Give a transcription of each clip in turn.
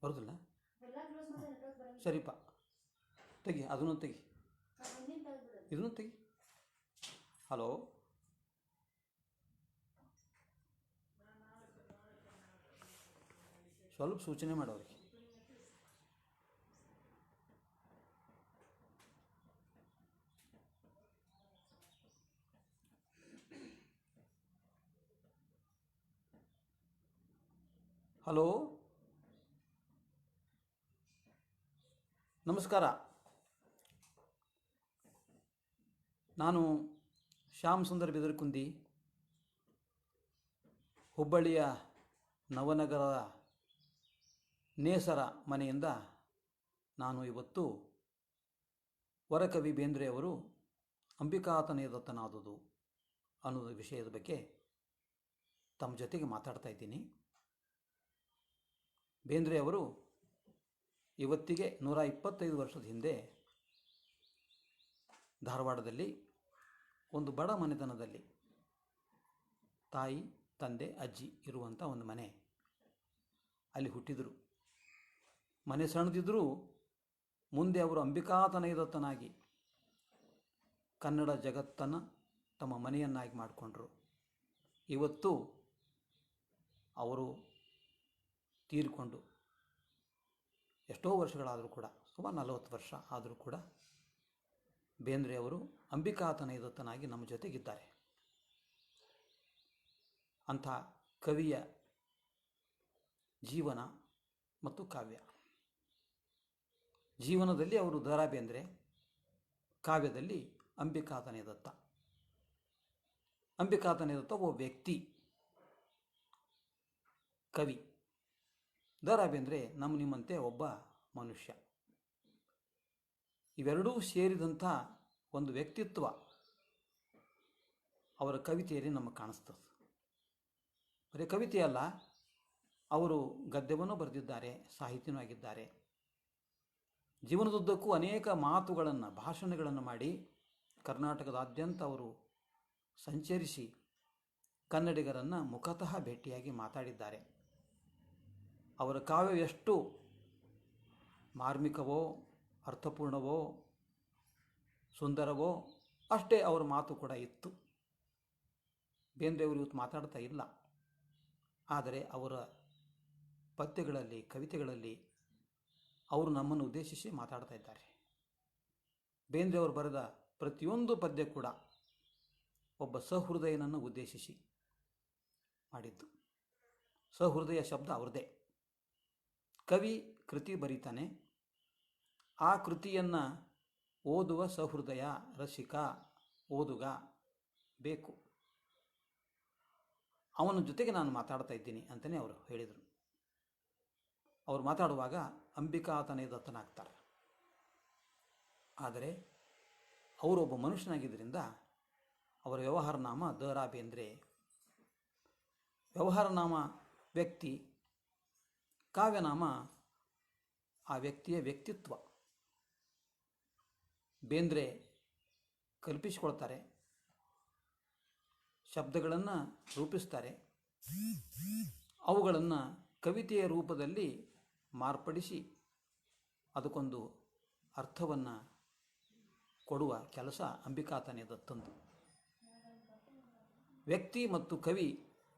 ಬರೋದಿಲ್ಲ. ಸರಿಪ್ಪ, ತೆಗಿ, ಅದನ್ನು ತೆಗಿ, ಇದನ್ನು ತೆಗಿ. ಹಲೋ, ಸ್ವಲ್ಪ ಸೂಚನೆ ಮಾಡೋರಿಗೆ. ಹಲೋ, ನಮಸ್ಕಾರ. ನಾನು ಶ್ಯಾಮ್ ಸುಂದರ್ ಬಿದರಕುಂದಿ, ಹುಬ್ಬಳ್ಳಿಯ ನವನಗರದ ನೇಸರ ಮನೆಯಿಂದ ನಾನು ಇವತ್ತು ವರಕವಿ ಬೇಂದ್ರೆಯವರು ಅಂಬಿಕಾತನಯದತ್ತನಾದುದು ಅನ್ನೋದು ವಿಷಯದ ಬಗ್ಗೆ ತಮ್ಮ ಜೊತೆಗೆ ಮಾತಾಡ್ತಾ ಇದ್ದೀನಿ. ಬೇಂದ್ರೆಯವರು ಇವತ್ತಿಗೆ 125 ವರ್ಷದ ಹಿಂದೆ ಧಾರವಾಡದಲ್ಲಿ ಒಂದು ಬಡ ಮನೆತನದಲ್ಲಿ ತಾಯಿ, ತಂದೆ, ಅಜ್ಜಿ ಇರುವಂಥ ಒಂದು ಮನೆ, ಅಲ್ಲಿ ಹುಟ್ಟಿದರು. ಮನೆ ಸಣ್ಣದಿದ್ದರೂ ಮುಂದೆ ಅವರು ಅಂಬಿಕಾತನಯದತ್ತನಾಗಿ ಕನ್ನಡ ಜಗತ್ತನ್ನು ತಮ್ಮ ಮನೆಯನ್ನಾಗಿ ಮಾಡಿಕೊಂಡ್ರು. ಇವತ್ತು ಅವರು ತೀರಿಕೊಂಡು ಎಷ್ಟೋ ವರ್ಷಗಳಾದರೂ ಕೂಡ, ಸುಮಾರು 40 ವರ್ಷ ಆದರೂ ಕೂಡ ಬೇಂದ್ರೆಯವರು ಅಂಬಿಕಾತನಯದತ್ತನಾಗಿ ನಮ್ಮ ಜೊತೆಗಿದ್ದಾರೆ. ಅಂಥ ಕವಿಯ ಜೀವನ ಮತ್ತು ಕಾವ್ಯ. ಜೀವನದಲ್ಲಿ ಅವರು ದ ರಾ ಬೇಂದ್ರೆ, ಕಾವ್ಯದಲ್ಲಿ ಅಂಬಿಕಾತನಯದತ್ತ. ಅಂಬಿಕಾತನಯದತ್ತ ಒಬ್ಬ ವ್ಯಕ್ತಿ, ಕವಿ. ದ ರಾ ಬೇಂದ್ರೆ ನಮ್ಮ ನಿಮ್ಮಂತೆ ಒಬ್ಬ ಮನುಷ್ಯ. ಇವೆರಡೂ ಸೇರಿದಂಥ ಒಂದು ವ್ಯಕ್ತಿತ್ವ ಅವರ ಕವಿತೆಯಲ್ಲಿ ನಮಗೆ ಕಾಣಿಸ್ತದೆ. ಬರೀ ಕವಿತೆಯಲ್ಲ, ಅವರು ಗದ್ಯವನ್ನು ಬರೆದಿದ್ದಾರೆ, ಸಾಹಿತ್ಯನೂ ಆಗಿದ್ದಾರೆ. ಜೀವನದುದ್ದಕ್ಕೂ ಅನೇಕ ಮಾತುಗಳನ್ನು, ಭಾಷಣಗಳನ್ನು ಮಾಡಿ ಕರ್ನಾಟಕದಾದ್ಯಂತ ಅವರು ಸಂಚರಿಸಿ ಕನ್ನಡಿಗರನ್ನು ಮುಖತಃ ಭೇಟಿಯಾಗಿ ಮಾತಾಡಿದ್ದಾರೆ. ಅವರ ಕಾವ್ಯ ಎಷ್ಟು ಮಾರ್ಮಿಕವೋ, ಅರ್ಥಪೂರ್ಣವೋ, ಸುಂದರವೋ ಅಷ್ಟೇ ಅವರ ಮಾತು ಕೂಡ ಇತ್ತು. ಬೇಂದ್ರೆಯವರು ಇವತ್ತು ಮಾತಾಡ್ತಾ ಇಲ್ಲ, ಆದರೆ ಅವರ ಪದ್ಯಗಳಲ್ಲಿ, ಕವಿತೆಗಳಲ್ಲಿ ಅವರು ನಮ್ಮನ್ನು ಉದ್ದೇಶಿಸಿ ಮಾತಾಡ್ತಾ ಇದ್ದಾರೆ. ಬೇಂದ್ರೆಯವರು ಬರೆದ ಪ್ರತಿಯೊಂದು ಪದ್ಯ ಕೂಡ ಒಬ್ಬ ಸಹೃದಯನನ್ನು ಉದ್ದೇಶಿಸಿ ಮಾಡಿದ್ದು. ಸಹೃದಯ ಶಬ್ದ ಅವ್ರದ್ದೇ. ಕವಿ ಕೃತಿ ಬರೀತಾನೆ, ಆ ಕೃತಿಯನ್ನು ಓದುವ ಸಹೃದಯ, ರಸಿಕ, ಓದುಗ ಬೇಕು. ಅವನ ಜೊತೆಗೆ ನಾನು ಮಾತಾಡ್ತಾ ಇದ್ದೀನಿ ಅಂತಲೇ ಅವರು ಹೇಳಿದರು. ಅವರು ಮಾತಾಡುವಾಗ ಅಂಬಿಕಾತನಯದತ್ತನಾಗ್ತಾರೆ. ಆದರೆ ಅವರೊಬ್ಬ ಮನುಷ್ಯನಾಗಿದ್ದರಿಂದ ಅವರ ವ್ಯವಹಾರ ನಾಮ ದ ರಾ ಬೇಂದ್ರೆ. ವ್ಯವಹಾರ ನಾಮ ವ್ಯಕ್ತಿ, ಕಾವ್ಯನಾಮ ಆ ವ್ಯಕ್ತಿಯ ವ್ಯಕ್ತಿತ್ವ. ಬೇಂದ್ರೆ ಕಲ್ಪಿಸಿಕೊಳ್ತಾರೆ, ಶಬ್ದಗಳನ್ನು ರೂಪಿಸ್ತಾರೆ, ಅವುಗಳನ್ನು ಕವಿತೆಯ ರೂಪದಲ್ಲಿ ಮಾರ್ಪಡಿಸಿ ಅದಕ್ಕೊಂದು ಅರ್ಥವನ್ನು ಕೊಡುವ ಕೆಲಸ ಅಂಬಿಕಾತನಯದತ್ತಂದು. ವ್ಯಕ್ತಿ ಮತ್ತು ಕವಿ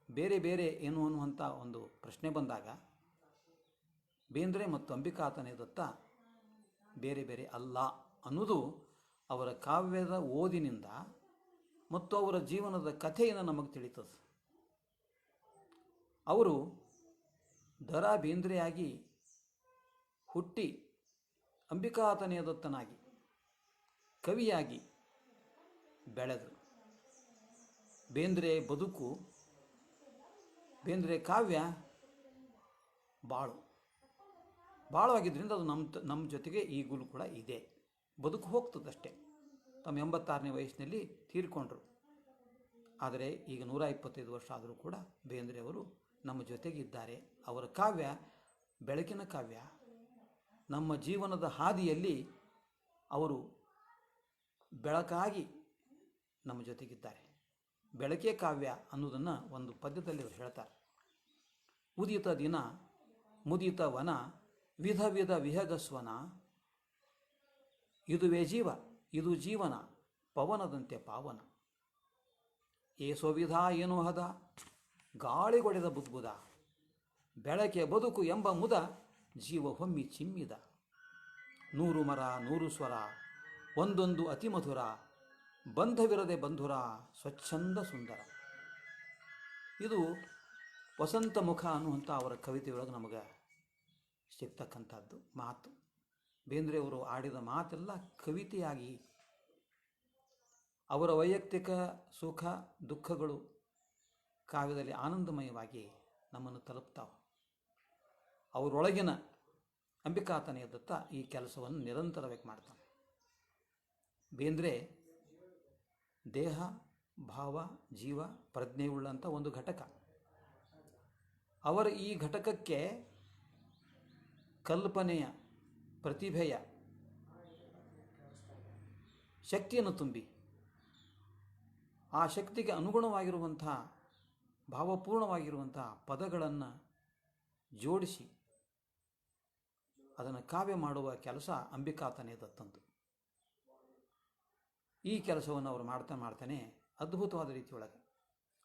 ಬೇರೆ ಬೇರೆ ಏನು ಅನ್ನುವಂಥ ಒಂದು ಪ್ರಶ್ನೆ ಬಂದಾಗ ಬೇಂದ್ರೆ ಮತ್ತು ಅಂಬಿಕಾತನಯದತ್ತ ಬೇರೆ ಬೇರೆ ಅಲ್ಲ ಅನ್ನೋದು ಅವರ ಕಾವ್ಯದ ಓದಿನಿಂದ ಮತ್ತು ಅವರ ಜೀವನದ ಕಥೆಯಿಂದ ನಮಗೆ ತಿಳಿತದೆ. ಅವರು ದ ರಾ ಬೇಂದ್ರೆಯಾಗಿ ಹುಟ್ಟಿ ಅಂಬಿಕಾತನಯದತ್ತನಾಗಿ ಕವಿಯಾಗಿ ಬೆಳೆದರು. ಬೇಂದ್ರೆ ಬದುಕು, ಬೇಂದ್ರೆ ಕಾವ್ಯ ಬಾಳವಾಗಿದ್ದರಿಂದ ಅದು ನಮ್ಮ ಜೊತೆಗೆ ಈಗಲೂ ಕೂಡ ಇದೆ. ಬದುಕು ಹೋಗ್ತದಷ್ಟೇ. ತಮ್ಮ 86ನೇ ವಯಸ್ಸಿನಲ್ಲಿ ತೀರಿಕೊಂಡ್ರು. ಆದರೆ ಈಗ 125 ವರ್ಷ ಆದರೂ ಕೂಡ ಬೇಂದ್ರೆಯವರು ನಮ್ಮ ಜೊತೆಗಿದ್ದಾರೆ. ಅವರ ಕಾವ್ಯ ಬೆಳಕಿನ ಕಾವ್ಯ. ನಮ್ಮ ಜೀವನದ ಹಾದಿಯಲ್ಲಿ ಅವರು ಬೆಳಕಾಗಿ ನಮ್ಮ ಜೊತೆಗಿದ್ದಾರೆ. ಬೆಳಕೇ ಕಾವ್ಯ ಅನ್ನೋದನ್ನು ಒಂದು ಪದ್ಯದಲ್ಲಿ ಅವರು ಹೇಳ್ತಾರೆ. ಉದಿತ ದಿನ ಮುದಿತ ವನ ವಿಧ ವಿಧ ವಿಹಗಸ್ವನ, ಇದುವೇ ಜೀವ ಇದು ಜೀವನ, ಪವನದಂತೆ ಪಾವನ. ಏಸೋ ವಿಧ ಏನೋ ಹದ, ಗಾಳಿಗೊಡೆದ ಬುದ್ಬುದ, ಬೆಳಕೆ ಬದುಕು ಎಂಬ ಮುದ, ಜೀವ ಹೊಮ್ಮಿ ಚಿಮ್ಮಿದ. ನೂರು ಮರ ನೂರು ಸ್ವರ, ಒಂದೊಂದು ಅತಿಮಧುರ, ಬಂಧವಿರದೆ ಬಂಧುರ, ಸ್ವಚ್ಛಂದ ಸುಂದರ. ಇದು ವಸಂತ ಮುಖ ಅನ್ನುವಂಥ ಅವರ ಕವಿತೆಯೊಳಗೆ ನಮಗೆ ಸಿಗ್ತಕ್ಕಂಥದ್ದು ಮಾತು. ಬೇಂದ್ರೆಯವರು ಆಡಿದ ಮಾತೆಲ್ಲ ಕವಿತೆಯಾಗಿ ಅವರ ವೈಯಕ್ತಿಕ ಸುಖ ದುಃಖಗಳು ಕಾವ್ಯದಲ್ಲಿ ಆನಂದಮಯವಾಗಿ ನಮ್ಮನ್ನು ತಲುಪ್ತಾವೆ. ಅವರೊಳಗಿನ ಅಂಬಿಕಾತನಯದತ್ತ ಈ ಕೆಲಸವನ್ನು ನಿರಂತರವಾಗಿ ಮಾಡ್ತಾನೆ. ಬೇಂದ್ರೆ ದೇಹ ಭಾವ ಜೀವ ಪ್ರಜ್ಞೆಯುಳ್ಳಂಥ ಒಂದು ಘಟಕ. ಅವರ ಈ ಘಟಕಕ್ಕೆ ಕಲ್ಪನೆಯ ಪ್ರತಿಭೆಯ ಶಕ್ತಿಯನ್ನು ತುಂಬಿ ಆ ಶಕ್ತಿಗೆ ಅನುಗುಣವಾಗಿರುವಂಥ ಭಾವಪೂರ್ಣವಾಗಿರುವಂಥ ಪದಗಳನ್ನು ಜೋಡಿಸಿ ಅದನ್ನು ಕಾವ್ಯ ಮಾಡುವ ಕೆಲಸ ಅಂಬಿಕಾತನಯದತ್ತಂದು. ಈ ಕೆಲಸವನ್ನು ಅವರು ಮಾಡ್ತಾನೆ ಅದ್ಭುತವಾದ ರೀತಿಯೊಳಗೆ,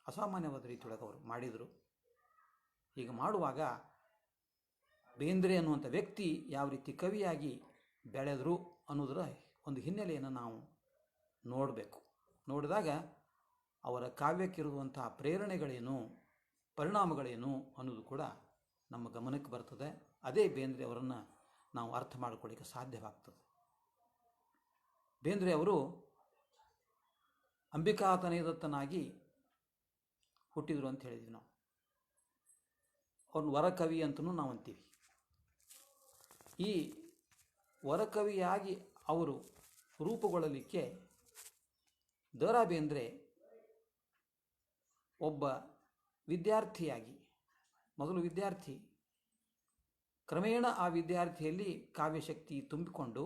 ಅಸಾಮಾನ್ಯವಾದ ರೀತಿಯೊಳಗೆ ಅವರು ಮಾಡಿದರು. ಈಗ ಮಾಡುವಾಗ ಬೇಂದ್ರೆ ಅನ್ನುವಂಥ ವ್ಯಕ್ತಿ ಯಾವ ರೀತಿ ಕವಿಯಾಗಿ ಬೆಳೆದರು ಅನ್ನೋದರ ಒಂದು ಹಿನ್ನೆಲೆಯನ್ನು ನಾವು ನೋಡಬೇಕು. ನೋಡಿದಾಗ ಅವರ ಕಾವ್ಯಕ್ಕಿರುವಂಥ ಪ್ರೇರಣೆಗಳೇನು, ಪರಿಣಾಮಗಳೇನು ಅನ್ನೋದು ಕೂಡ ನಮ್ಮ ಗಮನಕ್ಕೆ ಬರ್ತದೆ. ಅದೇ ಬೇಂದ್ರೆ ಅವರನ್ನು ನಾವು ಅರ್ಥ ಮಾಡಿಕೊಳ್ಳಿಕ್ಕೆ ಸಾಧ್ಯವಾಗ್ತದೆ. ಬೇಂದ್ರೆ ಅವರು ಅಂಬಿಕಾತನಯದತ್ತನಾಗಿ ಹುಟ್ಟಿದರು ಅಂತ ಹೇಳಿದ್ವಿ ನಾವು. ಅವ್ರನ್ನ ವರಕವಿ ಅಂತಲೂ ನಾವು ಅಂತೀವಿ. ಈ ವರಕವಿಯಾಗಿ ಅವರು ರೂಪುಗೊಳ್ಳಲಿಕ್ಕೆ ದ ರಾ ಬೇಂದ್ರೆ ಒಬ್ಬ ವಿದ್ಯಾರ್ಥಿಯಾಗಿ, ಮೊದಲು ವಿದ್ಯಾರ್ಥಿ, ಕ್ರಮೇಣ ಆ ವಿದ್ಯಾರ್ಥಿಯಲ್ಲಿ ಕಾವ್ಯಶಕ್ತಿ ತುಂಬಿಕೊಂಡು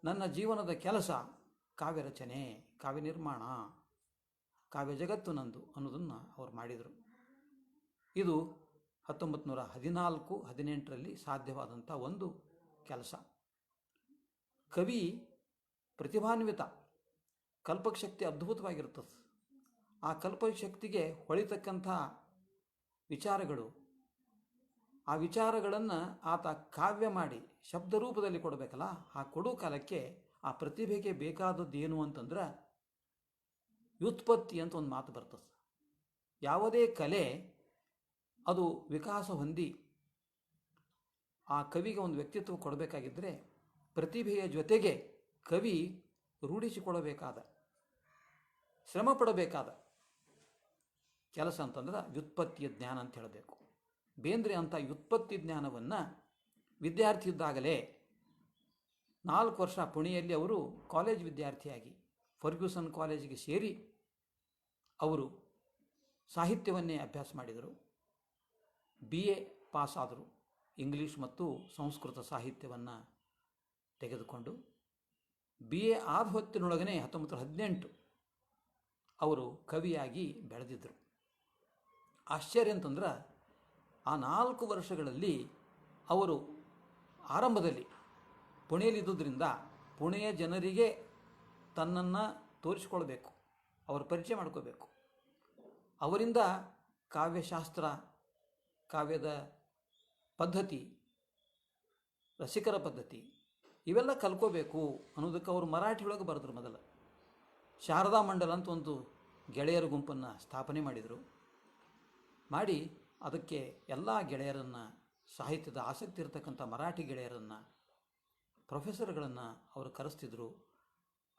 ನನ್ನ ಜೀವನದ ಕೆಲಸ ಕಾವ್ಯ ರಚನೆ, ಕಾವ್ಯ ನಿರ್ಮಾಣ, ಕಾವ್ಯ ಜಗತ್ತು ನಂದು ಅನ್ನೋದನ್ನು ಅವರು ಮಾಡಿದರು. ಇದು 1914-18ರಲ್ಲಿ ಸಾಧ್ಯವಾದಂಥ ಒಂದು ಕೆಲಸ. ಕವಿ ಪ್ರತಿಭಾನ್ವಿತ, ಕಲ್ಪಕಶಕ್ತಿ ಅದ್ಭುತವಾಗಿರ್ತದೆ. ಆ ಕಲ್ಪಶಕ್ತಿಗೆ ಹೊಳಿತಕ್ಕಂಥ ವಿಚಾರಗಳು, ಆ ವಿಚಾರಗಳನ್ನು ಆತ ಕಾವ್ಯ ಮಾಡಿ ಶಬ್ದ ರೂಪದಲ್ಲಿ ಕೊಡಬೇಕಲ್ಲ, ಆ ಕೊಡೋ ಕಾಲಕ್ಕೆ ಆ ಪ್ರತಿಭೆಗೆ ಬೇಕಾದದ್ದೇನು ಅಂತಂದ್ರೆ ವ್ಯುತ್ಪತ್ತಿ ಅಂತ ಒಂದು ಮಾತು ಬರ್ತದೆ. ಯಾವುದೇ ಕಲೆ ಅದು ವಿಕಾಸ ಹೊಂದಿ ಆ ಕವಿಗೆ ಒಂದು ವ್ಯಕ್ತಿತ್ವ ಕೊಡಬೇಕಾಗಿದ್ದರೆ ಪ್ರತಿಭೆಯ ಜೊತೆಗೆ ಕವಿ ರೂಢಿಸಿಕೊಳ್ಳಬೇಕಾದ, ಶ್ರಮ ಪಡಬೇಕಾದ ಕೆಲಸ ಅಂತಂದ್ರೆ ವ್ಯುತ್ಪತ್ತಿಯ ಜ್ಞಾನ ಅಂತ ಹೇಳಬೇಕು. ಬೇಂದ್ರೆ ಅಂತ ವ್ಯುತ್ಪತ್ತಿ ಜ್ಞಾನವನ್ನು ವಿದ್ಯಾರ್ಥಿ ಇದ್ದಾಗಲೇ 4 ವರ್ಷ ಪುಣೆಯಲ್ಲಿ ಅವರು ಕಾಲೇಜ್ ವಿದ್ಯಾರ್ಥಿಯಾಗಿ ಫರ್ಗ್ಯೂಸನ್ ಕಾಲೇಜಿಗೆ ಸೇರಿ ಅವರು ಸಾಹಿತ್ಯವನ್ನೇ ಅಭ್ಯಾಸ ಮಾಡಿದರು. BA ಪಾಸ್ ಆದರು. ಇಂಗ್ಲೀಷ್ ಮತ್ತು ಸಂಸ್ಕೃತ ಸಾಹಿತ್ಯವನ್ನು ತೆಗೆದುಕೊಂಡು BA ಆದ ಹೊತ್ತಿನೊಳಗನೆ 1918 ಅವರು ಕವಿಯಾಗಿ ಬೆಳೆದಿದ್ದರು. ಆಶ್ಚರ್ಯ ಅಂತಂದ್ರೆ ಆ 4 ವರ್ಷಗಳಲ್ಲಿ ಅವರು ಆರಂಭದಲ್ಲಿ ಪುಣೆಯಲ್ಲಿದ್ದುದರಿಂದ ಪುಣೆಯ ಜನರಿಗೆ ತನ್ನನ್ನು ತೋರಿಸಿಕೊಳ್ಬೇಕು, ಅವರ ಪರಿಚಯ ಮಾಡ್ಕೋಬೇಕು. ಅವರಿಂದ ಕಾವ್ಯಶಾಸ್ತ್ರ, ಕಾವ್ಯದ ಪದ್ಧತಿ, ರಸಿಕರ ಪದ್ಧತಿ ಇವೆಲ್ಲ ಕಲ್ಕೋಬೇಕು ಅನ್ನೋದಕ್ಕೆ ಅವರು ಮರಾಠಿಯೊಳಗೆ ಬರೆದ್ರು. ಮೊದಲು ಶಾರದಾ ಮಂಡಲ ಅಂತ ಒಂದು ಗೆಳೆಯರ ಗುಂಪನ್ನು ಸ್ಥಾಪನೆ ಮಾಡಿದರು. ಮಾಡಿ ಅದಕ್ಕೆ ಎಲ್ಲ ಗೆಳೆಯರನ್ನು, ಸಾಹಿತ್ಯದ ಆಸಕ್ತಿ ಇರತಕ್ಕಂಥ ಮರಾಠಿ ಗೆಳೆಯರನ್ನು, ಪ್ರೊಫೆಸರ್ಗಳನ್ನು ಅವರು ಕರೆಸ್ತಿದ್ರು.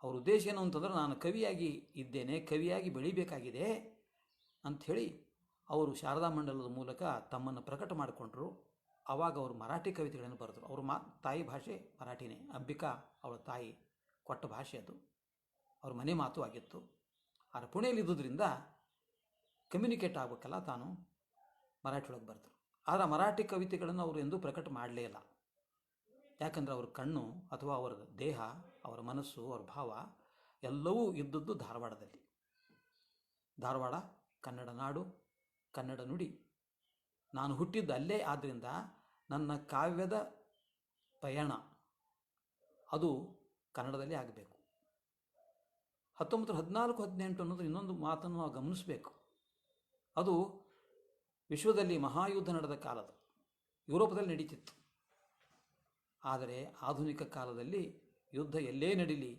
ಅವ್ರ ಉದ್ದೇಶ ಏನು ಅಂತಂದ್ರೆ, ನಾನು ಕವಿಯಾಗಿ ಇದ್ದೇನೆ, ಕವಿಯಾಗಿ ಬೆಳಿಬೇಕಾಗಿದೆ ಅಂಥೇಳಿ ಅವರು ಶಾರದಾ ಮಂಡಲದ ಮೂಲಕ ತಮ್ಮನ್ನು ಪ್ರಕಟ ಮಾಡಿಕೊಂಡ್ರು. ಆವಾಗ ಅವರು ಮರಾಠಿ ಕವಿತೆಗಳನ್ನು ಬರೆದರು. ಅವ್ರ ತಾಯಿ ಭಾಷೆ ಮರಾಠಿನೇ. ಅಂಬಿಕಾ ಅವಳ ತಾಯಿ ಕೊಟ್ಟ ಭಾಷೆ ಅದು, ಅವ್ರ ಮನೆ ಮಾತು ಆಗಿತ್ತು. ಆದರೆ ಪುಣೆಯಲ್ಲಿದ್ದುದರಿಂದ ಕಮ್ಯುನಿಕೇಟ್ ಆಗಬೇಕಲ್ಲ, ತಾನು ಮರಾಠಿ ಒಳಗೆ ಬರೆದರು. ಆದರೆ ಮರಾಠಿ ಕವಿತೆಗಳನ್ನು ಅವರು ಎಂದೂ ಪ್ರಕಟ ಮಾಡಲೇ ಇಲ್ಲ. ಯಾಕಂದರೆ ಅವ್ರ ಕಣ್ಣು ಅಥವಾ ಅವರ ದೇಹ, ಅವರ ಮನಸ್ಸು, ಅವರ ಭಾವ ಎಲ್ಲವೂ ಇದ್ದದ್ದು ಧಾರವಾಡದಲ್ಲಿ. ಧಾರವಾಡ ಕನ್ನಡ ನಾಡು, ಕನ್ನಡ ನುಡಿ. ನಾನು ಹುಟ್ಟಿದ್ದು ಅಲ್ಲೇ. ಆದ್ದರಿಂದ ನನ್ನ ಕಾವ್ಯದ ಪಯಣ ಅದು ಕನ್ನಡದಲ್ಲಿ ಆಗಬೇಕು. 1914-18 ಅನ್ನೋದು ಇನ್ನೊಂದು ಮಾತನ್ನು ನಾವು ಗಮನಿಸಬೇಕು. ಅದು ವಿಶ್ವದಲ್ಲಿ ಮಹಾಯುದ್ಧ ನಡೆದ ಕಾಲದ ಯುರೋಪದಲ್ಲಿ ನಡೀತಿತ್ತು. ಆದರೆ ಆಧುನಿಕ ಕಾಲದಲ್ಲಿ ಯುದ್ಧ ಎಲ್ಲೇ ನಡೀಲಿ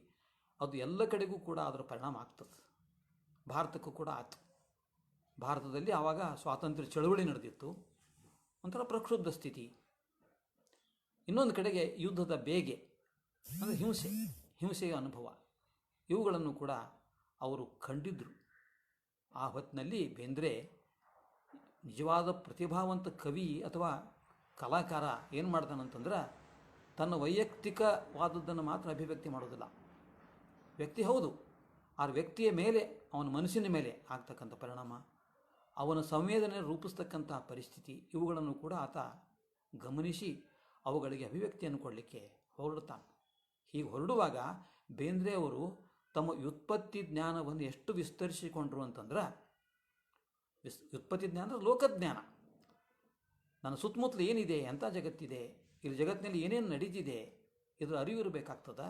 ಅದು ಎಲ್ಲ ಕಡೆಗೂ ಕೂಡ ಅದರ ಪರಿಣಾಮ ಆಗ್ತದೆ. ಭಾರತಕ್ಕೂ ಕೂಡ ಆಯಿತು. ಭಾರತದಲ್ಲಿ ಆವಾಗ ಸ್ವಾತಂತ್ರ್ಯ ಚಳವಳಿ ನಡೆದಿತ್ತು, ಒಂಥರ ಪ್ರಕ್ಷುಬ್ಧ ಸ್ಥಿತಿ. ಇನ್ನೊಂದು ಕಡೆಗೆ ಯುದ್ಧದ ಬೇಗೆ ಅಂದರೆ ಹಿಂಸೆಯ ಅನುಭವ, ಇವುಗಳನ್ನು ಕೂಡ ಅವರು ಕಂಡಿದ್ದರು. ಆ ಹೊತ್ತಿನಲ್ಲಿ ಬೇಂದ್ರೆ ನಿಜವಾದ ಪ್ರತಿಭಾವಂತ ಕವಿ ಅಥವಾ ಕಲಾಕಾರ ಏನು ಮಾಡ್ತಾನಂತಂದ್ರೆ ತನ್ನ ವೈಯಕ್ತಿಕವಾದದ್ದನ್ನು ಮಾತ್ರ ಅಭಿವ್ಯಕ್ತಿ ಮಾಡೋದಿಲ್ಲ. ವ್ಯಕ್ತಿ ಹೌದು, ಆ ವ್ಯಕ್ತಿಯ ಮೇಲೆ, ಅವನ ಮನಸ್ಸಿನ ಮೇಲೆ ಆಗ್ತಕ್ಕಂಥ ಪರಿಣಾಮ, ಅವನ ಸಂವೇದನೆ ರೂಪಿಸ್ತಕ್ಕಂಥ ಪರಿಸ್ಥಿತಿ, ಇವುಗಳನ್ನು ಕೂಡ ಆತ ಗಮನಿಸಿ ಅವುಗಳಿಗೆ ಅಭಿವ್ಯಕ್ತಿಯನ್ನು ಕೊಡಲಿಕ್ಕೆ ಹೊರಡ್ತಾನೆ. ಹೀಗೆ ಹೊರಡುವಾಗ ಬೇಂದ್ರೆ ಅವರು ತಮ್ಮ ವ್ಯುತ್ಪತ್ತಿ ಜ್ಞಾನವನ್ನು ಎಷ್ಟು ವಿಸ್ತರಿಸಿಕೊಂಡ್ರು ಅಂತಂದ್ರೆ, ವ್ಯುತ್ಪತ್ತಿ ಜ್ಞಾನ ಅಂದರೆ ಲೋಕಜ್ಞಾನ. ನನ್ನ ಸುತ್ತಮುತ್ತಲು ಏನಿದೆ, ಎಂಥ ಜಗತ್ತಿದೆ, ಇಲ್ಲಿ ಜಗತ್ತಿನಲ್ಲಿ ಏನೇನು ನಡೀತಿದೆ, ಇದರ ಅರಿವು ಇರಬೇಕಾಗ್ತದ.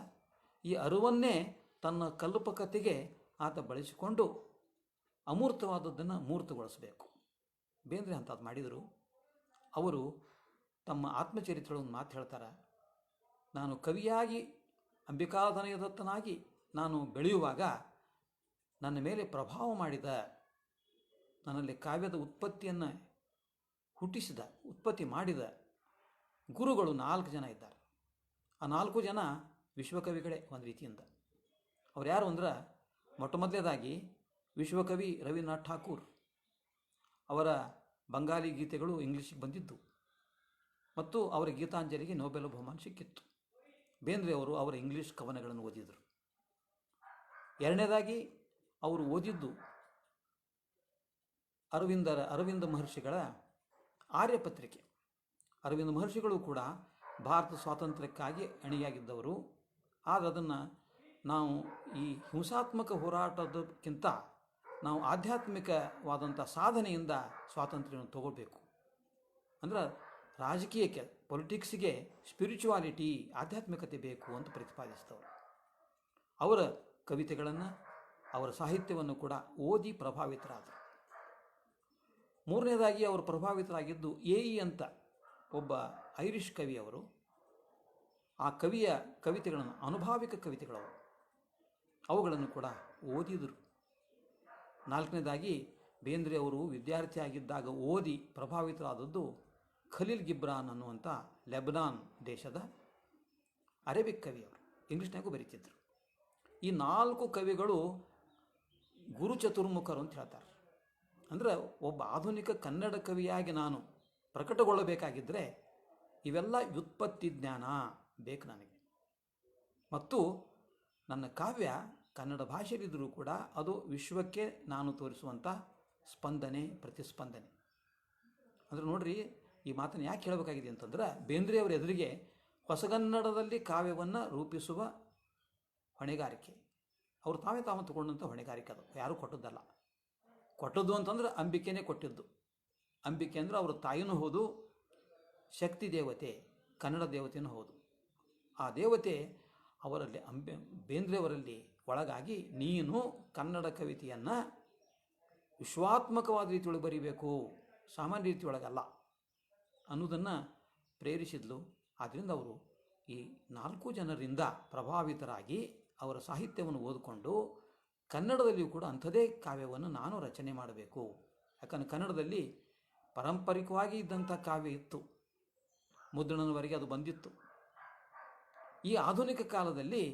ಈ ಅರಿವನ್ನೇ ತನ್ನ ಕಲ್ಪಕತೆಗೆ ಆತ ಬಳಸಿಕೊಂಡು ಅಮೂರ್ತವಾದದ್ದನ್ನು ಮೂರ್ತಗೊಳಿಸಬೇಕು. ಬೇಂದ್ರೆ ಅಂಥದ್ದು ಮಾಡಿದರು. ಅವರು ತಮ್ಮ ಆತ್ಮಚರಿತ್ರೆಗಳನ್ನು ಮಾತು ಹೇಳ್ತಾರೆ. ನಾನು ಕವಿಯಾಗಿ ಅಂಬಿಕಾತನಯದತ್ತನಾಗಿ ನಾನು ಬೆಳೆಯುವಾಗ ನನ್ನ ಮೇಲೆ ಪ್ರಭಾವ ಮಾಡಿದ, ನನ್ನಲ್ಲಿ ಕಾವ್ಯದ ಉತ್ಪತ್ತಿಯನ್ನು ಹುಟ್ಟಿಸಿದ, ಉತ್ಪತ್ತಿ ಮಾಡಿದ ಗುರುಗಳು 4 ಜನ ಇದ್ದಾರೆ. ಆ 4 ಜನ ವಿಶ್ವಕವಿಗಳೇ ಒಂದು ರೀತಿಯಿಂದ. ಅವ್ರು ಯಾರು ಅಂದ್ರೆ, ಮೊಟ್ಟಮೊದಲನೇದಾಗಿ ವಿಶ್ವಕವಿ ರವೀಂದ್ರನಾಥ್ ಠಾಕೂರ್. ಅವರ ಬಂಗಾಲಿ ಗೀತೆಗಳು ಇಂಗ್ಲೀಷಿಗೆ ಬಂದಿದ್ದು ಮತ್ತು ಅವರ ಗೀತಾಂಜಲಿಗೆ ನೊಬೆಲ್ ಬಹುಮಾನ ಸಿಕ್ಕಿತ್ತು. ಬೇಂದ್ರೆ ಅವರು ಅವರ ಇಂಗ್ಲೀಷ್ ಕವನಗಳನ್ನು ಓದಿದರು. ಎರಡನೇದಾಗಿ ಅವರು ಓದಿದ್ದು ಅರವಿಂದ ಮಹರ್ಷಿಗಳ ಆರ್ಯಪತ್ರಿಕೆ. ಅರವಿಂದ ಮಹರ್ಷಿಗಳು ಕೂಡ ಭಾರತ ಸ್ವಾತಂತ್ರ್ಯಕ್ಕಾಗಿ ಅಣಿಯಾಗಿದ್ದವರು. ಆದರೆ ಅದನ್ನು ನಾವು ಈ ಹಿಂಸಾತ್ಮಕ ಹೋರಾಟದಕ್ಕಿಂತ ನಾವು ಆಧ್ಯಾತ್ಮಿಕವಾದಂಥ ಸಾಧನೆಯಿಂದ ಸ್ವಾತಂತ್ರ್ಯವನ್ನು ತಗೋಬೇಕು. ಅಂದ್ರೆ ರಾಜಕೀಯಕ್ಕೆ, ಪೊಲಿಟಿಕ್ಸಿಗೆ ಸ್ಪಿರಿಚುವಾಲಿಟಿ, ಆಧ್ಯಾತ್ಮಿಕತೆ ಬೇಕು ಅಂತ ಪ್ರತಿಪಾದಿಸಿದವರು. ಅವರ ಕವಿತೆಗಳನ್ನು, ಅವರ ಸಾಹಿತ್ಯವನ್ನು ಕೂಡ ಓದಿ ಪ್ರಭಾವಿತರಾದರು. ಮೂರನೇದಾಗಿ ಅವರು ಪ್ರಭಾವಿತರಾಗಿದ್ದು ಅಂತ ಒಬ್ಬ ಐರಿಷ್ ಕವಿಯವರು. ಆ ಕವಿಯ ಕವಿತೆಗಳನ್ನು, ಅನುಭಾವಿಕ ಕವಿತೆಗಳವರು, ಅವುಗಳನ್ನು ಕೂಡ ಓದಿದರು. ನಾಲ್ಕನೇದಾಗಿ ಬೇಂದ್ರೆ ಅವರು ವಿದ್ಯಾರ್ಥಿಯಾಗಿದ್ದಾಗ ಓದಿ ಪ್ರಭಾವಿತರಾದದ್ದು ಖಲೀಲ್ ಗಿಬ್ರಾನ್ ಅನ್ನುವಂಥ ಲೆಬನಾನ್ ದೇಶದ ಅರೇಬಿಕ್ ಕವಿಯವರು. ಇಂಗ್ಲೀಷ್ನಾಗೂ ಬರೀತಿದ್ರು. ಈ 4 ಕವಿಗಳು ಗುರು ಚತುರ್ಮುಖರು ಅಂತ ಹೇಳ್ತಾರೆ. ಅಂದರೆ ಒಬ್ಬ ಆಧುನಿಕ ಕನ್ನಡ ಕವಿಯಾಗಿ ನಾನು ಪ್ರಕಟಗೊಳ್ಳಬೇಕಾಗಿದ್ದರೆ ಇವೆಲ್ಲ ವ್ಯುತ್ಪತ್ತಿ ಜ್ಞಾನ ಬೇಕು ನನಗೆ. ಮತ್ತು ನನ್ನ ಕಾವ್ಯ ಕನ್ನಡ ಭಾಷೆಯಲ್ಲಿದ್ದರೂ ಕೂಡ ಅದು ವಿಶ್ವಕ್ಕೆ ನಾನು ತೋರಿಸುವಂಥ ಸ್ಪಂದನೆ, ಪ್ರತಿಸ್ಪಂದನೆ. ಅಂದರೆ ನೋಡ್ರಿ, ಈ ಮಾತನ್ನು ಯಾಕೆ ಹೇಳಬೇಕಾಗಿದೆ ಅಂತಂದ್ರೆ, ಬೇಂದ್ರೆಯವರ ಎದುರಿಗೆ ಹೊಸಗನ್ನಡದಲ್ಲಿ ಕಾವ್ಯವನ್ನು ರೂಪಿಸುವ ಹೊಣೆಗಾರಿಕೆ ಅವರು ತಾವೇ ತಗೊಂಡಂಥ ಹೊಣೆಗಾರಿಕೆ. ಅದು ಯಾರೂ ಕೊಟ್ಟದ್ದಲ್ಲ. ಕೊಟ್ಟದ್ದು ಅಂತಂದ್ರೆ ಅಂಬಿಕೆನೇ ಕೊಟ್ಟಿದ್ದು. ಅಂಬಿಕೆ ಅಂದರೆ ಅವರ ತಾಯಿನೂ ಹೌದು, ಶಕ್ತಿ ದೇವತೆ, ಕನ್ನಡ ದೇವತೆಯೂ ಹೌದು. ಆ ದೇವತೆ ಅವರಲ್ಲಿ ಬೇಂದ್ರೆಯವರಲ್ಲಿ ಒಳಗಾಗಿ ನೀನು ಕನ್ನಡ ಕವಿತೆಯನ್ನು ವಿಶ್ವಾತ್ಮಕವಾದ ರೀತಿಯೊಳಗೆ ಬರೀಬೇಕು, ಸಾಮಾನ್ಯ ರೀತಿಯೊಳಗಲ್ಲ ಅನ್ನೋದನ್ನು ಪ್ರೇರಿಸಿದ್ಲು. ಆದ್ದರಿಂದ ಅವರು ಈ 4 ಜನರಿಂದ ಪ್ರಭಾವಿತರಾಗಿ ಅವರ ಸಾಹಿತ್ಯವನ್ನು ಓದಿಕೊಂಡು ಕನ್ನಡದಲ್ಲಿಯೂ ಕೂಡ ಅಂಥದೇ ಕಾವ್ಯವನ್ನು ನಾನು ರಚನೆ ಮಾಡಬೇಕು. ಯಾಕಂದರೆ ಕನ್ನಡದಲ್ಲಿ ಪಾರಂಪರಿಕವಾಗಿ ಇದ್ದಂಥ ಕಾವ್ಯ ಇತ್ತು, ಮುದ್ರಣದವರೆಗೆ ಅದು ಬಂದಿತ್ತು. ಈ ಆಧುನಿಕ ಕಾಲದಲ್ಲಿ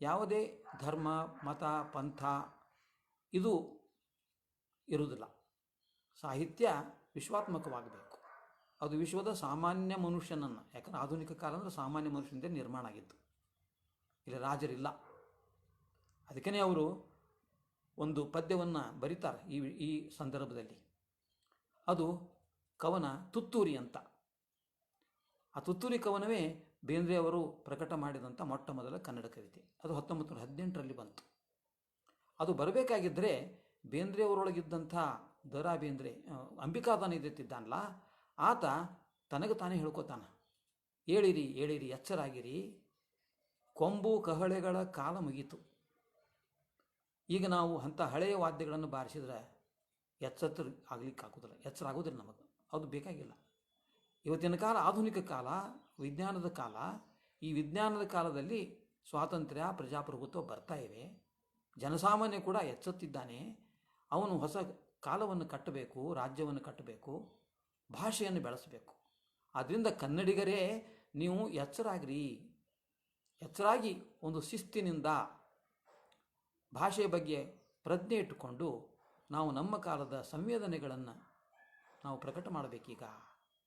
ಯಾವುದೇ ಧರ್ಮ, ಮತ, ಪಂಥ ಇದು ಇರುವುದಿಲ್ಲ. ಸಾಹಿತ್ಯ ವಿಶ್ವಾತ್ಮಕವಾಗಬೇಕು. ಅದು ವಿಶ್ವದ ಸಾಮಾನ್ಯ ಮನುಷ್ಯನನ್ನು, ಯಾಕಂದರೆ ಆಧುನಿಕ ಕಾಲ ಅಂದರೆ ಸಾಮಾನ್ಯ ಮನುಷ್ಯನಿಂದ ನಿರ್ಮಾಣ ಆಗಿತ್ತು. ಇಲ್ಲಿ ರಾಜರಿಲ್ಲ. ಅದಕ್ಕೇ ಅವರು ಒಂದು ಪದ್ಯವನ್ನು ಬರೀತಾರೆ ಈ ಸಂದರ್ಭದಲ್ಲಿ. ಅದು ಕವನ ತುತ್ತೂರಿ ಅಂತ. ಆ ತುತ್ತೂರಿ ಕವನವೇ ಬೇಂದ್ರೆ ಅವರು ಪ್ರಕಟ ಮಾಡಿದಂಥ ಮೊಟ್ಟ ಮೊದಲ ಕನ್ನಡ ಕವಿತೆ. ಅದು 1918ರಲ್ಲಿ ಬಂತು. ಅದು ಬರಬೇಕಾಗಿದ್ದರೆ ಬೇಂದ್ರೆ ಅವರೊಳಗಿದ್ದಂಥ ದ ರಾ ಬೇಂದ್ರೆ, ಅಂಬಿಕಾತನ ಇದ್ದಿದ್ದಾನಲ್ಲ, ಆತ ತನಗೆ ತಾನೇ ಹೇಳ್ಕೊತಾನ. ಏಳಿರಿ ಏಳಿರಿ, ಎಚ್ಚರಾಗಿರಿ, ಕೊಂಬು ಕಹಳೆಗಳ ಕಾಲ ಮುಗೀತು. ಈಗ ನಾವು ಅಂಥ ಹಳೆಯ ವಾದ್ಯಗಳನ್ನು ಬಾರಿಸಿದ್ರೆ ಎಚ್ಚರ ಆಗ್ಲಿಕ್ಕಾಗೋದಿಲ್ಲ, ಎಚ್ಚರ ಆಗೋದಿಲ್ಲ ನಮಗೆ, ಅದು ಬೇಕಾಗಿಲ್ಲ. ಇವತ್ತಿನ ಕಾಲ ಆಧುನಿಕ ಕಾಲ, ವಿಜ್ಞಾನದ ಕಾಲ. ಈ ವಿಜ್ಞಾನದ ಕಾಲದಲ್ಲಿ ಸ್ವಾತಂತ್ರ್ಯ, ಪ್ರಜಾಪ್ರಭುತ್ವ ಬರ್ತಾ ಇವೆ. ಜನಸಾಮಾನ್ಯ ಕೂಡ ಎಚ್ಚೆತ್ತಿದ್ದಾನೆ. ಅವನು ಹೊಸ ಕಾಲವನ್ನು ಕಟ್ಟಬೇಕು, ರಾಜ್ಯವನ್ನು ಕಟ್ಟಬೇಕು, ಭಾಷೆಯನ್ನು ಬೆಳೆಸಬೇಕು. ಆದ್ದರಿಂದ ಕನ್ನಡಿಗರೇ ನೀವು ಎಚ್ಚರಾಗ್ರಿ, ಎಚ್ಚರಾಗಿ ಒಂದು ಶಿಸ್ತಿನಿಂದ ಭಾಷೆಯ ಬಗ್ಗೆ ಪ್ರಜ್ಞೆ ಇಟ್ಟುಕೊಂಡು ನಾವು ನಮ್ಮ ಕಾಲದ ಸಂವೇದನೆಗಳನ್ನು ನಾವು ಪ್ರಕಟ ಮಾಡಬೇಕೀಗ.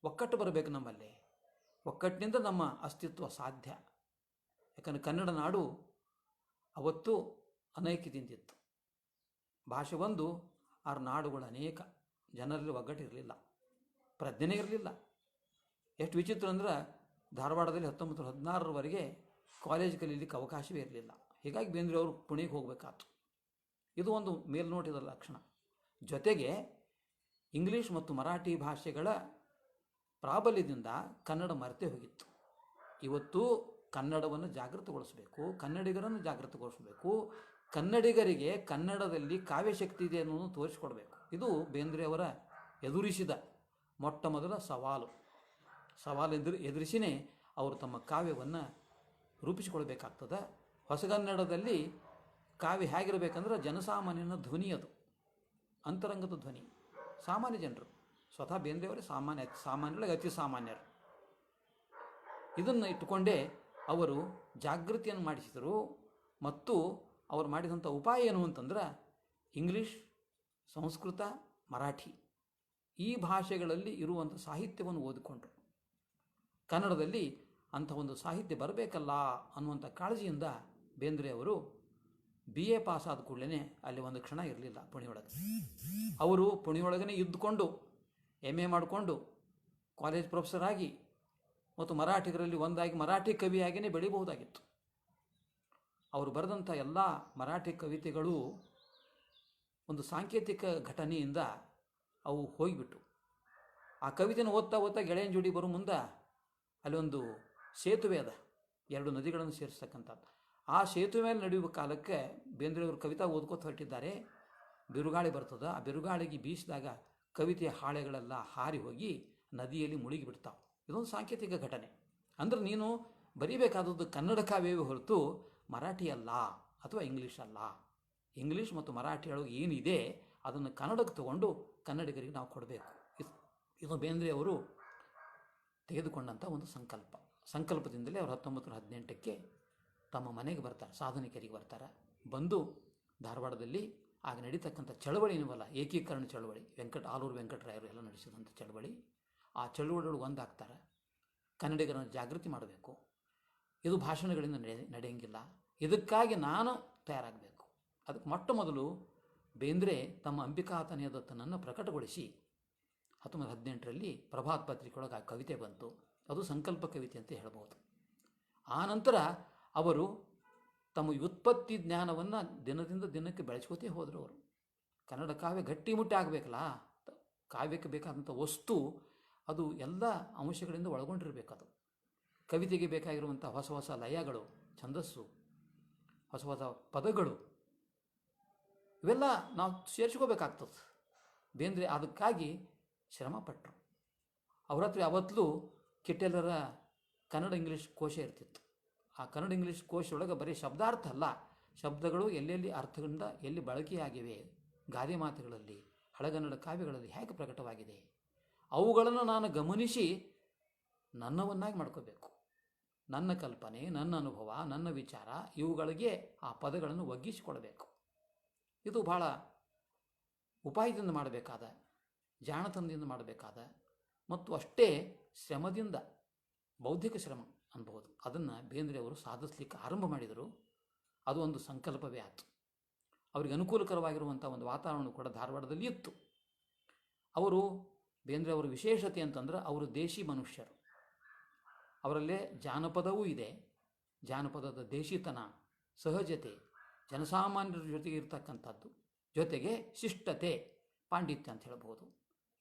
ಒಕ್ಕಟ್ಟು ಬರಬೇಕು ನಮ್ಮಲ್ಲಿ. ಒಕ್ಕಟ್ಟಿನಿಂದ ನಮ್ಮ ಅಸ್ತಿತ್ವ ಸಾಧ್ಯ. ಯಾಕಂದರೆ ಕನ್ನಡ ನಾಡು ಅವತ್ತು ಅನೈಕ್ಯದಿಂದಿತ್ತು. ಭಾಷೆ ಒಂದು, ಆರು ನಾಡುಗಳು ಅನೇಕ, ಜನರಲ್ಲಿ ಒಗ್ಗಟ್ಟಿರಲಿಲ್ಲ, ಪ್ರಜ್ಞೆನೇ ಇರಲಿಲ್ಲ. ಎಷ್ಟು ವಿಚಿತ್ರ ಅಂದ್ರೆ ಧಾರವಾಡದಲ್ಲಿ 1916ರವರೆಗೆ ಕಾಲೇಜ್ ಕಲೀಲಿಕ್ಕೆ ಅವಕಾಶವೇ ಇರಲಿಲ್ಲ. ಹೀಗಾಗಿ ಬೇಂದ್ರೆ ಅವರು ಪುಣೆಗೆ ಹೋಗಬೇಕಾಯ್ತು. ಇದು ಒಂದು ಮೇಲ್ನೋಟದ ಲಕ್ಷಣ. ಜೊತೆಗೆ ಇಂಗ್ಲೀಷ್ ಮತ್ತು ಮರಾಠಿ ಭಾಷೆಗಳ ಪ್ರಾಬಲ್ಯದಿಂದ ಕನ್ನಡ ಮರೆತೇ ಹೋಗಿತ್ತು. ಇವತ್ತು ಕನ್ನಡವನ್ನು ಜಾಗೃತಗೊಳಿಸಬೇಕು, ಕನ್ನಡಿಗರನ್ನು ಜಾಗೃತಗೊಳಿಸಬೇಕು, ಕನ್ನಡಿಗರಿಗೆ ಕನ್ನಡದಲ್ಲಿ ಕಾವ್ಯಶಕ್ತಿ ಇದೆ ಅನ್ನೋದನ್ನು ತೋರಿಸಿಕೊಡ್ಬೇಕು. ಇದು ಬೇಂದ್ರೆಯವರ ಎದುರಿಸಿದ ಮೊಟ್ಟ ಮೊದಲ ಸವಾಲು ಎದುರಿಸಿನೇ ಅವರು ತಮ್ಮ ಕಾವ್ಯವನ್ನು ರೂಪಿಸಿಕೊಳ್ಬೇಕಾಗ್ತದೆ. ಹೊಸಗನ್ನಡದಲ್ಲಿ ಕಾವ್ಯ ಹೇಗಿರಬೇಕಂದ್ರೆ ಜನಸಾಮಾನ್ಯನ ಧ್ವನಿ, ಅದು ಅಂತರಂಗದ ಧ್ವನಿ. ಸಾಮಾನ್ಯ ಜನರು, ಸ್ವತಃ ಬೇಂದ್ರೆಯವರೇ ಸಾಮಾನ್ಯರೊಳಗೆ ಅತಿ ಸಾಮಾನ್ಯರು. ಇದನ್ನು ಇಟ್ಟುಕೊಂಡೇ ಅವರು ಜಾಗೃತಿಯನ್ನು ಮಾಡಿಸಿದರು. ಮತ್ತು ಅವರು ಮಾಡಿದಂಥ ಉಪಾಯ ಏನು ಅಂತಂದ್ರೆ ಇಂಗ್ಲೀಷ್, ಸಂಸ್ಕೃತ, ಮರಾಠಿ ಈ ಭಾಷೆಗಳಲ್ಲಿ ಇರುವಂಥ ಸಾಹಿತ್ಯವನ್ನು ಓದಿಕೊಂಡ್ರು. ಕನ್ನಡದಲ್ಲಿ ಅಂಥ ಒಂದು ಸಾಹಿತ್ಯ ಬರಬೇಕಲ್ಲ ಅನ್ನುವಂಥ ಕಾಳಜಿಯಿಂದ ಬೇಂದ್ರೆಯವರು BA ಪಾಸ್ ಆದ ಕೂಡಲೇ ಅಲ್ಲಿ ಒಂದು ಕ್ಷಣ ಇರಲಿಲ್ಲ ಪುಣೆಯೊಳಗೆ. ಅವರು ಪುಣೆಯೊಳಗೇ ಇದ್ದುಕೊಂಡು MA ಮಾಡಿಕೊಂಡು ಕಾಲೇಜ್ ಪ್ರೊಫೆಸರ್ ಆಗಿ ಮತ್ತು ಮರಾಠಿಗರಲ್ಲಿ ಒಂದಾಗಿ ಮರಾಠಿ ಕವಿಯಾಗಿಯೇ ಬೆಳೀಬಹುದಾಗಿತ್ತು. ಅವರು ಬರೆದಂಥ ಎಲ್ಲ ಮರಾಠಿ ಕವಿತೆಗಳು ಒಂದು ಸಾಂಕೇತಿಕ ಘಟನೆಯಿಂದ ಅವು ಹೋಗಿಬಿಟ್ಟು, ಆ ಕವಿತೆಯನ್ನು ಓದ್ತಾ ಓದ್ತಾ ಗೆಳೆಯನ ಜೋಡಿ ಬರೋ ಮುಂದೆ ಅಲ್ಲಿ ಒಂದು ಸೇತುವೆ ಅದ, ಎರಡು ನದಿಗಳನ್ನು ಸೇರಿಸ್ತಕ್ಕಂಥದ್ದು. ಆ ಸೇತುವೆ ಮೇಲೆ ನಡೆಯುವ ಕಾಲಕ್ಕೆ ಬೇಂದ್ರೆಯವರು ಕವಿತಾ ಓದ್ಕೋತ ಹೊರಟಿದ್ದಾರೆ. ಬಿರುಗಾಳಿ ಬರ್ತದೆ. ಆ ಬಿರುಗಾಳಿಗೆ ಬೀಸಿದಾಗ ಕವಿತೆಯ ಹಾಳೆಗಳೆಲ್ಲ ಹಾರಿ ಹೋಗಿ ನದಿಯಲ್ಲಿ ಮುಳುಗಿ ಬಿಡ್ತಾವೆ. ಇದೊಂದು ಸಾಂಕೇತಿಕ ಘಟನೆ. ಅಂದ್ರೆ ನೀನು ಬರೀಬೇಕಾದದ್ದು ಕನ್ನಡ ಕಾವ್ಯವೇ ಹೊರತು ಮರಾಠಿ ಅಲ್ಲ ಅಥವಾ ಇಂಗ್ಲೀಷ್ ಅಲ್ಲ. ಇಂಗ್ಲೀಷ್ ಮತ್ತು ಮರಾಠಿಯೊಳಗೆ ಏನಿದೆ ಅದನ್ನು ಕನ್ನಡಕ್ಕೆ ತಗೊಂಡು ಕನ್ನಡಿಗರಿಗೆ ನಾವು ಕೊಡಬೇಕು. ಇದು ಬೇಂದ್ರೆಯವರು ತೆಗೆದುಕೊಂಡಂಥ ಒಂದು ಸಂಕಲ್ಪದಿಂದಲೇ ಅವರು 1918ಕ್ಕೆ ತಮ್ಮ ಮನೆಗೆ ಬರ್ತಾರೆ, ಸಾಧನಿಕರಿಗೆ ಬರ್ತಾರೆ. ಬಂದು ಧಾರವಾಡದಲ್ಲಿ ಆಗ ನಡೀತಕ್ಕಂಥ ಚಳವಳಿ ಏನವಲ್ಲ, ಏಕೀಕರಣ ಚಳವಳಿ, ಆಲೂರು ವೆಂಕಟರಾಯರು ಎಲ್ಲ ನಡೆಸಿದಂಥ ಚಳವಳಿ, ಆ ಚಳವಳಿಯೊಳಗೆ ಒಂದಾಗ್ತಾರೆ. ಕನ್ನಡಿಗರನ್ನು ಜಾಗೃತಿ ಮಾಡಬೇಕು, ಇದು ಭಾಷಣಗಳಿಂದ ನಡೆಯಂಗಿಲ್ಲ, ಇದಕ್ಕಾಗಿ ನಾನು ತಯಾರಾಗಬೇಕು. ಅದಕ್ಕೆ ಮೊಟ್ಟ ಮೊದಲು ಬೇಂದ್ರೆ ತಮ್ಮ ಅಂಬಿಕಾತನಯದತ್ತನನ್ನು ಪ್ರಕಟಗೊಳಿಸಿ 1918ರಲ್ಲಿ ಪ್ರಭಾತ್ ಪತ್ರಿಕೆಯೊಳಗೆ ಆ ಕವಿತೆ ಬಂತು. ಅದು ಸಂಕಲ್ಪ ಕವಿತೆ ಅಂತ ಹೇಳ್ಬೋದು. ಆ ನಂತರ ಅವರು ತಮ್ಮ ವ್ಯುತ್ಪತ್ತಿ ಜ್ಞಾನವನ್ನು ದಿನದಿಂದ ದಿನಕ್ಕೆ ಬೆಳೆಸ್ಕೋತೇ ಹೋದರು. ಅವರು ಕನ್ನಡ ಕಾವ್ಯ ಗಟ್ಟಿಮುಟ್ಟಿ ಆಗಬೇಕಲ್ಲ, ಕಾವ್ಯಕ್ಕೆ ಬೇಕಾದಂಥ ವಸ್ತು ಅದು ಎಲ್ಲ ಅಂಶಗಳಿಂದ ಒಳಗೊಂಡಿರಬೇಕದು. ಕವಿತೆಗೆ ಬೇಕಾಗಿರುವಂಥ ಹೊಸ ಹೊಸ ಲಯಗಳು, ಛಂದಸ್ಸು, ಹೊಸ ಹೊಸ ಪದಗಳು, ಇವೆಲ್ಲ ನಾವು ಸೇರಿಸ್ಕೋಬೇಕಾಗ್ತದೆ. ಬೇಂದ್ರೆ ಅದಕ್ಕಾಗಿ ಶ್ರಮಪಟ್ಟರು. ಅವ್ರ ಹತ್ರ ಯಾವತ್ತಲೂ ಕಿಟ್ಟೆಲ್ಲರ ಕನ್ನಡ ಇಂಗ್ಲೀಷ್ ಕೋಶ ಇರ್ತಿತ್ತು. ಆ ಕನ್ನಡ ಇಂಗ್ಲೀಷ್ ಕೋಶದೊಳಗೆ ಬರೀ ಶಬ್ದಾರ್ಥ ಅಲ್ಲ, ಶಬ್ದಗಳು ಎಲ್ಲೆಲ್ಲಿ ಅರ್ಥಗಳಿಂದ ಎಲ್ಲಿ ಬಳಕೆಯಾಗಿವೆ, ಗಾದೆ ಮಾತುಗಳಲ್ಲಿ, ಹಳೆಗನ್ನಡ ಕಾವ್ಯಗಳಲ್ಲಿ ಹೇಗೆ ಪ್ರಕಟವಾಗಿದೆ, ಅವುಗಳನ್ನು ನಾನು ಗಮನಿಸಿ ನನ್ನವನ್ನಾಗಿ ಮಾಡ್ಕೋಬೇಕು. ನನ್ನ ಕಲ್ಪನೆ, ನನ್ನ ಅನುಭವ, ನನ್ನ ವಿಚಾರ, ಇವುಗಳಿಗೆ ಆ ಪದಗಳನ್ನು ಒಗ್ಗಿಸಿಕೊಡಬೇಕು. ಇದು ಭಾಳ ಉಪಾಯದಿಂದ ಮಾಡಬೇಕಾದ, ಜಾಣತನದಿಂದ ಮಾಡಬೇಕಾದ ಮತ್ತು ಅಷ್ಟೇ ಶ್ರಮದಿಂದ, ಬೌದ್ಧಿಕ ಶ್ರಮ ಅನ್ಬಹುದು, ಅದನ್ನು ಬೇಂದ್ರೆ ಅವರು ಸಾಧಿಸಲಿಕ್ಕೆ ಆರಂಭ ಮಾಡಿದರು. ಅದು ಒಂದು ಸಂಕಲ್ಪವೇ ಆಯಿತು. ಅವರಿಗೆ ಅನುಕೂಲಕರವಾಗಿರುವಂಥ ಒಂದು ವಾತಾವರಣ ಕೂಡ ಧಾರವಾಡದಲ್ಲಿ ಇತ್ತು. ಅವರು ಬೇಂದ್ರೆ ಅವರ ವಿಶೇಷತೆ ಅಂತಂದ್ರೆ ಅವರು ದೇಶಿ ಮನುಷ್ಯರು. ಅವರಲ್ಲೇ ಜಾನಪದವೂ ಇದೆ. ಜಾನಪದದ ದೇಶಿತನ, ಸಹಜತೆ, ಜನಸಾಮಾನ್ಯರ ಜೊತೆಗೆ ಇರ್ತಕ್ಕಂಥದ್ದು, ಜೊತೆಗೆ ಶಿಷ್ಟತೆ, ಪಾಂಡಿತ್ಯ ಅಂತ ಹೇಳ್ಬೋದು,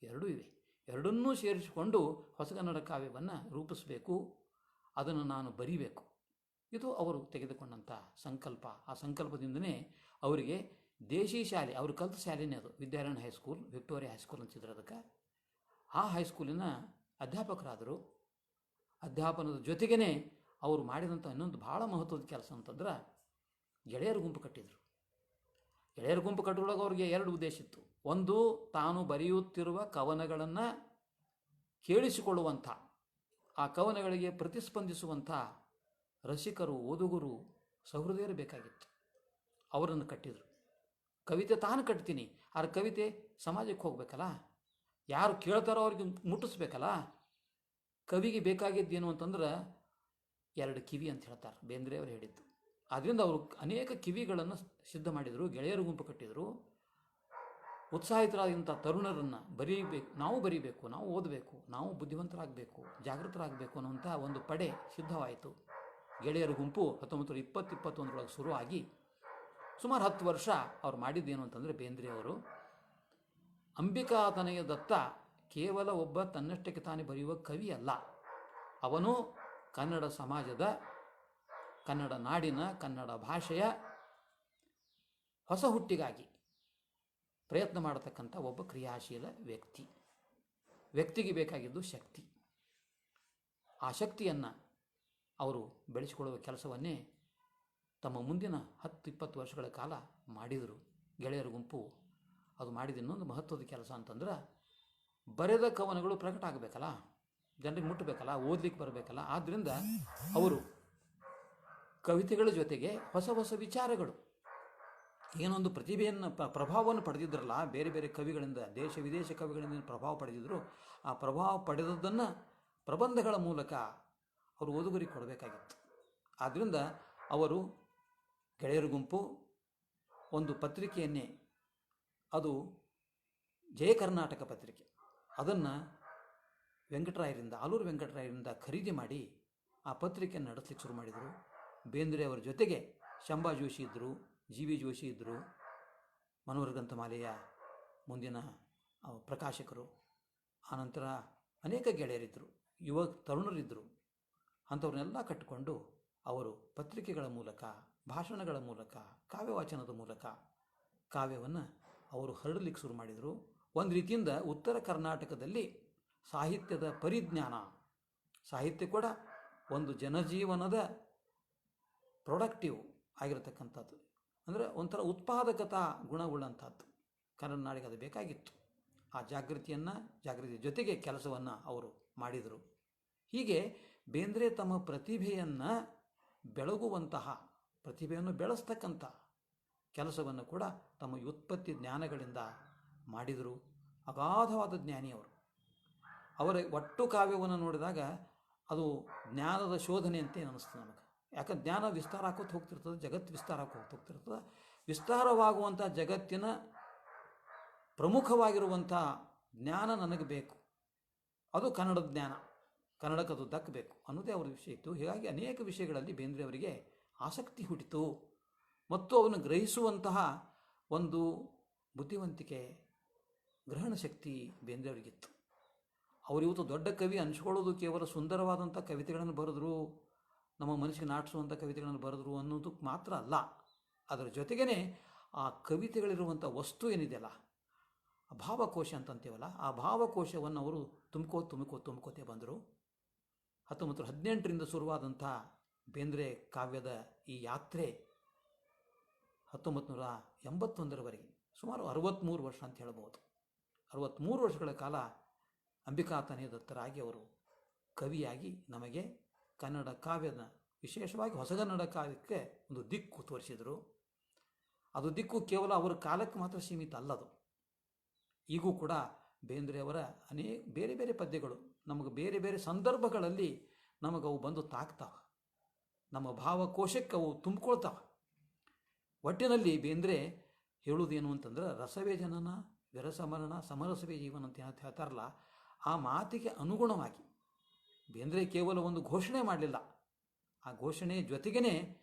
ಎರಡೂ ಇವೆ. ಎರಡನ್ನೂ ಸೇರಿಸಿಕೊಂಡು ಹೊಸಗನ್ನಡ ಕಾವ್ಯವನ್ನು ರೂಪಿಸಬೇಕು, ಅದನ್ನು ನಾನು ಬರಿಬೇಕು. ಇದು ಅವರು ತೆಗೆದುಕೊಂಡಂಥ ಸಂಕಲ್ಪ. ಆ ಸಂಕಲ್ಪದಿಂದನೇ ಅವರಿಗೆ ದೇಶಿ ಶಾಲೆ, ಅವರು ಕಲಿತ ಶಾಲೆನೇ ಅದು ವಿದ್ಯಾರಣ್ಯ ಹೈಸ್ಕೂಲ್, ವಿಕ್ಟೋರಿಯಾ ಹೈಸ್ಕೂಲ್ ಅಂತಿದ್ರು ಅದಕ್ಕೆ. ಆ ಹೈಸ್ಕೂಲಿನ ಅಧ್ಯಾಪಕರಾದರು. ಅಧ್ಯಾಪನದ ಜೊತೆಗೇ ಅವರು ಮಾಡಿದಂಥ ಇನ್ನೊಂದು ಭಾಳ ಮಹತ್ವದ ಕೆಲಸ ಅಂತಂದ್ರೆ ಗೆಳೆಯರ ಗುಂಪು ಕಟ್ಟಿದರು. ಗೆಳೆಯರ ಗುಂಪು ಕಟ್ಟುವಾಗ ಅವ್ರಿಗೆ ಎರಡು ಉದ್ದೇಶ ಇತ್ತು. ಒಂದು, ತಾನು ಬರೆಯುತ್ತಿರುವ ಕವನಗಳನ್ನು ಕೇಳಿಸಿಕೊಳ್ಳುವಂಥ, ಆ ಕವನಗಳಿಗೆ ಪ್ರತಿಸ್ಪಂದಿಸುವಂಥ ರಸಿಕರು, ಓದುಗರು, ಸಹೃದಯರು ಬೇಕಾಗಿತ್ತು. ಅವರನ್ನು ಕಟ್ಟಿದರು. ಕವಿತೆ ತಾನು ಕಟ್ತೀನಿ, ಆದ್ರೆ ಕವಿತೆ ಸಮಾಜಕ್ಕೆ ಹೋಗಬೇಕಲ್ಲ, ಯಾರು ಕೇಳ್ತಾರೋ ಅವ್ರಿಗೆ ಮುಟ್ಟಿಸ್ಬೇಕಲ್ಲ. ಕವಿಗೆ ಬೇಕಾಗಿದ್ದೇನು ಅಂತಂದ್ರೆ ಎರಡು ಕಿವಿ ಅಂತ ಹೇಳ್ತಾರೆ, ಬೇಂದ್ರೆ ಅವರು ಹೇಳಿದ್ದು. ಆದ್ದರಿಂದ ಅವರು ಅನೇಕ ಕಿವಿಗಳನ್ನು ಸಿದ್ಧ ಮಾಡಿದರು, ಗೆಳೆಯರ ಗುಂಪು ಕಟ್ಟಿದರು. ಉತ್ಸಾಹಿತರಾದಂಥ ತರುಣರನ್ನು ಬರೀಬೇಕು, ನಾವು ಬರೀಬೇಕು, ನಾವು ಓದಬೇಕು, ನಾವು ಬುದ್ಧಿವಂತರಾಗಬೇಕು, ಜಾಗೃತರಾಗಬೇಕು ಅನ್ನುವಂಥ ಒಂದು ಪಡೆ ಸಿದ್ಧವಾಯಿತು. ಗೆಳೆಯರ ಗುಂಪು 1920-21 ಶುರುವಾಗಿ ಸುಮಾರು 10 ವರ್ಷ ಅವ್ರು ಮಾಡಿದ್ದೇನು ಅಂತಂದರೆ, ಬೇಂದ್ರೆ ಅವರು ಅಂಬಿಕಾತನಯ ದತ್ತ ಕೇವಲ ಒಬ್ಬ ತನ್ನಷ್ಟಕ್ಕೆ ತಾನೇ ಬರೆಯುವ ಕವಿ ಅಲ್ಲ, ಅವನು ಕನ್ನಡ ಸಮಾಜದ, ಕನ್ನಡ ನಾಡಿನ, ಕನ್ನಡ ಭಾಷೆಯ ಹೊಸ ಹುಟ್ಟಿಗಾಗಿ ಪ್ರಯತ್ನ ಮಾಡತಕ್ಕಂಥ ಒಬ್ಬ ಕ್ರಿಯಾಶೀಲ ವ್ಯಕ್ತಿ. ವ್ಯಕ್ತಿಗೆ ಬೇಕಾಗಿದ್ದು ಶಕ್ತಿ. ಆ ಶಕ್ತಿಯನ್ನು ಅವರು ಬೆಳೆಸಿಕೊಳ್ಳುವ ಕೆಲಸವನ್ನೇ ತಮ್ಮ ಮುಂದಿನ 10-20 ವರ್ಷಗಳ ಕಾಲ ಮಾಡಿದರು. ಗೆಳೆಯರ ಗುಂಪು ಅದು ಮಾಡಿದ ಇನ್ನೊಂದು ಮಹತ್ವದ ಕೆಲಸ ಅಂತಂದ್ರೆ, ಬರೆದ ಕವನಗಳು ಪ್ರಕಟ ಆಗಬೇಕಲ್ಲ, ಜನರಿಗೆ ಮುಟ್ಟಬೇಕಲ್ಲ, ಓದಲಿಕ್ಕೆ ಬರಬೇಕಲ್ಲ. ಆದ್ದರಿಂದ ಅವರು ಕವಿತೆಗಳ ಜೊತೆಗೆ ಹೊಸ ಹೊಸ ವಿಚಾರಗಳು, ಏನೊಂದು ಪ್ರತಿಭೆಯನ್ನು ಪ್ರಭಾವವನ್ನು ಪಡೆದಿದ್ರಲ್ಲ, ಬೇರೆ ಬೇರೆ ಕವಿಗಳಿಂದ, ದೇಶ ವಿದೇಶ ಕವಿಗಳಿಂದ ಪ್ರಭಾವ ಪಡೆದಿದ್ದರು. ಆ ಪ್ರಭಾವ ಪಡೆದದ್ದನ್ನು ಪ್ರಬಂಧಗಳ ಮೂಲಕ ಅವರು ಓದುಗರಿಗೆ ಕೊಡಬೇಕಾಗಿತ್ತು. ಆದ್ದರಿಂದ ಅವರು ಗೆಳೆಯರ ಗುಂಪು ಒಂದು ಪತ್ರಿಕೆಯನ್ನೇ, ಅದು ಜಯ ಕರ್ನಾಟಕ ಪತ್ರಿಕೆ, ಅದನ್ನು ಆಲೂರು ವೆಂಕಟರಾಯರಿಂದ ಖರೀದಿ ಮಾಡಿ ಆ ಪತ್ರಿಕೆಯನ್ನು ನಡೆಸಲಿಕ್ಕೆ ಶುರು ಮಾಡಿದರು. ಬೇಂದ್ರೆ ಅವರ ಜೊತೆಗೆ ಶಂಭಾ ಜೋಶಿ ಇದ್ದರು, ಜಿ ವಿ ಜೋಶಿ ಇದ್ದರು, ಮನೋಹರ ಗ್ರಂಥಮಾಲೆಯ ಮುಂದಿನ ಪ್ರಕಾಶಕರು, ಆನಂತರ ಅನೇಕ ಗೆಳೆಯರಿದ್ದರು, ಯುವ ತರುಣರಿದ್ದರು. ಅಂಥವ್ರನ್ನೆಲ್ಲ ಕಟ್ಟಿಕೊಂಡು ಅವರು ಪತ್ರಿಕೆಗಳ ಮೂಲಕ, ಭಾಷಣಗಳ ಮೂಲಕ, ಕಾವ್ಯವಾಚನದ ಮೂಲಕ ಕಾವ್ಯವನ್ನು ಅವರು ಹರಡಲಿಕ್ಕೆ ಶುರು ಮಾಡಿದರು. ಒಂದು ರೀತಿಯಿಂದ ಉತ್ತರ ಕರ್ನಾಟಕದಲ್ಲಿ ಸಾಹಿತ್ಯದ ಪರಿಜ್ಞಾನ, ಸಾಹಿತ್ಯ ಕೂಡ ಒಂದು ಜನಜೀವನದ ಪ್ರೊಡಕ್ಟಿವ್ ಆಗಿರತಕ್ಕಂಥದ್ದು, ಅಂದರೆ ಒಂಥರ ಉತ್ಪಾದಕತಾ ಗುಣವುಳ್ಳಂಥದ್ದು. ಕನ್ನಡ ನಾಡಿಗೆ ಅದು ಬೇಕಾಗಿತ್ತು. ಆ ಜಾಗೃತಿ ಜೊತೆಗೆ ಕೆಲಸವನ್ನು ಅವರು ಮಾಡಿದರು. ಹೀಗೆ ಬೇಂದ್ರೆ ತಮ್ಮ ಪ್ರತಿಭೆಯನ್ನು ಬೆಳಗುವಂತಹ, ಪ್ರತಿಭೆಯನ್ನು ಬೆಳೆಸ್ತಕ್ಕಂಥ ಕೆಲಸವನ್ನು ಕೂಡ ತಮ್ಮ ವ್ಯುತ್ಪತ್ತಿ ಜ್ಞಾನಗಳಿಂದ ಮಾಡಿದರು. ಅಗಾಧವಾದ ಜ್ಞಾನಿ ಅವರು. ಅವರ ಒಟ್ಟು ಕಾವ್ಯವನ್ನು ನೋಡಿದಾಗ ಅದು ಜ್ಞಾನದ ಶೋಧನೆ ಅಂತ ಅನ್ನಿಸ್ತದೆ ನಮಗೆ. ಯಾಕಂದ್ರೆ ಜ್ಞಾನ ವಿಸ್ತಾರ ಆಕೋತ ಹೋಗ್ತಿರ್ತದೆ, ಜಗತ್ತು ವಿಸ್ತಾರ ಆಕೋತ ಹೋಗ್ತಿರ್ತದೆ. ವಿಸ್ತಾರವಾಗುವಂಥ ಜಗತ್ತಿನ ಪ್ರಮುಖವಾಗಿರುವಂಥ ಜ್ಞಾನ ನನಗೆ ಬೇಕು, ಅದು ಕನ್ನಡದ ಜ್ಞಾನ, ಕನ್ನಡಕ್ಕೆ ಅದು ದಕ್ಕಬೇಕು ಅನ್ನೋದೇ ಅವರ ವಿಷಯ ಇತ್ತು. ಹೀಗಾಗಿ ಅನೇಕ ವಿಷಯಗಳಲ್ಲಿ ಬೇಂದ್ರೆ ಅವರಿಗೆ ಆಸಕ್ತಿ ಹುಟ್ಟಿತು ಮತ್ತು ಅವನ್ನು ಗ್ರಹಿಸುವಂತಹ ಒಂದು ಬುದ್ಧಿವಂತಿಕೆ, ಗ್ರಹಣ ಶಕ್ತಿ ಬೇಂದ್ರೆ ಅವರಿಗಿತ್ತು. ಅವರು ಇವತ್ತು ದೊಡ್ಡ ಕವಿ ಅನಿಸ್ಕೊಳ್ಳೋದು ಕೇವಲ ಸುಂದರವಾದಂಥ ಕವಿತೆಗಳನ್ನು ಬರೆದ್ರು, ನಮ್ಮ ಮನಸ್ಸಿಗೆ ನಾಟಿಸುವಂಥ ಕವಿತೆಗಳನ್ನು ಬರೆದ್ರು ಅನ್ನೋದಕ್ಕೆ ಮಾತ್ರ ಅಲ್ಲ. ಅದರ ಜೊತೆಗೇ ಆ ಕವಿತೆಗಳಿರುವಂಥ ವಸ್ತು ಏನಿದೆಯಲ್ಲ, ಭಾವಕೋಶ ಅಂತಂತೀವಲ್ಲ, ಆ ಭಾವಕೋಶವನ್ನು ಅವರು ತುಂಬ್ಕೋತೇ ಬಂದರು. 1918ರಿಂದ ಶುರುವಾದಂಥ ಬೇಂದ್ರೆ ಕಾವ್ಯದ ಈ ಯಾತ್ರೆ 1981ರವರೆಗೆ ಸುಮಾರು 63 ವರ್ಷ ಅಂತ ಹೇಳ್ಬೋದು. 63 ವರ್ಷಗಳ ಕಾಲ ಅಂಬಿಕಾತನಯ ದತ್ತರಾಗಿ ಅವರು ಕವಿಯಾಗಿ ನಮಗೆ ಕನ್ನಡ ಕಾವ್ಯದ, ವಿಶೇಷವಾಗಿ ಹೊಸಗನ್ನಡ ಕಾವ್ಯಕ್ಕೆ ಒಂದು ದಿಕ್ಕು ತೋರಿಸಿದರು. ಅದು ದಿಕ್ಕು ಕೇವಲ ಅವರ ಕಾಲಕ್ಕೆ ಮಾತ್ರ ಸೀಮಿತ ಅಲ್ಲದು. ಈಗೂ ಕೂಡ ಬೇಂದ್ರೆ ಅವರ ಬೇರೆ ಬೇರೆ ಪದ್ಯಗಳು ನಮಗೆ ಬೇರೆ ಬೇರೆ ಸಂದರ್ಭಗಳಲ್ಲಿ ನಮಗವು ಬಂದು ತಾಕ್ತಾವೆ, ನಮ್ಮ ಭಾವಕೋಶಕ್ಕೆ ಅವು ತುಂಬಿಕೊಳ್ತಾವೆ. ಒಟ್ಟಿನಲ್ಲಿ ಬೇಂದ್ರೆ ಹೇಳುವುದೇನು ಅಂತಂದ್ರೆ, ರಸವೇ ಜನನ ವಿರಸಮರಣ ಸಮರಸವೇ ಜೀವನ ಅಂತ ಹೇಳ್ತಾರಲ್ಲ, ಆ ಮಾತಿಗೆ ಅನುಗುಣವಾಗಿ ಬೇಂದ್ರೆ ಕೇವಲ ಒಂದು ಘೋಷಣೆ ಮಾಡಲಿಲ್ಲ. ಆ ಘೋಷಣೆ ಜೊತೆಗೇ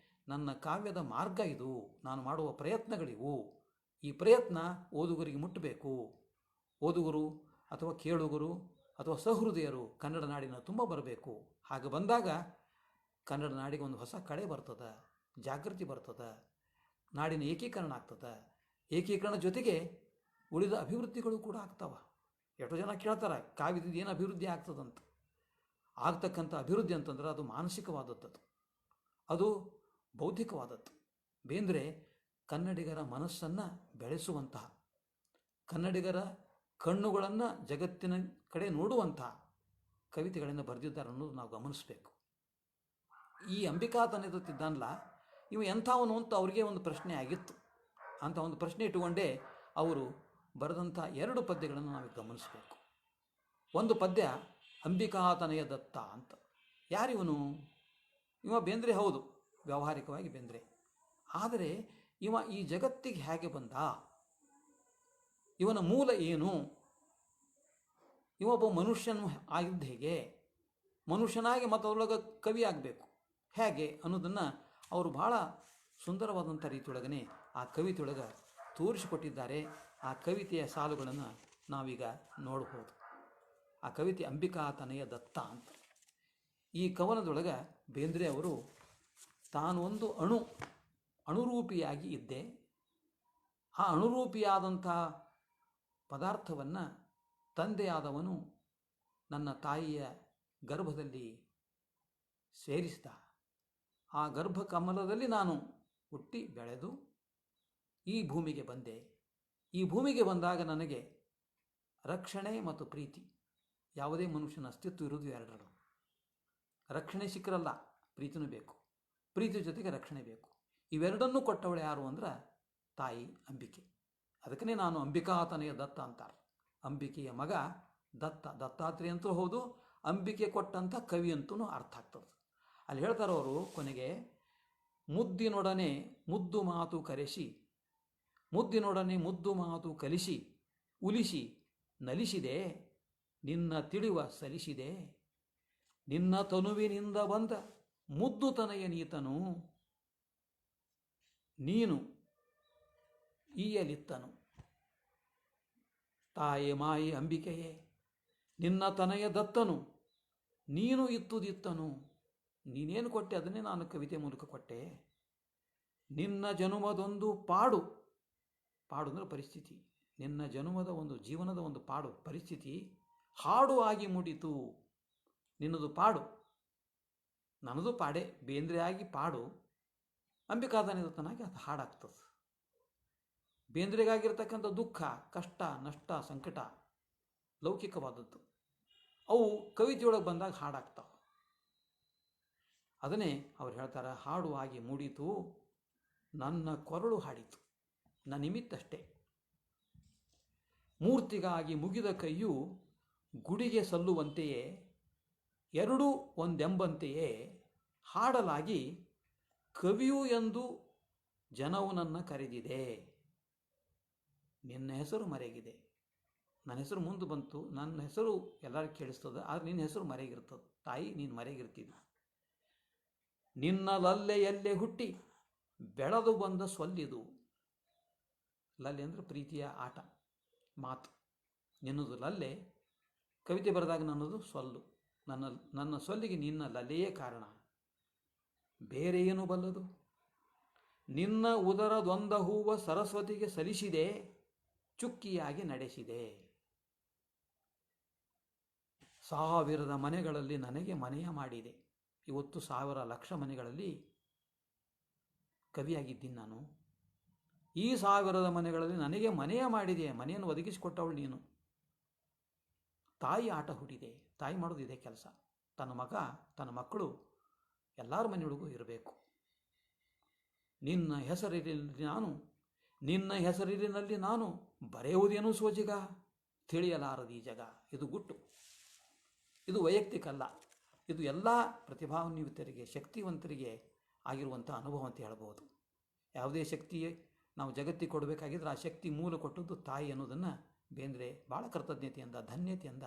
ನನ್ನ ಕಾವ್ಯದ ಮಾರ್ಗ ಇದು, ನಾನು ಮಾಡುವ ಪ್ರಯತ್ನಗಳಿವು, ಈ ಪ್ರಯತ್ನ ಓದುಗರಿಗೆ ಮುಟ್ಟಬೇಕು, ಓದುಗರು ಅಥವಾ ಕೇಳುಗರು ಅಥವಾ ಸಹೃದಯರು ಕನ್ನಡ ನಾಡಿನ ತುಂಬ ಬರಬೇಕು. ಹಾಗೆ ಬಂದಾಗ ಕನ್ನಡ ನಾಡಿಗೆ ಒಂದು ಹೊಸ ಕಳೆ ಬರ್ತದೆ, ಜಾಗೃತಿ ಬರ್ತದೆ, ನಾಡಿನ ಏಕೀಕರಣ ಆಗ್ತದೆ. ಏಕೀಕರಣ ಜೊತೆಗೆ ಉಳಿದ ಅಭಿವೃದ್ಧಿಗಳು ಕೂಡ ಆಗ್ತಾವೆ. ಎಷ್ಟೋ ಜನ ಕೇಳ್ತಾರೆ ಕಾವ್ಯದಿಂದ ಏನು ಅಭಿವೃದ್ಧಿ ಆಗ್ತದಂತ. ಆಗ್ತಕ್ಕಂಥ ಅಭಿವೃದ್ಧಿ ಅಂತಂದ್ರೆ ಅದು ಮಾನಸಿಕವಾದದ್ದು, ಅದು ಬೌದ್ಧಿಕವಾದದ್ದು. ಬೇಂದ್ರೆ ಕನ್ನಡಿಗರ ಮನಸ್ಸನ್ನು ಬೆಳೆಸುವಂತಹ, ಕನ್ನಡಿಗರ ಕಣ್ಣುಗಳನ್ನು ಜಗತ್ತಿನ ಕಡೆ ನೋಡುವಂತಹ ಕವಿತೆಗಳನ್ನು ಬರೆದಿದ್ದಾರೆ ಅನ್ನೋದು ನಾವು ಗಮನಿಸಬೇಕು. ಈ ಅಂಬಿಕಾತನಯದತ್ತಿದ್ದಾನಲ್ಲ, ಇವ ಎಂಥವನು ಅಂತ ಅವರಿಗೆ ಒಂದು ಪ್ರಶ್ನೆ ಆಗಿತ್ತು. ಅಂಥ ಒಂದು ಪ್ರಶ್ನೆ ಇಟ್ಟುಕೊಂಡೇ ಅವರು ಬರೆದಂಥ 2 ಪದ್ಯಗಳನ್ನು ನಾವು ಗಮನಿಸಬೇಕು. ಒಂದು ಪದ್ಯ ಅಂಬಿಕಾತನಯ ದತ್ತ ಅಂತ. ಯಾರಿವನು? ಇವ ಬೇಂದ್ರೆ ಹೌದು, ವ್ಯಾವಹಾರಿಕವಾಗಿ ಬೇಂದ್ರೆ. ಆದರೆ ಇವ ಈ ಜಗತ್ತಿಗೆ ಹೇಗೆ ಬಂದ? ಇವನ ಮೂಲ ಏನು? ಇವೊಬ್ಬ ಮನುಷ್ಯನು ಆಗಿದ್ದು ಹೇಗೆ? ಮನುಷ್ಯನಾಗಿ ಮತ್ತು ಅದರೊಳಗೆ ಕವಿ ಆಗಬೇಕು ಹೇಗೆ ಅನ್ನೋದನ್ನು ಅವರು ಭಾಳ ಸುಂದರವಾದಂಥ ರೀತಿಯೊಳಗನೆ ಆ ಕವಿತೆಯೊಳಗೆ ತೋರಿಸಿಕೊಟ್ಟಿದ್ದಾರೆ. ಆ ಕವಿತೆಯ ಸಾಲುಗಳನ್ನು ನಾವೀಗ ನೋಡ್ಬೋದು. ಆ ಕವಿತೆ ಅಂಬಿಕಾತನಯ ದತ್ತ ಅಂತ. ಈ ಕವನದೊಳಗೆ ಬೇಂದ್ರೆ ಅವರು ತಾನು ಒಂದು ಅಣುರೂಪಿಯಾಗಿ ಇದ್ದೆ, ಆ ಅಣುರೂಪಿಯಾದಂಥ ಪದಾರ್ಥವನ್ನು ತಂದೆಯಾದವನು ನನ್ನ ತಾಯಿಯ ಗರ್ಭದಲ್ಲಿ ಸೇರಿಸಿದ. ಆ ಗರ್ಭ ಕಮಲದಲ್ಲಿ ನಾನು ಹುಟ್ಟಿ ಬೆಳೆದು ಈ ಭೂಮಿಗೆ ಬಂದೆ. ಈ ಭೂಮಿಗೆ ಬಂದಾಗ ನನಗೆ ರಕ್ಷಣೆ ಮತ್ತು ಪ್ರೀತಿ, ಯಾವುದೇ ಮನುಷ್ಯನ ಅಸ್ತಿತ್ವ ಇರುವುದು ಎರಡರಲ್ಲೂ. ರಕ್ಷಣೆ ಸಿಕ್ಕರಲ್ಲ, ಪ್ರೀತಿನೂ ಬೇಕು, ಪ್ರೀತಿ ಜೊತೆಗೆ ರಕ್ಷಣೆ ಬೇಕು. ಇವೆರಡನ್ನೂ ಕೊಟ್ಟವಳು ಯಾರು ಅಂದ್ರೆ ತಾಯಿ ಅಂಬಿಕೆ. ಅದಕ್ಕೇ ನಾನು ಅಂಬಿಕಾತನಯ ದತ್ತ ಅಂತಾರೆ. ಅಂಬಿಕೆಯ ಮಗ ದತ್ತ, ದತ್ತಾತ್ರೇಯ ಅಂತೂ ಹೌದು, ಅಂಬಿಕೆ ಕೊಟ್ಟಂಥ ಕವಿ ಅಂತೂ ಅರ್ಥ ಆಗ್ತದೆ. ಅಲ್ಲಿ ಹೇಳ್ತಾರೆ ಅವರು ಕೊನೆಗೆ, ಮುದ್ದಿನೊಡನೆ ಮುದ್ದು ಮಾತು ಕರೆಸಿ, ಮುದ್ದಿನೊಡನೆ ಮುದ್ದು ಮಾತು ಕಲಿಸಿ, ಉಲಿಸಿ ನಲಿಸಿದೆ, ನಿನ್ನ ತಿಳಿವ ಸಲಿಸಿದೆ, ನಿನ್ನ ತನುವಿನಿಂದ ಬಂದ ಮುದ್ದು ತನಯ ನೀತನು, ನೀನು ಈಯಲಿತ್ತನು. ತಾಯಿ ಮಾಯಿ ಅಂಬಿಕೆಯೇ, ನಿನ್ನ ತನಯ ದತ್ತನು, ನೀನು ಇತ್ತುದಿತ್ತನು. ನೀನೇನು ಕೊಟ್ಟೆ ಅದನ್ನೇ ನಾನು ಕವಿತೆ ಮೂಲಕ ಕೊಟ್ಟೆ. ನಿನ್ನ ಜನುಮದೊಂದು ಪಾಡು, ಪಾಡು ಅಂದರೆ ಪರಿಸ್ಥಿತಿ, ನಿನ್ನ ಜನುಮದ ಒಂದು ಜೀವನದ ಒಂದು ಪಾಡು ಪರಿಸ್ಥಿತಿ ಹಾಡು ಆಗಿ ಮೂಡಿತು. ನಿನ್ನದು ಪಾಡು, ನನ್ನದು ಪಾಡೆ, ಬೇಂದ್ರೆ ಆಗಿ ಪಾಡು, ಅಂಬಿಕಾತನಯದತ್ತನಾಗಿ ಅದು ಹಾಡಾಗ್ತದೆ. ಬೇಂದ್ರೆಗಾಗಿರ್ತಕ್ಕಂಥ ದುಃಖ, ಕಷ್ಟ, ನಷ್ಟ, ಸಂಕಟ ಲೌಕಿಕವಾದದ್ದು, ಅವು ಕವಿತೆಯೊಳಗೆ ಬಂದಾಗ ಹಾಡಾಗ್ತಾವೆ. ಅದನ್ನೇ ಅವ್ರು ಹೇಳ್ತಾರೆ, ಹಾಡು ಆಗಿ ಮೂಡಿತು ನನ್ನ ಕೊರಳು ಹಾಡಿತು, ನನ್ನ ನಿಮಿತ್ತಷ್ಟೇ. ಮೂರ್ತಿಗಾಗಿ ಮುಗಿದ ಕೈಯು ಗುಡಿಗೆ ಸಲ್ಲುವಂತೆಯೇ, ಎರಡೂ ಒಂದೆಂಬಂತೆಯೇ ಹಾಡಲಾಗಿ ಕವಿಯು ಎಂದು ಜನವು ನನ್ನ ಕರೆದಿದೆ. ನಿನ್ನ ಹೆಸರು ಮರೆಗಿದೆ. ನನ್ನ ಹೆಸರು ಮುಂದೆ ಬಂತು, ನನ್ನ ಹೆಸರು ಎಲ್ಲರಿಗೂ ಕೇಳಿಸ್ತದೆ, ಆದರೆ ನಿನ್ನ ಹೆಸರು ಮರೆಗಿರ್ತದೆ. ತಾಯಿ, ನೀನು ಮರೆಗಿರ್ತಿದ್ದ. ನಿನ್ನ ಲಲ್ಲೆಯಲ್ಲೇ ಹುಟ್ಟಿ ಬೆಳೆದು ಬಂದ ಸೊಲ್ಲಿದು. ಲಲ್ಲೆ ಅಂದರೆ ಪ್ರೀತಿಯ ಆಟ, ಮಾತು. ನಿನ್ನದು ಲಲ್ಲೆ, ಕವಿತೆ ಬರೆದಾಗ ನನ್ನದು ಸೊಲ್ಲು. ನನ್ನ ಸೊಲ್ಲಿಗೆ ನಿನ್ನ ಲಲ್ಲೆಯೇ ಕಾರಣ, ಬೇರೆ ಏನು ಬಲ್ಲದು. ನಿನ್ನ ಉದರದೊಂದ ಹೂವ ಸರಸ್ವತಿಗೆ ಸಲ್ಲಿಸಿದೆ, ಚುಕ್ಕಿಯಾಗಿ ನಡೆಸಿದೆ. ಸಾವಿರದ ಮನೆಗಳಲ್ಲಿ ನನಗೆ ಮನೆಯ ಮಾಡಿದೆ. ಇವತ್ತು 1000 ಲಕ್ಷ ಮನೆಗಳಲ್ಲಿ ಕವಿಯಾಗಿದ್ದೀನಿ ನಾನು. ಈ 1000 ಮನೆಗಳಲ್ಲಿ ನನಗೆ ಮನೆಯ ಮಾಡಿದೆ, ಮನೆಯನ್ನು ಒದಗಿಸಿಕೊಟ್ಟವಳು ನೀನು. ತಾಯಿ ಆಟ ಹೂಡಿದೆ. ತಾಯಿ ಮಾಡೋದಿದೆ ಕೆಲಸ. ತನ್ನ ಮಗ, ತನ್ನ ಮಕ್ಕಳು ಎಲ್ಲರ ಮನೆಯೊಳಗೂ ಇರಬೇಕು. ನಿನ್ನ ಹೆಸರಿನಲ್ಲಿ ನಾನು ಬರೆಯುವುದೇನು ಸೋಜಿಗ, ತಿಳಿಯಲಾರದಿ ಜಗ. ಇದು ಗುಟ್ಟು, ಇದು ವೈಯಕ್ತಿಕ ಅಲ್ಲ, ಇದು ಎಲ್ಲ ಪ್ರತಿಭಾನ್ವಿತರಿಗೆ, ಶಕ್ತಿವಂತರಿಗೆ ಆಗಿರುವಂಥ ಅನುಭವ ಅಂತ ಹೇಳ್ಬೋದು. ಯಾವುದೇ ಶಕ್ತಿ ನಾವು ಜಗತ್ತಿಗೆ ಕೊಡಬೇಕಾಗಿದ್ರೆ ಆ ಶಕ್ತಿ ಮೂಲ ಕೊಟ್ಟದ್ದು ತಾಯಿ ಅನ್ನೋದನ್ನು ಬೇಂದ್ರೆ ಭಾಳ ಕೃತಜ್ಞತೆಯಿಂದ, ಧನ್ಯತೆಯಿಂದ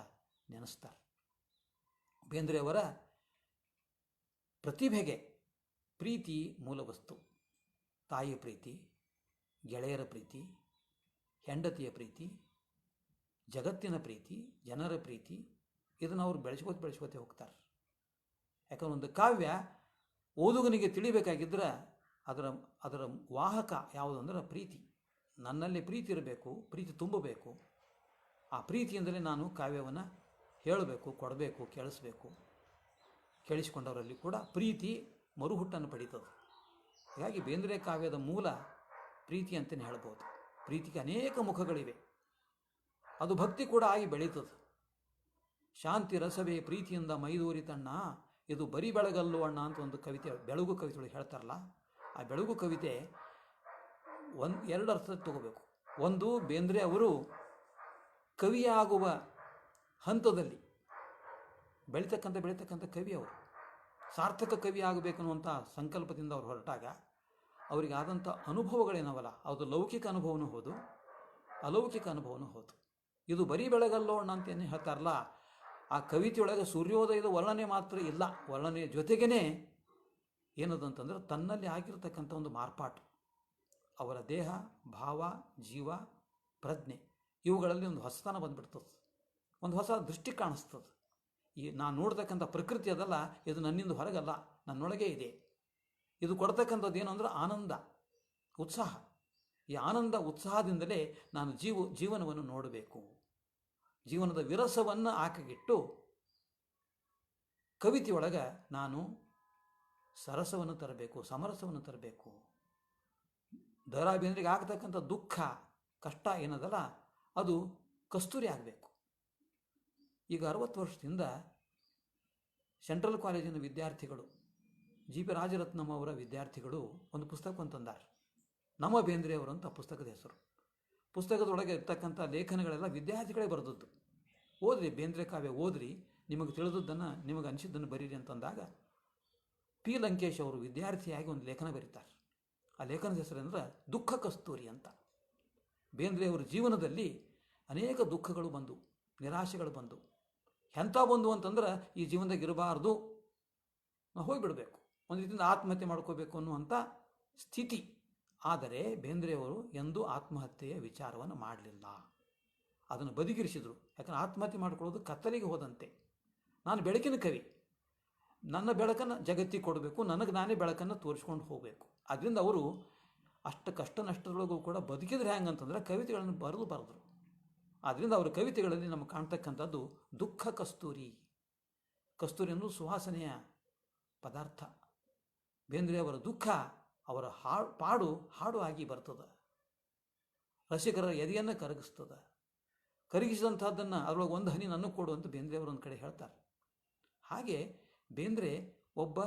ನೆನೆಸ್ತಾರೆ. ಬೇಂದ್ರೆಯವರ ಪ್ರತಿಭೆಗೆ ಪ್ರೀತಿ ಮೂಲ ವಸ್ತು. ತಾಯಿಯ ಪ್ರೀತಿ, ಗೆಳೆಯರ ಪ್ರೀತಿ, ಹೆಂಡತಿಯ ಪ್ರೀತಿ, ಜಗತ್ತಿನ ಪ್ರೀತಿ, ಜನರ ಪ್ರೀತಿ, ಇದನ್ನು ಅವರು ಬೆಳೆಸ್ಕೋತೆ ಹೋಗ್ತಾರೆ. ಯಾಕಂದ್ರೆ ಒಂದು ಕಾವ್ಯ ಓದುಗನಿಗೆ ತಿಳಿಬೇಕಾಗಿದ್ದರೆ ಅದರ ವಾಹಕ ಯಾವುದು ಅಂದ್ರೆ ಪ್ರೀತಿ. ನನ್ನಲ್ಲಿ ಪ್ರೀತಿ ಇರಬೇಕು, ಪ್ರೀತಿ ತುಂಬಬೇಕು. ಆ ಪ್ರೀತಿಯಿಂದಲೇ ನಾನು ಕಾವ್ಯವನ್ನು ಹೇಳಬೇಕು, ಕೊಡಬೇಕು, ಕೇಳಿಸ್ಬೇಕು. ಕೇಳಿಸಿಕೊಂಡವರಲ್ಲಿ ಕೂಡ ಪ್ರೀತಿ ಮರುಹುಟ್ಟನ್ನು ಪಡೀತದೆ. ಹೀಗಾಗಿ ಬೇಂದ್ರೆ ಕಾವ್ಯದ ಮೂಲ ಪ್ರೀತಿ ಅಂತಲೇ ಹೇಳ್ಬೋದು. ಪ್ರೀತಿಗೆ ಅನೇಕ ಮುಖಗಳಿವೆ. ಅದು ಭಕ್ತಿ ಕೂಡ ಆಗಿ ಬೆಳೀತದೆ. ಶಾಂತಿ ರಸವೇ ಪ್ರೀತಿಯಿಂದ ಮೈದೂರಿತಣ್ಣ, ಇದು ಬರಿ ಬೆಳಗಲ್ಲು ಅಣ್ಣ ಅಂತ ಒಂದು ಕವಿತೆ, ಬೆಳಗು ಕವಿತೆಗಳು ಹೇಳ್ತಾರಲ್ಲ, ಆ ಬೆಳಗು ಕವಿತೆ ಎರಡು ಅರ್ಥದಲ್ಲಿ ತಗೋಬೇಕು. ಒಂದು, ಬೇಂದ್ರೆ ಅವರು ಕವಿಯಾಗುವ ಹಂತದಲ್ಲಿ ಬೆಳೀತಕ್ಕಂಥ ಕವಿ ಅವರು. ಸಾರ್ಥಕ ಕವಿ ಆಗಬೇಕನ್ನುವಂಥ ಸಂಕಲ್ಪದಿಂದ ಅವರು ಹೊರಟಾಗ ಅವರಿಗೆ ಆದಂಥ ಅನುಭವಗಳೇನವಲ್ಲ, ಅದು ಲೌಕಿಕ ಅನುಭವನೂ ಹೌದು, ಅಲೌಕಿಕ ಅನುಭವನೂ ಹೌದು. ಇದು ಬರೀ ಬೆಳಗಲ್ಲೋ ಅಣ್ಣ ಅಂತ ಏನು ಹೇಳ್ತಾರಲ್ಲ, ಆ ಕವಿತೆಯೊಳಗೆ ಸೂರ್ಯೋದಯದ ವರ್ಣನೆ ಮಾತ್ರ ಇಲ್ಲ, ವರ್ಣನೆಯ ಜೊತೆಗೇ ಏನದಂತಂದ್ರೆ ತನ್ನಲ್ಲಿ ಆಗಿರತಕ್ಕಂಥ ಒಂದು ಮಾರ್ಪಾಟು, ಅವರ ದೇಹ, ಭಾವ, ಜೀವ, ಪ್ರಜ್ಞೆ ಇವುಗಳಲ್ಲಿ ಒಂದು ಹೊಸತನ ಬಂದುಬಿಡ್ತದೆ, ಒಂದು ಹೊಸ ದೃಷ್ಟಿ ಕಾಣಿಸ್ತದೆ. ಈ ನಾನು ನೋಡ್ತಕ್ಕಂಥ ಪ್ರಕೃತಿ ಅದಲ್ಲ, ಇದು ನನ್ನಿಂದ ಹೊರಗಲ್ಲ, ನನ್ನೊಳಗೆ ಇದೆ. ಇದು ಕೊಡ್ತಕ್ಕಂಥದ್ದು ಏನು ಅಂದ್ರೆ ಆನಂದ, ಉತ್ಸಾಹ. ಈ ಆನಂದ ಉತ್ಸಾಹದಿಂದಲೇ ನಾನು ಜೀವನವನ್ನು ನೋಡಬೇಕು. ಜೀವನದ ವಿರಸವನ್ನು ಆಕೆಗಿಟ್ಟು ಕವಿತೆಯೊಳಗೆ ನಾನು ಸರಸವನ್ನು ತರಬೇಕು, ಸಮರಸವನ್ನು ತರಬೇಕು. ದ ರಾ ಬೇಂದ್ರೆಗೆ ಆಗ್ತಕ್ಕಂಥ ದುಃಖ, ಕಷ್ಟ ಏನದಲ್ಲ, ಅದು ಕಸ್ತೂರಿ ಆಗಬೇಕು. ಈಗ 60 ವರ್ಷದಿಂದ ಸೆಂಟ್ರಲ್ ಕಾಲೇಜಿನ ವಿದ್ಯಾರ್ಥಿಗಳು, ಜಿ ಪಿ ರಾಜರತ್ನಂ ಅವರ ವಿದ್ಯಾರ್ಥಿಗಳು ಒಂದು ಪುಸ್ತಕವನ್ನು ತಂದಾರೆ. ನಮ್ಮ ಬೇಂದ್ರೆಯವರು ಅಂತ ಪುಸ್ತಕದ ಹೆಸರು. ಪುಸ್ತಕದೊಳಗೆ ಇರ್ತಕ್ಕಂಥ ಲೇಖನಗಳೆಲ್ಲ ವಿದ್ಯಾರ್ಥಿಗಳೇ ಬರೆದದ್ದು. ಓದ್ರಿ, ಬೇಂದ್ರೆ ಕಾವ್ಯ ಓದ್ರಿ, ನಿಮಗೆ ತಿಳಿದದ್ದನ್ನು, ನಿಮಗೆ ಅನಿಸಿದ್ದನ್ನು ಬರೀರಿ ಅಂತಂದಾಗ ಪಿ ಲಂಕೇಶ್ ಅವರು ವಿದ್ಯಾರ್ಥಿಯಾಗಿ ಒಂದು ಲೇಖನ ಬರೀತಾರೆ. ಆ ಲೇಖನದ ಹೆಸರೆಂದ್ರೆ ದುಃಖ ಕಸ್ತೂರಿ ಅಂತ. ಬೇಂದ್ರೆಯವರ ಜೀವನದಲ್ಲಿ ಅನೇಕ ದುಃಖಗಳು ಬಂದು, ನಿರಾಶೆಗಳು ಬಂದು, ಎಂಥ ಬಂದು ಅಂತಂದ್ರೆ ಈ ಜೀವನದಾಗ ಇರಬಾರ್ದು, ಹೋಗಿಬಿಡಬೇಕು, ಒಂದು ರೀತಿಯಿಂದ ಆತ್ಮಹತ್ಯೆ ಮಾಡ್ಕೋಬೇಕು ಅನ್ನುವಂಥ ಸ್ಥಿತಿ. ಆದರೆ ಬೇಂದ್ರೆಯವರು ಎಂದೂ ಆತ್ಮಹತ್ಯೆಯ ವಿಚಾರವನ್ನು ಮಾಡಲಿಲ್ಲ, ಅದನ್ನು ಬದಿಗಿರಿಸಿದರು. ಯಾಕಂದರೆ ಆತ್ಮಹತ್ಯೆ ಮಾಡಿಕೊಳ್ಳೋದು ಕತ್ತಲಿಗೆ ಹೋದಂತೆ. ನಾನು ಬೆಳಕಿನ ಕವಿ, ನನ್ನ ಬೆಳಕನ್ನು ಜಗತ್ತಿಗೆ ಕೊಡಬೇಕು, ನನಗೆ ನಾನೇ ಬೆಳಕನ್ನು ತೋರಿಸ್ಕೊಂಡು ಹೋಗಬೇಕು. ಅದರಿಂದ ಅವರು ಅಷ್ಟು ಕಷ್ಟ ನಷ್ಟದೊಳಗೂ ಕೂಡ ಬದುಕಿದ್ರೆ ಹೆಂಗಂತಂದ್ರೆ ಕವಿತೆಗಳನ್ನು ಬರೆದರು. ಆದ್ದರಿಂದ ಅವರ ಕವಿತೆಗಳಲ್ಲಿ ನಮಗೆ ಕಾಣ್ತಕ್ಕಂಥದ್ದು ದುಃಖ ಕಸ್ತೂರಿ. ಕಸ್ತೂರಿ ಅನ್ನೋದು ಸುವಾಸನೆಯ ಪದಾರ್ಥ. ಬೇಂದ್ರೆಯವರ ದುಃಖ ಅವರ ಹಾಡು ಆಗಿ ಬರ್ತದೆ, ರಸಿಕರ ಎದೆಯನ್ನು ಕರಗಿಸ್ತದೆ. ಕರಗಿಸಿದಂಥದ್ದನ್ನು ಅದರೊಳಗೆ ಒಂದು ಹನಿ ನನಗೆ ಕೊಡು ಅಂತ ಬೇಂದ್ರೆಯವರು ಒಂದು ಕಡೆ ಹೇಳ್ತಾರೆ. ಹಾಗೆ ಬೇಂದ್ರೆ ಒಬ್ಬ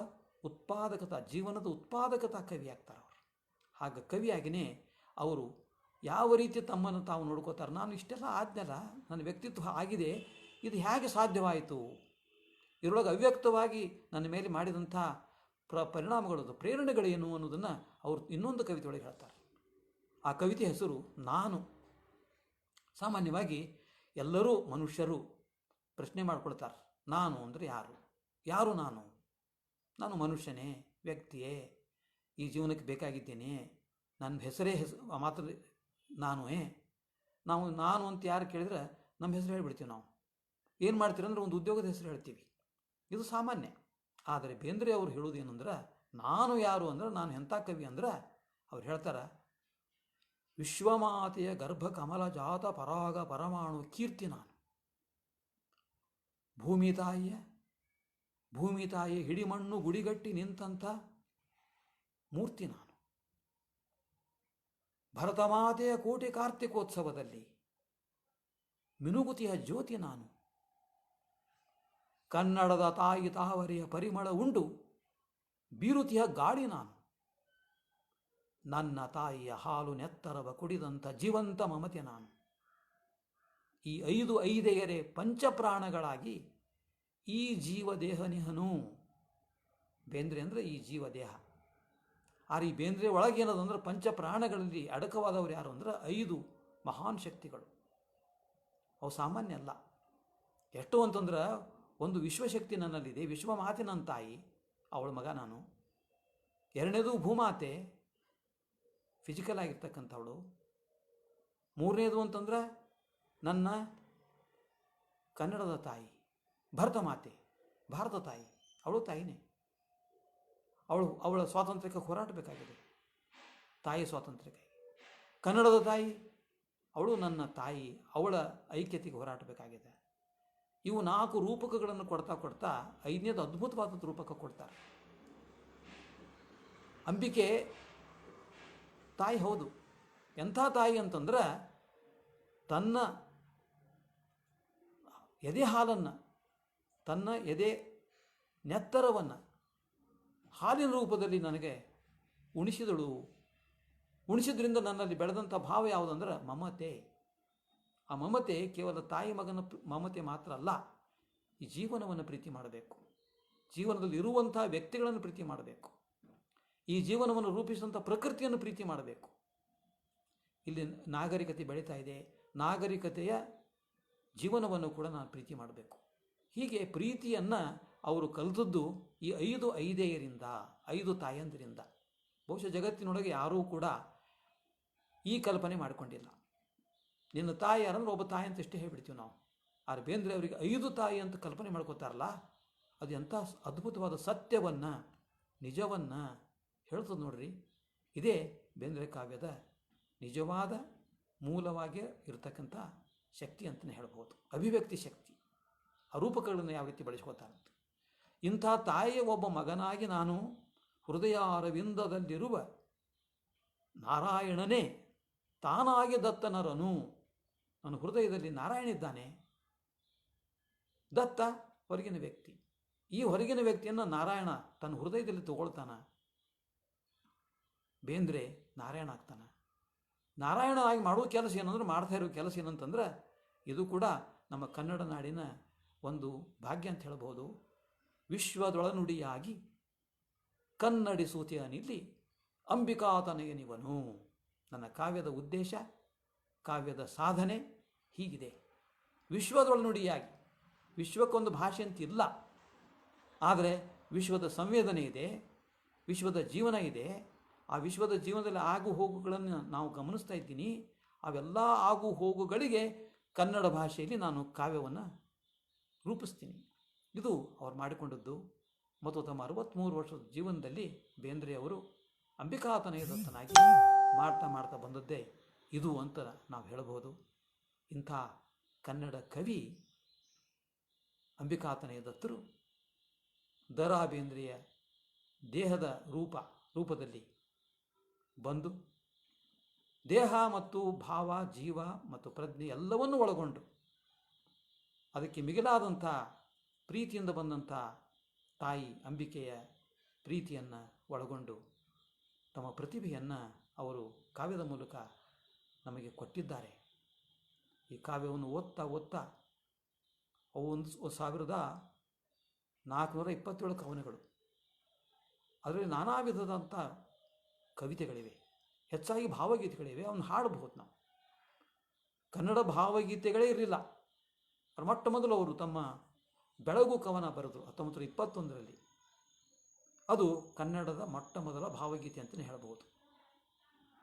ಜೀವನದ ಉತ್ಪಾದಕತಾ ಕವಿ ಆಗ್ತಾರೆ ಅವರು. ಹಾಗೆ ಕವಿಯಾಗಿಯೇ ಅವರು ಯಾವ ರೀತಿ ತಮ್ಮನ್ನು ತಾವು ನೋಡ್ಕೋತಾರೆ. ನಾನು ಇಷ್ಟೆಲ್ಲ ಆದ್ನಲ್ಲ, ನನ್ನ ವ್ಯಕ್ತಿತ್ವ ಆಗಿದೆ, ಇದು ಹೇಗೆ ಸಾಧ್ಯವಾಯಿತು, ಇದರೊಳಗೆ ಅವ್ಯಕ್ತವಾಗಿ ನನ್ನ ಮೇಲೆ ಮಾಡಿದಂಥ ಪರಿಣಾಮಗಳದು, ಪ್ರೇರಣೆಗಳೇನು ಅನ್ನೋದನ್ನು ಅವರು ಇನ್ನೊಂದು ಕವಿತೆ ಒಳಗೆ ಹೇಳ್ತಾರೆ. ಆ ಕವಿತೆ ಹೆಸರು ನಾನು. ಸಾಮಾನ್ಯವಾಗಿ ಎಲ್ಲರೂ ಮನುಷ್ಯರು ಪ್ರಶ್ನೆ ಮಾಡ್ಕೊಳ್ತಾರೆ, ನಾನು ಅಂದರೆ ಯಾರು ನಾನು ಮನುಷ್ಯನೇ, ವ್ಯಕ್ತಿಯೇ, ಈ ಜೀವನಕ್ಕೆ ಬೇಕಾಗಿದ್ದೇನೆ, ನನ್ನ ಹೆಸರೇ ಮಾತ್ರ ನಾನು ಅಂತ ಯಾರು ಕೇಳಿದ್ರೆ ನಮ್ಮ ಹೆಸರು ಹೇಳಿಬಿಡ್ತೀವಿ. ನಾವು ಏನು ಮಾಡ್ತೀವಿ ಅಂದರೆ ಒಂದು ಉದ್ಯೋಗದ ಹೆಸರು ಹೇಳ್ತೀವಿ, ಇದು ಸಾಮಾನ್ಯ. ಆದರೆ ಬೇಂದ್ರೆ ಅವರು ಹೇಳೋದೇನಂದ್ರೆ ನಾನು ಯಾರು ಅಂದ್ರೆ, ನಾನು ಎಂಥ ಕವಿ ಅಂದ್ರೆ ಅವ್ರು ಹೇಳ್ತಾರೆ, ವಿಶ್ವಮಾತೆಯ ಗರ್ಭ ಕಮಲ ಜಾತ ಪರಾಗ ಪರಮಾಣು ಕೀರ್ತಿ ನಾನು, ಭೂಮಿ ತಾಯಿಯ ಹಿಡಿಮಣ್ಣು ಗುಡಿಗಟ್ಟಿ ನಿಂತಂಥ ಮೂರ್ತಿ ನಾನು, ಭರತಮಾತೆಯ ಕೋಟಿ ಕಾರ್ತಿಕೋತ್ಸವದಲ್ಲಿ ಮಿನುಗುತಿಯ ಜ್ಯೋತಿ ನಾನು, ಕನ್ನಡದ ತಾಯಿ ತಾವರೆಯ ಪರಿಮಳ ಉಂಡು ಬೀರುತಿಯ ಗಾಳಿ ನಾನು, ನನ್ನ ತಾಯಿಯ ಹಾಲು ನೆತ್ತರವ ಕುಡಿದಂಥ ಜೀವಂತ ಮಮತೆ ನಾನು. ಈ 5 ಐದೆಯರೆ ಪಂಚಪ್ರಾಣಗಳಾಗಿ ಈ ಜೀವದೇಹನಿಹನು. ಬೇಂದ್ರೆ ಅಂದರೆ ಈ ಜೀವದೇಹ. ಆದರೆ ಈ ಬೇಂದ್ರೆ ಒಳಗೇನದಂದ್ರೆ ಪಂಚಪ್ರಾಣಗಳಲ್ಲಿ ಅಡಕವಾದವರು ಯಾರು ಅಂದ್ರೆ 5 ಮಹಾನ್ ಶಕ್ತಿಗಳು. ಅವು ಸಾಮಾನ್ಯ ಅಲ್ಲ. ಎಷ್ಟು ಅಂತಂದ್ರೆ ಒಂದು ವಿಶ್ವಶಕ್ತಿ ನನ್ನಲ್ಲಿದೆ, ವಿಶ್ವಮಾತೆ ನನ್ನ ತಾಯಿ, ಅವಳ ಮಗ ನಾನು. ಎರಡನೇದು ಭೂಮಾತೆ, ಫಿಸಿಕಲ್ ಆಗಿರ್ತಕ್ಕಂಥವಳು. ಮೂರನೇದು ಅಂತಂದ್ರೆ ನನ್ನ ಕನ್ನಡದ ತಾಯಿ, ಭರತ ಮಾತೆ, ಭಾರತ ತಾಯಿ, ಅವಳು ತಾಯಿನೇ. ಅವಳ ಸ್ವಾತಂತ್ರ್ಯಕ್ಕೆ ಹೋರಾಟ ಬೇಕಾಗಿದೆ, ತಾಯಿ ಸ್ವಾತಂತ್ರ್ಯಕ್ಕಾಗಿ. ಕನ್ನಡದ ತಾಯಿ, ಅವಳು ನನ್ನ ತಾಯಿ, ಅವಳ ಐಕ್ಯತೆಗೆ ಹೋರಾಟ ಬೇಕಾಗಿದೆ. ಇವು 4 ರೂಪಕಗಳನ್ನು ಕೊಡ್ತಾ ಕೊಡ್ತಾ 5ನೇದು ಅದ್ಭುತವಾದ ರೂಪಕ ಕೊಡ್ತಾರೆ. ಅಂಬಿಕೆ ತಾಯಿ ಹೌದು. ಎಂಥ ತಾಯಿ ಅಂತಂದ್ರೆ ತನ್ನ ಎದೆ ಹಾಲನ್ನು, ತನ್ನ ಎದೆ ನೆತ್ತರವನ್ನು ಹಾಲಿನ ರೂಪದಲ್ಲಿ ನನಗೆ ಉಣಿಸಿದಳು. ಉಣಿಸಿದ್ರಿಂದ ನನ್ನಲ್ಲಿ ಬೆಳೆದಂಥ ಭಾವ ಯಾವುದಂದ್ರೆ ಮಮತೆ. ಆ ಮಮತೆ ಕೇವಲ ತಾಯಿ ಮಗನ ಮಮತೆ ಮಾತ್ರ ಅಲ್ಲ, ಈ ಜೀವನವನ್ನು ಪ್ರೀತಿ ಮಾಡಬೇಕು, ಜೀವನದಲ್ಲಿ ಇರುವಂಥ ವ್ಯಕ್ತಿಗಳನ್ನು ಪ್ರೀತಿ ಮಾಡಬೇಕು, ಈ ಜೀವನವನ್ನು ರೂಪಿಸಿದಂಥ ಪ್ರಕೃತಿಯನ್ನು ಪ್ರೀತಿ ಮಾಡಬೇಕು. ಇಲ್ಲಿ ನಾಗರಿಕತೆ ಬೆಳೀತಾ ಇದೆ, ನಾಗರಿಕತೆಯ ಜೀವನವನ್ನು ಕೂಡ ನಾನು ಪ್ರೀತಿ ಮಾಡಬೇಕು. ಹೀಗೆ ಪ್ರೀತಿಯನ್ನು ಅವರು ಕಲಿತದ್ದು ಈ 5 ಐದೇಯರಿಂದ, 5 ತಾಯಂದಿರಿಂದ. ಬಹುಶಃ ಜಗತ್ತಿನೊಳಗೆ ಯಾರೂ ಕೂಡ ಈ ಕಲ್ಪನೆ ಮಾಡಿಕೊಂಡಿಲ್ಲ. ನಿನ್ನ ತಾಯಿ ಯಾರಂದ್ರೆ ಒಬ್ಬ ತಾಯಿ ಅಂತ ಇಷ್ಟೇ ಹೇಳ್ಬಿಡ್ತೀವಿ ನಾವು. ಆದ್ರೆ ಬೇಂದ್ರೆ ಅವರಿಗೆ 5 ತಾಯಿ ಅಂತ ಕಲ್ಪನೆ ಮಾಡ್ಕೋತಾರಲ್ಲ, ಅದು ಎಂಥ ಅದ್ಭುತವಾದ ಸತ್ಯವನ್ನು, ನಿಜವನ್ನು ಹೇಳ್ತದೆ ನೋಡ್ರಿ. ಇದೇ ಬೇಂದ್ರೆ ಕಾವ್ಯದ ನಿಜವಾದ ಮೂಲವಾಗಿ ಇರತಕ್ಕಂಥ ಶಕ್ತಿ ಅಂತಲೇ ಹೇಳ್ಬೋದು. ಅಭಿವ್ಯಕ್ತಿ ಶಕ್ತಿ, ಆ ರೂಪಕಗಳನ್ನು ಯಾವ ರೀತಿ ಬಳಸ್ಕೋತಾರಂತ. ಇಂಥ ತಾಯಿಯ ಒಬ್ಬ ಮಗನಾಗಿ ನಾನು ಹೃದಯ ಅರವಿಂದದಲ್ಲಿರುವ ನಾರಾಯಣನೇ ತಾನಾಗಿ ದತ್ತನರನು. ನನ್ನ ಹೃದಯದಲ್ಲಿ ನಾರಾಯಣ ಇದ್ದಾನೆ. ದತ್ತ ಹೊರಗಿನ ವ್ಯಕ್ತಿ. ಈ ಹೊರಗಿನ ವ್ಯಕ್ತಿಯನ್ನು ನಾರಾಯಣ ತನ್ನ ಹೃದಯದಲ್ಲಿ ತಗೊಳ್ತಾನ. ಬೇಂದ್ರೆ ನಾರಾಯಣ ಆಗ್ತಾನೆ. ನಾರಾಯಣನಾಗಿ ಮಾಡುವ ಕೆಲಸ ಏನಂದ್ರೆ, ಮಾಡ್ತಾ ಇರೋ ಕೆಲಸ ಏನಂತಂದ್ರೆ, ಇದು ಕೂಡ ನಮ್ಮ ಕನ್ನಡ ನಾಡಿನ ಒಂದು ಭಾಗ್ಯ ಅಂತ ಹೇಳ್ಬೋದು. ವಿಶ್ವದೊಳನುಡಿಯಾಗಿ ಕನ್ನಡಿಸೂತಿಯನಿಲ್ಲಿ ಅಂಬಿಕಾತನಯನಿವನು. ನನ್ನ ಕಾವ್ಯದ ಉದ್ದೇಶ, ಕಾವ್ಯದ ಸಾಧನೆ ಹೀಗಿದೆ. ವಿಶ್ವದೊಳನುಡಿಯಾಗಿ, ವಿಶ್ವಕ್ಕೊಂದು ಭಾಷೆ ಅಂತಿಲ್ಲ, ಆದರೆ ವಿಶ್ವದ ಸಂವೇದನೆ ಇದೆ, ವಿಶ್ವದ ಜೀವನ ಇದೆ. ಆ ವಿಶ್ವದ ಜೀವನದಲ್ಲಿ ಆಗು ಹೋಗುಗಳನ್ನು ನಾವು ಗಮನಿಸ್ತಾ ಇದ್ದೀನಿ. ಅವೆಲ್ಲ ಆಗು ಹೋಗುಗಳಿಗೆ ಕನ್ನಡ ಭಾಷೆಯಲ್ಲಿ ನಾನು ಕಾವ್ಯವನ್ನು ರೂಪಿಸ್ತೀನಿ. ಇದು ಅವ್ರು ಮಾಡಿಕೊಂಡದ್ದು. ಮತ್ತು ತಮ್ಮ 63 ವರ್ಷದ ಜೀವನದಲ್ಲಿ ಬೇಂದ್ರೆ ಅವರು ಅಂಬಿಕಾತನಯ ದತ್ತನಾಗಿ ಮಾಡ್ತಾ ಬಂದದ್ದೇ ಇದು ಅಂತ ನಾವು ಹೇಳಬಹುದು. ಇಂಥ ಕನ್ನಡ ಕವಿ ಅಂಬಿಕಾತನಯ ದತ್ತರು ದ ರಾ ಬೇಂದ್ರೆಯ ದೇಹದ ರೂಪದಲ್ಲಿ ಬಂದು ದೇಹ ಮತ್ತು ಭಾವ, ಜೀವ ಮತ್ತು ಪ್ರಜ್ಞೆ ಎಲ್ಲವನ್ನೂ ಒಳಗೊಂಡು ಅದಕ್ಕೆ ಮಿಗಿಲಾದಂಥ ಪ್ರೀತಿಯಿಂದ ಬಂದಂಥ ತಾಯಿ ಅಂಬಿಕೆಯ ಪ್ರೀತಿಯನ್ನು ಒಳಗೊಂಡು ತಮ್ಮ ಪ್ರತಿಭೆಯನ್ನು ಅವರು ಕಾವ್ಯದ ಮೂಲಕ ನಮಗೆ ಕೊಟ್ಟಿದ್ದಾರೆ. ಈ ಕಾವ್ಯವನ್ನು ಓದ್ತಾ ಅವು 1427 ಕವನಗಳು. ಅದರಲ್ಲಿ ನಾನಾ ವಿಧದಂಥ ಕವಿತೆಗಳಿವೆ, ಹೆಚ್ಚಾಗಿ ಭಾವಗೀತೆಗಳಿವೆ. ಅವನ್ನ ಹಾಡಬಹುದು ನಾವು. ಕನ್ನಡ ಭಾವಗೀತೆಗಳೇ ಇರಲಿಲ್ಲ. ಮೊಟ್ಟ ಮೊದಲು ಅವರು ತಮ್ಮ ಬೆಳಗು ಕವನ ಬರೆದರು 1921ರಲ್ಲಿ. ಅದು ಕನ್ನಡದ ಮೊಟ್ಟ ಮೊದಲ ಭಾವಗೀತೆ ಅಂತಲೇ ಹೇಳಬಹುದು.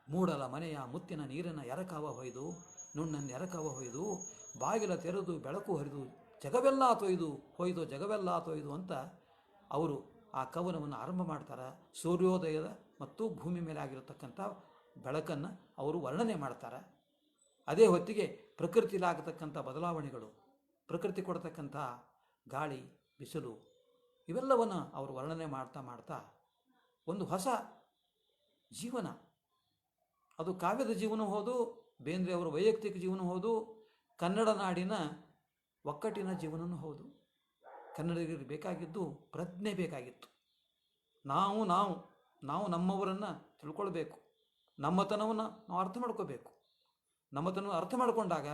ಮೂಡಲ ಮನೆಯ ಮುತ್ತಿನ ನೀರಿನ ಎರಕವ ಹೊಯ್ದು, ನುಣ್ಣನ ಎರಕವ ಹೊಯ್ದು, ಬಾಗಿಲ ತೆರೆದು ಬೆಳಕು ಹರಿದು, ಜಗವೆಲ್ಲ ಹೊಯ್ದು ಜಗವೆಲ್ಲ ತೊಯ್ದು ಅಂತ ಅವರು ಆ ಕವನವನ್ನು ಆರಂಭ ಮಾಡ್ತಾರೆ. ಸೂರ್ಯೋದಯದ ಮತ್ತು ಭೂಮಿ ಮೇಲೆ ಆಗಿರತಕ್ಕಂಥ ಬೆಳಕನ್ನು ಅವರು ವರ್ಣನೆ ಮಾಡ್ತಾರೆ. ಅದೇ ಹೊತ್ತಿಗೆ ಪ್ರಕೃತಿಲಾಗತಕ್ಕಂಥ ಬದಲಾವಣೆಗಳು, ಪ್ರಕೃತಿ ಕೊಡ್ತಕ್ಕಂಥ ಗಾಳಿ, ಬಿಸಿಲು, ಇವೆಲ್ಲವನ್ನು ಅವರು ವರ್ಣನೆ ಮಾಡ್ತಾ ಒಂದು ಹೊಸ ಜೀವನ, ಅದು ಕಾವ್ಯದ ಜೀವನ ಹೌದು, ಬೇಂದ್ರೆ ಅವರ ವೈಯಕ್ತಿಕ ಜೀವನ ಹೌದು, ಕನ್ನಡ ನಾಡಿನ ಒಕ್ಕಟ್ಟಿನ ಜೀವನವೂ ಹೌದು. ಕನ್ನಡಿಗರಿಗೆ ಬೇಕಾಗಿದ್ದು ಪ್ರಜ್ಞೆ ಬೇಕಾಗಿತ್ತು. ನಾವು ನಮ್ಮವರನ್ನು ತಿಳ್ಕೊಳ್ಬೇಕು, ನಮ್ಮತನವನ್ನು ನಾವು ಅರ್ಥ ಮಾಡ್ಕೋಬೇಕು. ನಮ್ಮತನವನ್ನು ಅರ್ಥ ಮಾಡಿಕೊಂಡಾಗ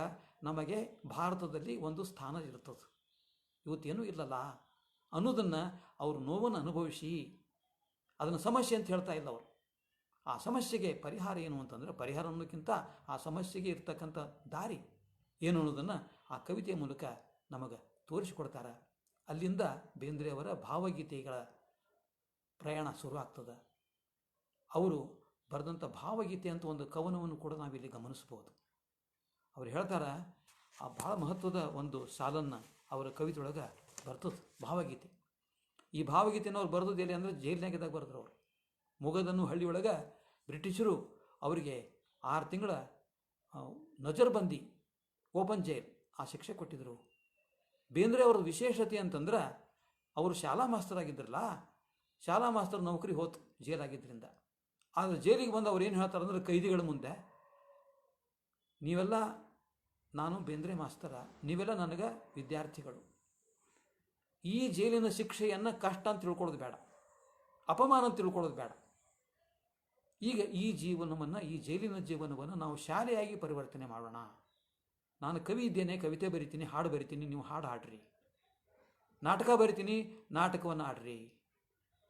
ನಮಗೆ ಭಾರತದಲ್ಲಿ ಒಂದು ಸ್ಥಾನ ಇರ್ತದೆ. ಇವತ್ತೇನೂ ಇಲ್ಲಲ್ಲ ಅನ್ನೋದನ್ನು ಅವರು ನೋವನ್ನು ಅನುಭವಿಸಿ ಅದನ್ನು ಸಮಸ್ಯೆ ಅಂತ ಹೇಳ್ತಾ ಇಲ್ಲ ಅವರು. ಆ ಸಮಸ್ಯೆಗೆ ಪರಿಹಾರ ಏನು ಅಂತಂದರೆ, ಪರಿಹಾರ ಅನ್ನೋಕ್ಕಿಂತ ಆ ಸಮಸ್ಯೆಗೆ ಇರ್ತಕ್ಕಂಥ ದಾರಿ ಏನು ಅನ್ನೋದನ್ನು ಆ ಕವಿತೆಯ ಮೂಲಕ ನಮಗೆ ತೋರಿಸಿಕೊಡ್ತಾರೆ. ಅಲ್ಲಿಂದ ಬೇಂದ್ರೆಯವರ ಭಾವಗೀತೆಗಳ ಪ್ರಯಾಣ ಶುರುವಾಗ್ತದೆ. ಅವರು ಬರೆದಂಥ ಭಾವಗೀತೆ ಅಂತ ಒಂದು ಕವನವನ್ನು ಕೂಡ ನಾವಿಲ್ಲಿ ಗಮನಿಸ್ಬೋದು. ಅವ್ರು ಹೇಳ್ತಾರೆ, ಆ ಭಾಳ ಮಹತ್ವದ ಒಂದು ಸಾಲನ್ನು ಅವರ ಕವಿತೆ ಒಳಗೆ ಬರ್ತದೆ ಭಾವಗೀತೆ. ಈ ಭಾವಗೀತೆಯನ್ನು ಅವ್ರು ಬರೆದದ್ದು ಎಲ್ಲಿ ಅಂದರೆ ಜೈಲಿನಾಗಿದ್ದಾಗ ಬರೆದ್ರು ಅವರು. ಮೊಗದನ್ನು ಹಳ್ಳಿಯೊಳಗೆ ಬ್ರಿಟಿಷರು ಅವರಿಗೆ 6 ತಿಂಗಳ ನಜರ್ಬಂದಿ, ಓಪನ್ ಜೈಲ್ ಆ ಶಿಕ್ಷೆ ಕೊಟ್ಟಿದ್ದರು. ಬೇಂದ್ರೆ ಅವರ ವಿಶೇಷತೆ ಅಂತಂದ್ರೆ ಅವರು ಶಾಲಾ ಮಾಸ್ತರ್ ಆಗಿದ್ರಲ್ಲ, ಶಾಲಾ ಮಾಸ್ತರ್ ನೌಕರಿ ಹೋತು ಜೈಲಾಗಿದ್ದರಿಂದ. ಆದರೆ ಜೈಲಿಗೆ ಬಂದು ಅವ್ರು ಏನು ಹೇಳ್ತಾರೆ ಅಂದರೆ ಕೈದಿಗಳ ಮುಂದೆ, ನೀವೆಲ್ಲ, ನಾನು ಬೇಂದ್ರೆ ಮಾಸ್ತರ, ನೀವೆಲ್ಲ ನನಗೆ ವಿದ್ಯಾರ್ಥಿಗಳು. ಈ ಜೈಲಿನ ಶಿಕ್ಷೆಯನ್ನು ಕಷ್ಟ ಅಂತ ತಿಳ್ಕೊಳ್ಳೋದು ಬೇಡ, ಅಪಮಾನ ಅಂತ ತಿಳ್ಕೊಳ್ಳೋದು ಬೇಡ. ಈಗ ಈ ಜೀವನವನ್ನು, ಈ ಜೈಲಿನ ಜೀವನವನ್ನು ನಾವು ಶಾಲೆಯಾಗಿ ಪರಿವರ್ತನೆ ಮಾಡೋಣ. ನಾನು ಕವಿ ಇದ್ದೇನೆ, ಕವಿತೆ ಬರಿತೀನಿ, ಹಾಡು ಬರಿತೀನಿ, ನೀವು ಹಾಡು ಹಾಡ್ರಿ. ನಾಟಕ ಬರಿತೀನಿ, ನಾಟಕವನ್ನು ಆಡ್ರಿ.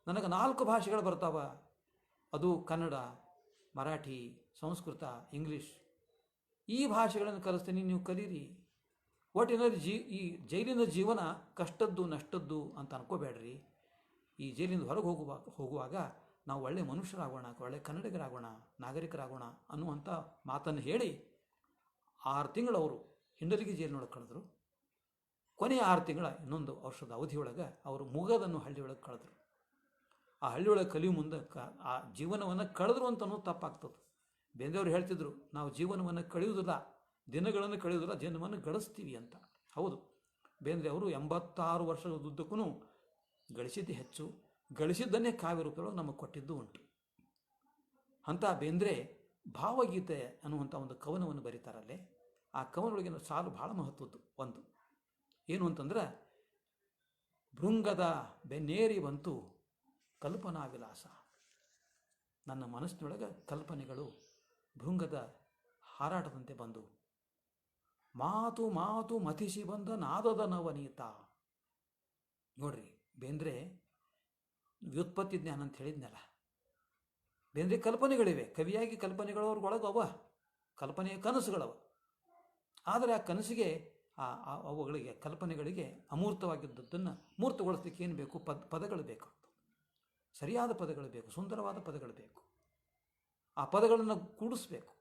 ನನಗೆ 4 ಭಾಷೆಗಳು ಬರ್ತಾವ, ಅದು ಕನ್ನಡ, ಮರಾಠಿ, ಸಂಸ್ಕೃತ, ಇಂಗ್ಲೀಷ್. ಈ ಭಾಷೆಗಳನ್ನು ಕಲಿಸ್ತೀನಿ, ನೀವು ಕಲೀರಿ. ಒಟ್ಟಿನಲ್ಲಿ ಈ ಜೈಲಿನ ಜೀವನ ಕಷ್ಟದ್ದು ನಷ್ಟದ್ದು ಅಂತ ಅನ್ಕೋಬೇಡ್ರಿ. ಈ ಜೈಲಿಂದ ಹೊರಗೆ ಹೋಗುವಾಗ ನಾವು ಒಳ್ಳೆ ಮನುಷ್ಯರಾಗೋಣ, ಒಳ್ಳೆ ಕನ್ನಡಿಗರಾಗೋಣ, ನಾಗರಿಕರಾಗೋಣ ಅನ್ನುವಂಥ ಮಾತನ್ನು ಹೇಳಿ 6 ತಿಂಗಳು ಅವರು ಹಿಂಡಲಗಿ ಜೈಲಿನೊಳಗೆ ಕಳೆದರು. ಕೊನೆಯ 6 ತಿಂಗಳ ಇನ್ನೊಂದು ವರ್ಷದ ಅವಧಿಯೊಳಗೆ ಅವರು ಮುಗದನ್ನು ಹಳ್ಳಿಯೊಳಗೆ ಕಳೆದರು. ಆ ಹಳ್ಳಿಯೊಳಗೆ ಕಲಿಯು ಮುಂದೆ ಆ ಜೀವನವನ್ನು ಕಳೆದ್ರು ಅಂತ ಅನ್ನೋದು ತಪ್ಪಾಗ್ತದೆ. ಬೇಂದ್ರೆಯವರು ಹೇಳ್ತಿದ್ರು, ನಾವು ಜೀವನವನ್ನು ಕಳೆಯುವುದಿಲ್ಲ, ದಿನಗಳನ್ನು ಕಳೆಯುವುದಿಲ್ಲ, ಜೀವನವನ್ನು ಗಳಿಸ್ತೀವಿ ಅಂತ. ಹೌದು, ಬೇಂದ್ರೆ ಅವರು 86 ವರ್ಷದ ಉದ್ದಕ್ಕೂ ಗಳಿಸಿದ್ದು ಹೆಚ್ಚು, ಗಳಿಸಿದ್ದನ್ನೇ ಕಾವ್ಯ ರೂಪದೊಳಗೆ ನಮಗೆ ಕೊಟ್ಟಿದ್ದು ಉಂಟು. ಅಂಥ ಬೇಂದ್ರೆ ಭಾವಗೀತೆ ಅನ್ನುವಂಥ ಒಂದು ಕವನವನ್ನು ಬರೀತಾರಲ್ಲೇ, ಆ ಕವನದೊಳಗಿನ ಸಾಲು ಭಾಳ ಮಹತ್ವದ್ದು. ಒಂದು ಏನು ಅಂತಂದ್ರೆ, ಭೃಂಗದ ಬೆನ್ನೇರಿ ಬಂತು ಕಲ್ಪನಾ ವಿಲಾಸ. ನನ್ನ ಮನಸ್ಸಿನೊಳಗೆ ಕಲ್ಪನೆಗಳು ಭೃಂಗದ ಹಾರಾಟದಂತೆ ಬಂದು, ಮಾತು ಮಾತು ಮತಿಸಿ ಬಂದ ನಾದದ ನವನೀತ. ನೋಡ್ರಿ, ಬೇಂದ್ರೆ ವ್ಯುತ್ಪತ್ತಿ ಜ್ಞಾನ ಅಂತ ಹೇಳಿದ್ನಲ್ಲ, ಬೇಂದ್ರೆ ಕಲ್ಪನೆಗಳಿವೆ, ಕವಿಯಾಗಿ ಕಲ್ಪನೆಗಳು ಅವ್ರಿಗೊಳಗೆ ಅವ, ಕಲ್ಪನೆಯ ಕನಸುಗಳವ. ಆದರೆ ಆ ಕನಸಿಗೆ ಅವುಗಳಿಗೆ, ಕಲ್ಪನೆಗಳಿಗೆ ಅಮೂರ್ತವಾಗಿದ್ದದ್ದನ್ನು ಮೂರ್ತಗೊಳಿಸ್ಲಿಕ್ಕೆ ಏನು ಬೇಕು? ಪದಗಳು ಬೇಕು, ಸರಿಯಾದ ಪದಗಳು ಬೇಕು, ಸುಂದರವಾದ ಪದಗಳು ಬೇಕು. ಆ ಪದಗಳನ್ನು ಕೂಡಿಸ್ಬೇಕು.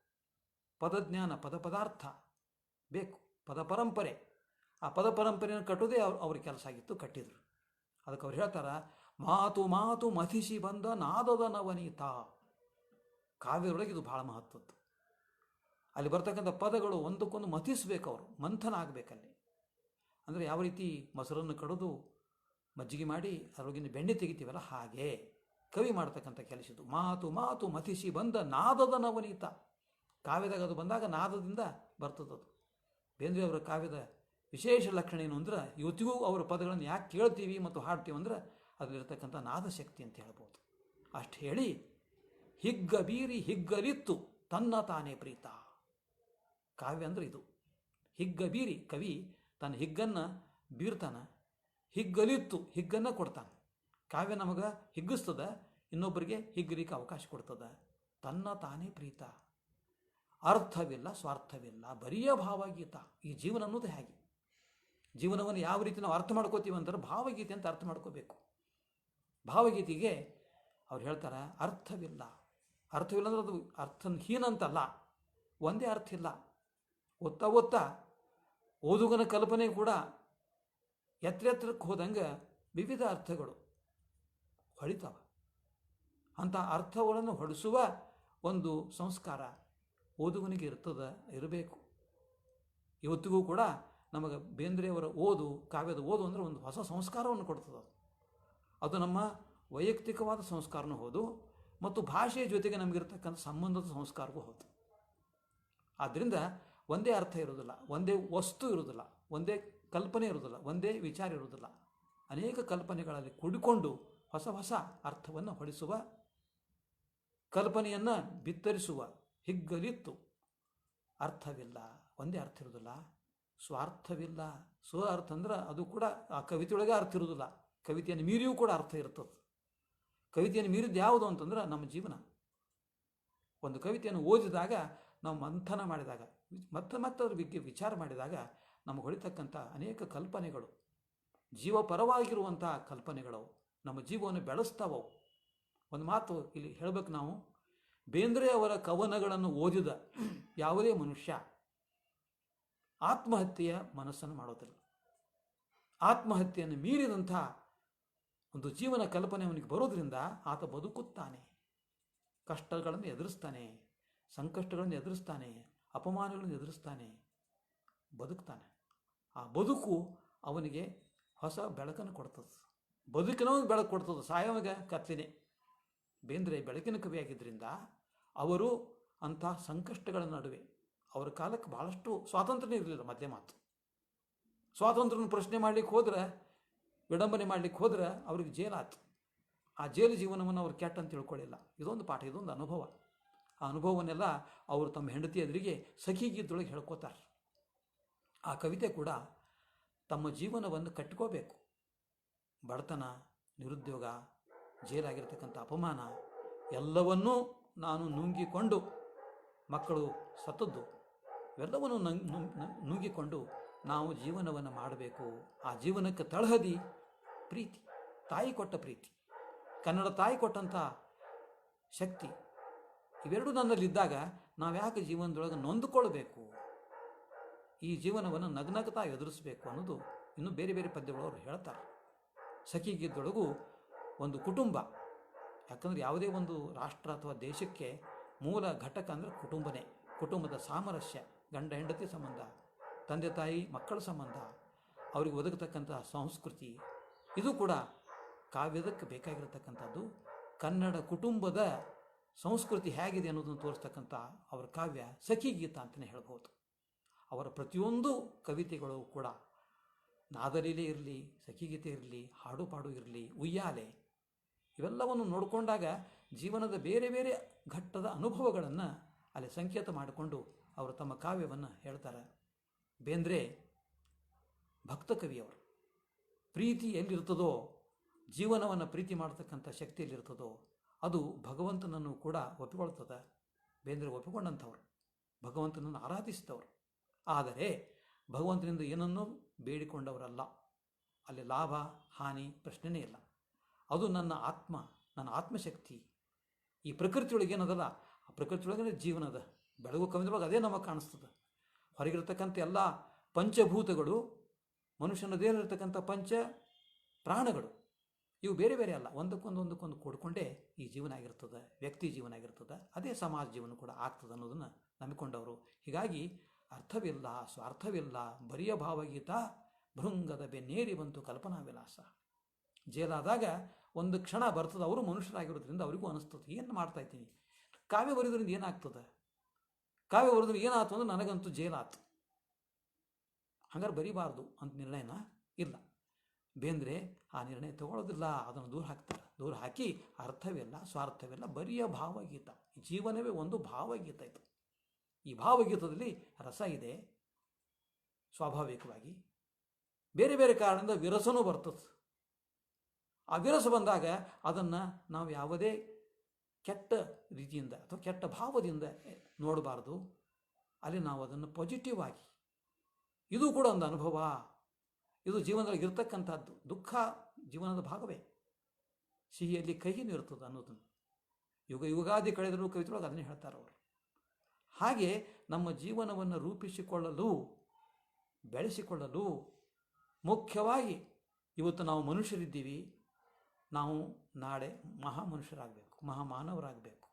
ಪದಜ್ಞಾನ, ಪದಾರ್ಥ ಬೇಕು, ಪದ ಪರಂಪರೆ. ಆ ಪದ ಪರಂಪರೆಯನ್ನು ಕಟ್ಟೋದೇ ಅವ್ರ ಕೆಲಸ ಆಗಿತ್ತು, ಕಟ್ಟಿದ್ರು. ಅದಕ್ಕೆ ಅವ್ರು ಹೇಳ್ತಾರ, ಮಾತು ಮಾತು ಮಥಿಸಿ ಬಂದ ನಾದದ ನವನೀತ. ಕಾವ್ಯದೊಳಗೆ ಇದು ಭಾಳ ಮಹತ್ವದ್ದು. ಅಲ್ಲಿ ಬರ್ತಕ್ಕಂಥ ಪದಗಳು ಒಂದಕ್ಕೊಂದು ಮಥಿಸ್ಬೇಕು, ಅವರು ಮಂಥನ ಆಗಬೇಕಲ್ಲಿ. ಅಂದರೆ ಯಾವ ರೀತಿ ಮೊಸರನ್ನು ಕಡಿದು ಮಜ್ಜಿಗೆ ಮಾಡಿ ಅದರೊಳಗಿನ ಬೆಣ್ಣೆ ತೆಗಿತೀವಲ್ಲ, ಹಾಗೆ ಕವಿ ಮಾಡ್ತಕ್ಕಂಥ ಕೆಲಸ ಇದು. ಮಾತು ಮಾತು ಮಥಿಸಿ ಬಂದ ನಾದದ ನವನೀತ. ಕಾವ್ಯದಾಗ ಅದು ಬಂದಾಗ ನಾದದಿಂದ ಬರ್ತದದು. ಬೇಂದ್ರೆ ಅವರ ಕಾವ್ಯದ ವಿಶೇಷ ಲಕ್ಷಣ ಏನು ಅಂದ್ರೆ, ಇವತ್ತಿಗೂ ಅವರ ಪದಗಳನ್ನು ಯಾಕೆ ಕೇಳ್ತೀವಿ ಮತ್ತು ಹಾಡ್ತೀವಿ ಅಂದ್ರೆ ಅದರಲ್ಲಿರ್ತಕ್ಕಂಥ ನಾದಶಕ್ತಿ ಅಂತ ಹೇಳ್ಬೋದು. ಅಷ್ಟು ಹೇಳಿ, ಹಿಗ್ಗ ಬೀರಿ ಹಿಗ್ಗಲಿತ್ತು ತನ್ನ ತಾನೇ ಪ್ರೀತ. ಕಾವ್ಯ ಅಂದ್ರೆ ಇದು. ಹಿಗ್ಗ ಬೀರಿ, ಕವಿ ತನ್ನ ಹಿಗ್ಗನ್ನು ಬೀರ್ತಾನೆ, ಹಿಗ್ಗಲಿತ್ತು, ಹಿಗ್ಗನ್ನು ಕೊಡ್ತಾನೆ. ಕಾವ್ಯ ನಮಗೆ ಹಿಗ್ಗಿಸ್ತದ, ಇನ್ನೊಬ್ಬರಿಗೆ ಹಿಗ್ಗಲಿಕ್ಕೆ ಅವಕಾಶ ಕೊಡ್ತದ. ತನ್ನ ತಾನೇ ಪ್ರೀತ, ಅರ್ಥವಿಲ್ಲ ಸ್ವಾರ್ಥವಿಲ್ಲ, ಬರಿಯ ಭಾವಗೀತ. ಈ ಜೀವನ ಅನ್ನೋದು ಹೇಗೆ, ಜೀವನವನ್ನು ಯಾವ ರೀತಿ ನಾವು ಅರ್ಥ ಮಾಡ್ಕೋತೀವಿ ಅಂತಾರೆ ಭಾವಗೀತೆ ಅಂತ ಅರ್ಥ ಮಾಡ್ಕೋಬೇಕು. ಭಾವಗೀತೆಗೆ ಅವ್ರು ಹೇಳ್ತಾರೆ, ಅರ್ಥವಿಲ್ಲ. ಅರ್ಥವಿಲ್ಲ ಅಂದ್ರೆ ಅದು ಅರ್ಥಹೀನ ಅಂತಲ್ಲ, ಒಂದೇ ಅರ್ಥ ಇಲ್ಲ. ಓದ್ತಾ ಓದ್ತಾ ಓದುಗನ ಕಲ್ಪನೆ ಕೂಡ ಎತ್ತರಕ್ಕೆ ಹೋದಂಗೆ ವಿವಿಧ ಅರ್ಥಗಳು ಹೊಳಿತಾವ. ಅಂಥ ಅರ್ಥಗಳನ್ನು ಹೊಡಿಸುವ ಒಂದು ಸಂಸ್ಕಾರ ಓದುಗನಿಗೆ ಇರಬೇಕು. ಇವತ್ತಿಗೂ ಕೂಡ ನಮಗೆ ಬೇಂದ್ರೆಯವರ ಓದು, ಕಾವ್ಯದ ಓದು ಅಂದರೆ ಒಂದು ಹೊಸ ಸಂಸ್ಕಾರವನ್ನು ಕೊಡ್ತದೆ. ಅದು ನಮ್ಮ ವೈಯಕ್ತಿಕವಾದ ಸಂಸ್ಕಾರನೂ ಹೌದು, ಮತ್ತು ಭಾಷೆಯ ಜೊತೆಗೆ ನಮಗಿರ್ತಕ್ಕಂಥ ಸಂಬಂಧದ ಸಂಸ್ಕಾರವೂ ಹೌದು. ಆದ್ದರಿಂದ ಒಂದೇ ಅರ್ಥ ಇರೋದಿಲ್ಲ, ಒಂದೇ ವಸ್ತು ಇರೋದಿಲ್ಲ, ಒಂದೇ ಕಲ್ಪನೆ ಇರೋದಿಲ್ಲ, ಒಂದೇ ವಿಚಾರ ಇರೋದಿಲ್ಲ. ಅನೇಕ ಕಲ್ಪನೆಗಳಲ್ಲಿ ಕೂಡಿಕೊಂಡು ಹೊಸ ಹೊಸ ಅರ್ಥವನ್ನು ಹೊಡಿಸುವ, ಕಲ್ಪನೆಯನ್ನು ಬಿತ್ತರಿಸುವ. ಹಿಗ್ಗಲಿತ್ತು, ಅರ್ಥವಿಲ್ಲ, ಒಂದೇ ಅರ್ಥ ಇರೋದಿಲ್ಲ, ಸ್ವಾರ್ಥವಿಲ್ಲ. ಸ್ವ ಅರ್ಥ ಅಂದ್ರೆ ಅದು ಕೂಡ ಆ ಕವಿತೆಯೊಳಗೆ ಅರ್ಥ ಇರೋದಿಲ್ಲ, ಕವಿತೆಯನ್ನು ಮೀರಿಯೂ ಕೂಡ ಅರ್ಥ ಇರ್ತದೆ. ಕವಿತೆಯನ್ನು ಮೀರಿದ್ದು ಯಾವುದು ಅಂತಂದ್ರೆ ನಮ್ಮ ಜೀವನ. ಒಂದು ಕವಿತೆಯನ್ನು ಓದಿದಾಗ, ನಾವು ಮಂಥನ ಮಾಡಿದಾಗ, ಮತ್ತೆ ಅದ್ರ ಬಗ್ಗೆ ವಿಚಾರ ಮಾಡಿದಾಗ ನಮಗೆ ಹೊಳಿತಕ್ಕಂಥ ಅನೇಕ ಕಲ್ಪನೆಗಳು, ಜೀವಪರವಾಗಿರುವಂಥ ಕಲ್ಪನೆಗಳು ನಮ್ಮ ಜೀವವನ್ನು ಬೆಳೆಸ್ತಾವವು. ಒಂದು ಮಾತು ಇಲ್ಲಿ ಹೇಳಬೇಕು ನಾವು, ಬೇಂದ್ರೆ ಅವರ ಕವನಗಳನ್ನು ಓದಿದ ಯಾವುದೇ ಮನುಷ್ಯ ಆತ್ಮಹತ್ಯೆಯ ಮನಸ್ಸನ್ನು ಮಾಡೋದಿಲ್ಲ. ಆತ್ಮಹತ್ಯೆಯನ್ನು ಮೀರಿದಂಥ ಒಂದು ಜೀವನ ಕಲ್ಪನೆ ಅವನಿಗೆ ಬರೋದ್ರಿಂದ ಆತ ಬದುಕುತ್ತಾನೆ, ಕಷ್ಟಗಳನ್ನು ಎದುರಿಸ್ತಾನೆ, ಸಂಕಷ್ಟಗಳನ್ನು ಎದುರಿಸ್ತಾನೆ, ಅಪಮಾನಗಳನ್ನು ಎದುರಿಸ್ತಾನೆ, ಬದುಕ್ತಾನೆ. ಆ ಬದುಕು ಅವನಿಗೆ ಹೊಸ ಬೆಳಕನ್ನು ಕೊಡ್ತದೆ. ಬದುಕಿನ ಬೆಳಕು ಕೊಡ್ತದೆ, ಸಾಯೋವಾಗ ಕತ್ಲಿನೇ. ಬೇಂದ್ರೆ ಬೆಳಕಿನ ಕವಿಯಾಗಿದ್ದರಿಂದ ಅವರು ಅಂಥ ಸಂಕಷ್ಟಗಳ ನಡುವೆ, ಅವರ ಕಾಲಕ್ಕೆ ಭಾಳಷ್ಟು ಸ್ವಾತಂತ್ರ್ಯ ಇರಲಿಲ್ಲ. ಮಧ್ಯೆ ಮಾತು, ಸ್ವಾತಂತ್ರ್ಯನ ಪ್ರಶ್ನೆ ಮಾಡಲಿಕ್ಕೆ ಹೋದ್ರೆ, ವಿಡಂಬನೆ ಮಾಡಲಿಕ್ಕೆ ಹೋದ್ರೆ ಅವ್ರಿಗೆ ಜೇಲಾತು. ಆ ಜೈಲು ಜೀವನವನ್ನು ಅವ್ರು ಕೆಟ್ಟ ಅಂತ ತಿಳ್ಕೊಳ್ಳಿಲ್ಲ. ಇದೊಂದು ಪಾಠ, ಇದೊಂದು ಅನುಭವ. ಆ ಅನುಭವವನ್ನೆಲ್ಲ ಅವರು ತಮ್ಮ ಹೆಂಡತಿ ಎದುರಿಗೆ ಸಖಿ ಗೀತದೊಳಗೆ ಹೇಳ್ಕೋತಾರೆ. ಆ ಕವಿತೆ ಕೂಡ ತಮ್ಮ ಜೀವನವನ್ನು ಕಟ್ಕೋಬೇಕು. ಬಡತನ, ನಿರುದ್ಯೋಗ, ಜೈಲಾಗಿರ್ತಕ್ಕಂಥ ಅಪಮಾನ ಎಲ್ಲವನ್ನೂ ನಾನು ನುಂಗಿಕೊಂಡು, ಮಕ್ಕಳು ಸತ್ತದ್ದು ಇವೆಲ್ಲವನ್ನು ನುಂಗಿಕೊಂಡು ನಾವು ಜೀವನವನ್ನು ಮಾಡಬೇಕು. ಆ ಜೀವನಕ್ಕೆ ತಳಹದಿ ಪ್ರೀತಿ, ತಾಯಿ ಕೊಟ್ಟ ಪ್ರೀತಿ, ಕನ್ನಡ ತಾಯಿ ಕೊಟ್ಟಂಥ ಶಕ್ತಿ, ಇವೆರಡೂ ನನ್ನಲ್ಲಿದ್ದಾಗ ನಾವು ಯಾಕೆ ಜೀವನದೊಳಗೆ ನೊಂದುಕೊಳ್ಬೇಕು, ಈ ಜೀವನವನ್ನು ನಗ್ನಗ್ತಾ ಎದುರಿಸಬೇಕು ಅನ್ನೋದು ಇನ್ನೂ ಬೇರೆ ಬೇರೆ ಪದ್ಯಗಳು ಅವರು ಹೇಳ್ತಾರೆ. ಸಖಿ ಗೀತದೊಳಗೂ ಒಂದು ಕುಟುಂಬ, ಯಾಕಂದರೆ ಯಾವುದೇ ಒಂದು ರಾಷ್ಟ್ರ ಅಥವಾ ದೇಶಕ್ಕೆ ಮೂಲ ಘಟಕ ಅಂದರೆ ಕುಟುಂಬನೇ. ಕುಟುಂಬದ ಸಾಮರಸ್ಯ, ಗಂಡ ಹೆಂಡತಿ ಸಂಬಂಧ, ತಂದೆ ತಾಯಿ ಮಕ್ಕಳ ಸಂಬಂಧ, ಅವರಿಗೆ ಒದಗತಕ್ಕಂತಹ ಸಂಸ್ಕೃತಿ, ಇದು ಕೂಡ ಕಾವ್ಯದಕ್ಕೆ ಬೇಕಾಗಿರತಕ್ಕಂಥದ್ದು. ಕನ್ನಡ ಕುಟುಂಬದ ಸಂಸ್ಕೃತಿ ಹೇಗಿದೆ ಅನ್ನೋದನ್ನು ತೋರಿಸ್ತಕ್ಕಂಥ ಅವರ ಕಾವ್ಯ ಸಖಿ ಗೀತ ಅಂತಲೇ ಹೇಳ್ಬೋದು. ಅವರ ಪ್ರತಿಯೊಂದು ಕವಿತೆಗಳು ಕೂಡ ನಾದಲೀಲೆ ಇರಲಿ, ಸಖಿಗೀತೆ ಇರಲಿ, ಹಾಡು ಪಾಡು ಇರಲಿ, ಉಯ್ಯಾಲೆ, ಇವೆಲ್ಲವನ್ನು ನೋಡಿಕೊಂಡಾಗ ಜೀವನದ ಬೇರೆ ಬೇರೆ ಘಟ್ಟದ ಅನುಭವಗಳನ್ನು ಅಲ್ಲಿ ಸಂಕೇತ ಮಾಡಿಕೊಂಡು ಅವರು ತಮ್ಮ ಕಾವ್ಯವನ್ನು ಹೇಳ್ತಾರೆ. ಬೇಂದ್ರೆ ಭಕ್ತ ಕವಿಯವರು. ಪ್ರೀತಿ ಎಲ್ಲಿರ್ತದೋ, ಜೀವನವನ್ನು ಪ್ರೀತಿ ಮಾಡತಕ್ಕಂಥ ಶಕ್ತಿಯಲ್ಲಿರ್ತದೋ ಅದು ಭಗವಂತನನ್ನು ಕೂಡ ಒಪ್ಪಿಕೊಳ್ತದೆ. ಬೇಂದ್ರೆ ಒಪ್ಪಿಕೊಂಡಂಥವ್ರು, ಭಗವಂತನನ್ನು ಆರಾಧಿಸಿದವರು. ಆದರೆ ಭಗವಂತನಿಂದ ಏನನ್ನೂ ಬೇಡಿಕೊಂಡವರಲ್ಲ. ಅಲ್ಲಿ ಲಾಭ ಹಾನಿ ಪ್ರಶ್ನೆನೇ ಇಲ್ಲ. ಅದು ನನ್ನ ಆತ್ಮ, ನನ್ನ ಆತ್ಮಶಕ್ತಿ. ಈ ಪ್ರಕೃತಿಯೊಳಗೆ ಏನದಲ್ಲ, ಆ ಪ್ರಕೃತಿಯೊಳಗೆ ಜೀವನದ ಬೆಳಗು ಕವಿದೊಳಗೆ ಅದೇ ನಮಗೆ ಕಾಣಿಸ್ತದೆ. ಹೊರಗಿರತಕ್ಕಂಥ ಎಲ್ಲ ಪಂಚಭೂತಗಳು, ಮನುಷ್ಯನ ದೇಹದಲ್ಲಿರ್ತಕ್ಕಂಥ ಪಂಚ ಪ್ರಾಣಗಳು, ಇವು ಬೇರೆ ಬೇರೆ ಅಲ್ಲ, ಒಂದಕ್ಕೊಂದು ಕೂಡಿಕೊಂಡೇ ಈ ಜೀವನ ಆಗಿರ್ತದೆ, ವ್ಯಕ್ತಿ ಜೀವನ ಆಗಿರ್ತದೆ. ಅದೇ ಸಮಾಜ ಜೀವನ ಕೂಡ ಆಗ್ತದೆ ಅನ್ನೋದನ್ನು ನಂಬಿಕೊಂಡವರು. ಹೀಗಾಗಿ ಅರ್ಥವಿಲ್ಲ, ಸ್ವಾರ್ಥವಿಲ್ಲ, ಬರಿಯ ಭಾವಗೀತ, ಭೃಂಗದ ಬೆನ್ನೇರಿ ಬಂತು ಕಲ್ಪನಾ ವಿಲಾಸ. ಜೇಲಾದಾಗ ಒಂದು ಕ್ಷಣ ಬರ್ತದೆ, ಅವರು ಮನುಷ್ಯರಾಗಿರೋದ್ರಿಂದ ಅವರಿಗೂ ಅನಿಸ್ತದೆ, ಏನು ಮಾಡ್ತಾ ಇದ್ದೀನಿ, ಕಾವ್ಯ ಬರೆಯೋದ್ರಿಂದ ಏನಾಗ್ತದೆ, ಕಾವ್ಯ ಬರೆದ್ರೆ ಏನಾಯ್ತು ಅಂದ್ರೆ ನನಗಂತೂ ಜೇಲಾತು, ಹಂಗಾರೆ ಬರೀಬಾರ್ದು ಅಂತ ನಿರ್ಣಯನ ಇಲ್ಲ. ಬೇಂದ್ರೆ ಆ ನಿರ್ಣಯ ತಗೊಳ್ಳೋದಿಲ್ಲ, ಅದನ್ನು ದೂರ ಹಾಕ್ತಾರೆ. ದೂರ ಹಾಕಿ ಅರ್ಥವಿಲ್ಲ, ಸ್ವಾರ್ಥವಿಲ್ಲ, ಬರಿಯ ಭಾವಗೀತ. ಜೀವನವೇ ಒಂದು ಭಾವಗೀತ ಇದು. ಈ ಭಾವಗೀತದಲ್ಲಿ ರಸ ಇದೆ ಸ್ವಾಭಾವಿಕವಾಗಿ. ಬೇರೆ ಬೇರೆ ಕಾರಣದಿಂದ ವಿರಸನೂ ಬರ್ತದೆ. ಆ ವಿರಸ ಬಂದಾಗ ಅದನ್ನು ನಾವು ಯಾವುದೇ ಕೆಟ್ಟ ರೀತಿಯಿಂದ ಅಥವಾ ಕೆಟ್ಟ ಭಾವದಿಂದ ನೋಡಬಾರ್ದು. ಅಲ್ಲಿ ನಾವು ಅದನ್ನು ಪಾಸಿಟಿವ್ ಆಗಿ, ಇದು ಕೂಡ ಒಂದು ಅನುಭವ, ಇದು ಜೀವನದಲ್ಲಿ ಇರ್ತಕ್ಕಂಥದ್ದು, ದುಃಖ ಜೀವನದ ಭಾಗವೇ, ಸಿಹಿಯಲ್ಲಿ ಕಹಿನೂ ಇರ್ತದೆ ಅನ್ನೋದನ್ನು ಯುಗಾದಿ ಕಳೆದರೂ ಕವಿತೆಯೊಳಗೆ ಅದನ್ನೇ ಹೇಳ್ತಾರೆ ಅವರು. ಹಾಗೆ ನಮ್ಮ ಜೀವನವನ್ನು ರೂಪಿಸಿಕೊಳ್ಳಲು, ಬೆಳೆಸಿಕೊಳ್ಳಲು ಮುಖ್ಯವಾಗಿ ಇವತ್ತು ನಾವು ಮನುಷ್ಯರಿದ್ದೀವಿ, ನಾವು ನಾಳೆ ಮಹಾಮನುಷ್ಯರಾಗಬೇಕು, ಮಹಾಮಾನವರಾಗಬೇಕು.